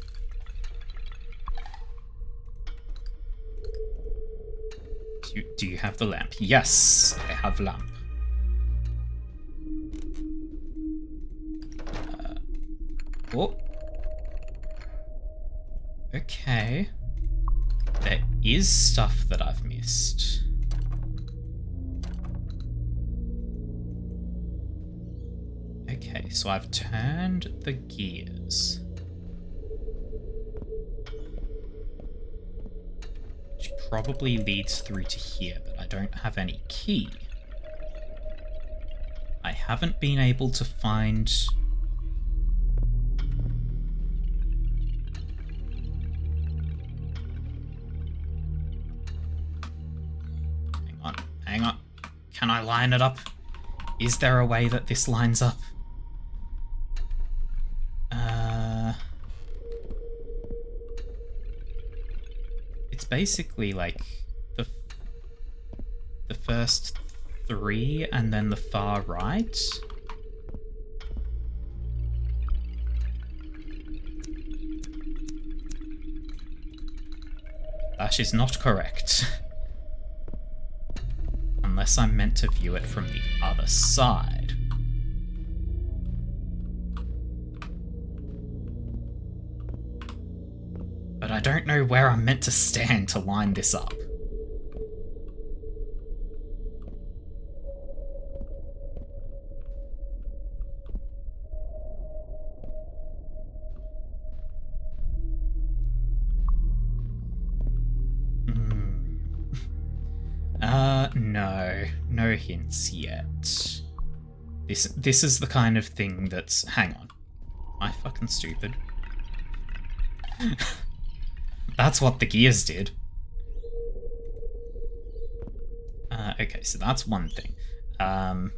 Do you have the lamp? Yes, I have lamp. Oh. Okay. There is stuff that I've missed. Okay, so I've turned the gears. Which probably leads through to here, but I don't have any key. I haven't been able to find... Can I line it up? Is there a way that this lines up? It's basically like the first 3 and then the far right. That is not correct. Unless I'm meant to view it from the other side. But I don't know where I'm meant to stand to line this up. No hints yet. This is the kind of thing that's... Hang on. Am I fucking stupid? That's what the gears did. Okay, so that's one thing. I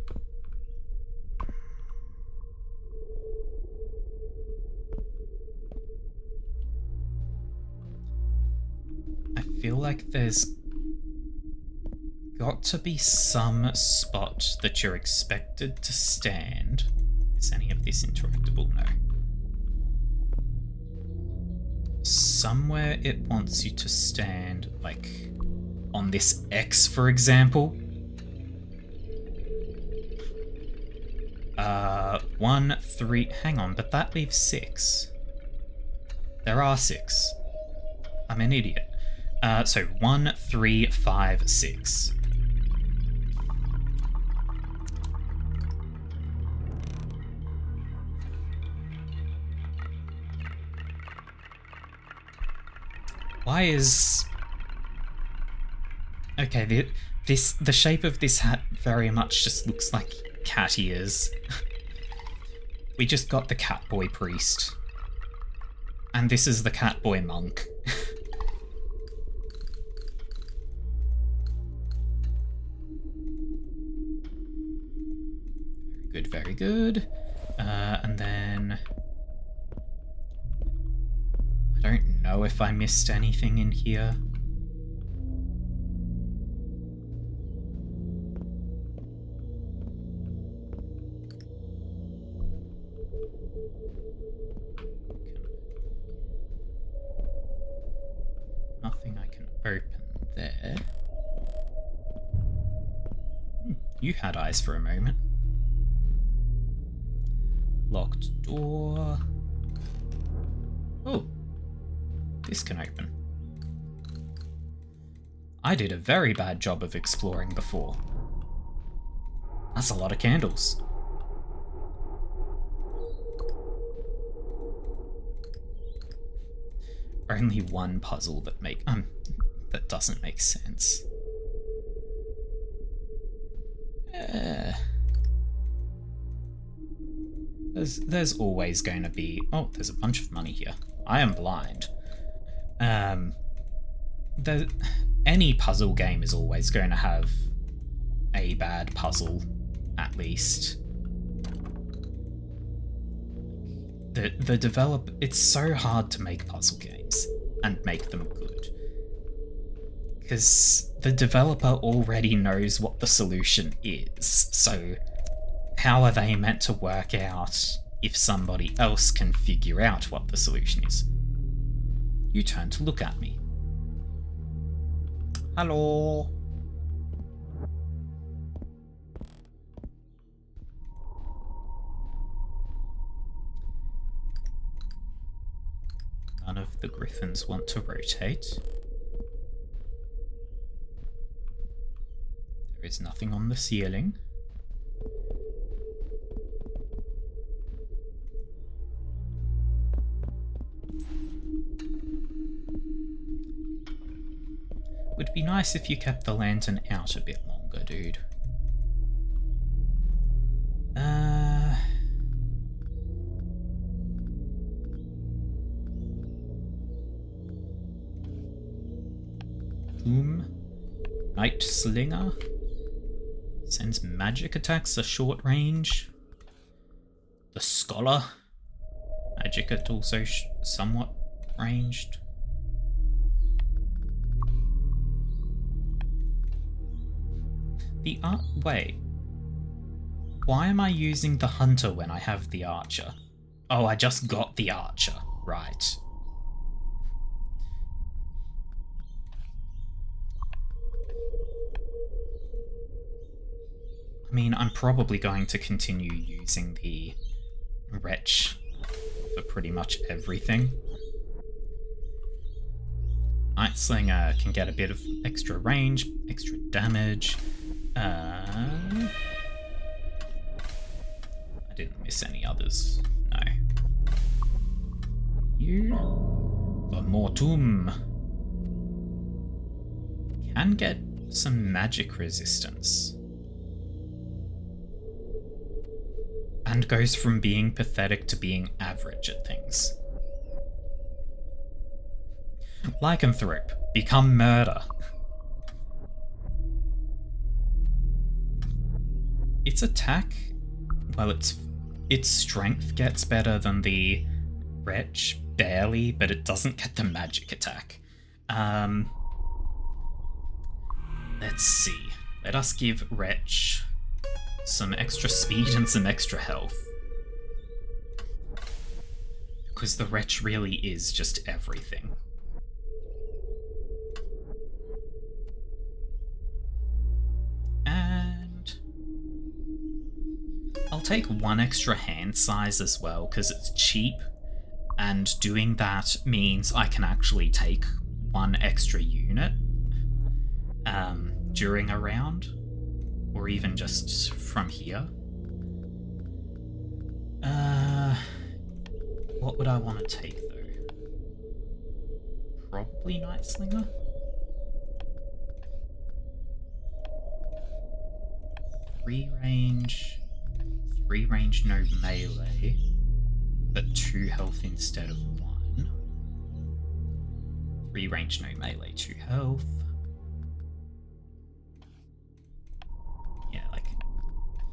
feel like there's got to be some spot that you're expected to stand. Is any of this interactable? No. Somewhere it wants you to stand, like, on this X, for example. 1, 3... Hang on, but that leaves 6. There are 6. I'm an idiot. So 1, 3, 5, 6. Why is... Okay, the shape of this hat very much just looks like cat ears. We just got the Catboy Priest. And this is the Catboy Monk. Very good, very good. And then... I don't know if I missed anything in here. Nothing I can open there. You had eyes for a moment. Locked door. Oh. This can open. I did a very bad job of exploring before. That's a lot of candles. Only one puzzle that doesn't make sense. There's always going to be... Oh, there's a bunch of money here. I am blind. Any puzzle game is always going to have a bad puzzle, at least. It's so hard to make puzzle games and make them good. Because the developer already knows what the solution is, so how are they meant to work out if somebody else can figure out what the solution is? You turn to look at me. Hello. None of the griffins want to rotate. There is nothing on the ceiling. Would be nice if you kept the lantern out a bit longer, dude. Night Slinger? Sends magic attacks a short range. The Scholar. Magic at also somewhat ranged. The wait. Why am I using the Hunter when I have the Archer? Oh, I just got the Archer. Right. I mean, I'm probably going to continue using the Wretch for pretty much everything. Nightslinger can get a bit of extra range, extra damage. I didn't miss any others. No. You. The Mortum. Can get some magic resistance. And goes from being pathetic to being average at things. Lycanthrope. Become murder. Its attack, well, its strength gets better than the Wretch, barely, but it doesn't get the magic attack. Let's see. Let us give Wretch some extra speed and some extra health. Because the Wretch really is just everything. And I'll take one extra hand size as well, because it's cheap, and doing that means I can actually take one extra unit during a round. Or even just from here. What would I want to take, though? Probably Nightslinger? Three range, no melee, but 2 health instead of 1. 3 range, no melee, 2 health.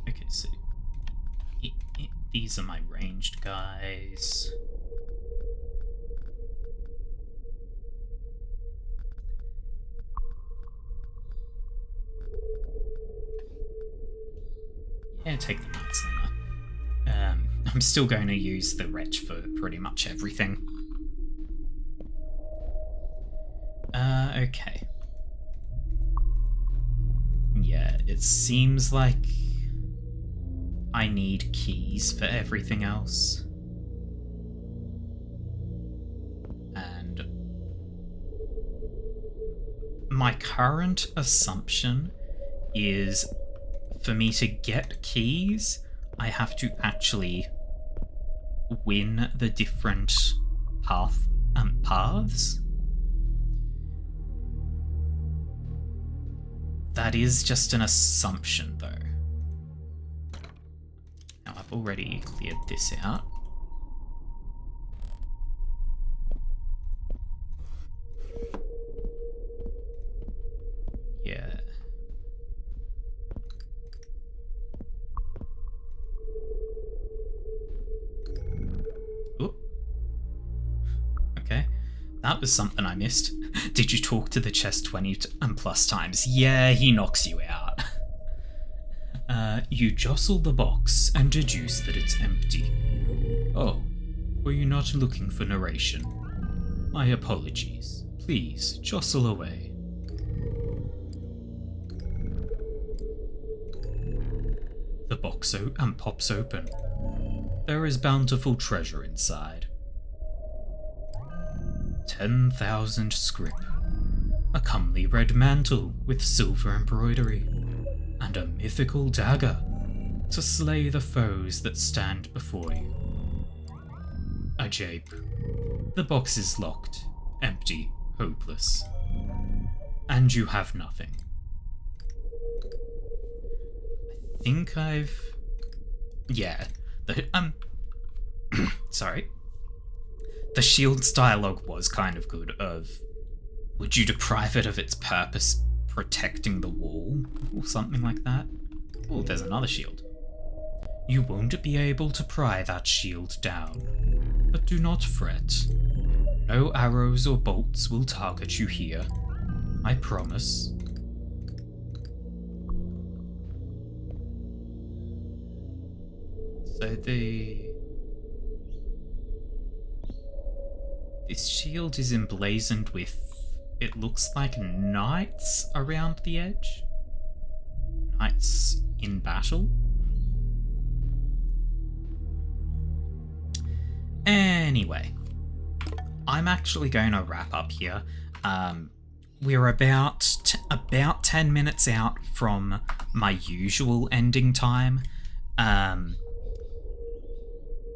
Okay, so these are my ranged guys. Yeah, take the Nightslinger. I'm still going to use the Wretch for pretty much everything. Okay. Yeah, it seems like I need keys for everything else. And my current assumption is for me to get keys, I have to actually win the different paths. That is just an assumption, though. Now, I've already cleared this out. Yeah. Ooh. Okay. That was something I missed. Did you talk to the chest 20 and plus times? Yeah, he knocks you out. You jostle the box and deduce that it's empty. Oh, were you not looking for narration? My apologies. Please, jostle away. The box pops open. There is bountiful treasure inside. 10,000 scrip, a comely red mantle with silver embroidery, and a mythical dagger to slay the foes that stand before you. A jape. The box is locked, empty, hopeless. And you have nothing. I think I've... Yeah. Sorry. The shield's dialogue was kind of good of, would you deprive it of its purpose protecting the wall? Or something like that. Oh, there's another shield. You won't be able to pry that shield down, but do not fret. No arrows or bolts will target you here. I promise. So this shield is emblazoned with, it looks like knights around the edge. Knights in battle. Anyway, I'm actually going to wrap up here. We're about 10 minutes out from my usual ending time.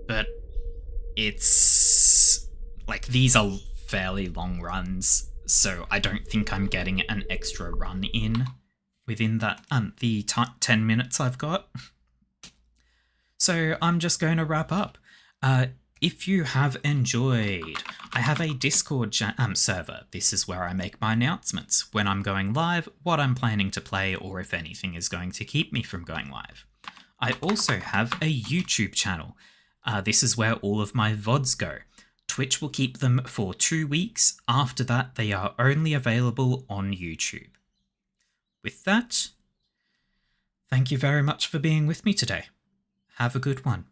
But it's like, these are fairly long runs, so I don't think I'm getting an extra run in within that the 10 minutes I've got. So I'm just going to wrap up. If you have enjoyed, I have a Discord server. This is where I make my announcements, when I'm going live, what I'm planning to play, or if anything is going to keep me from going live. I also have a YouTube channel. This is where all of my VODs go. Twitch will keep them for 2 weeks. After that, they are only available on YouTube. With that, thank you very much for being with me today. Have a good one.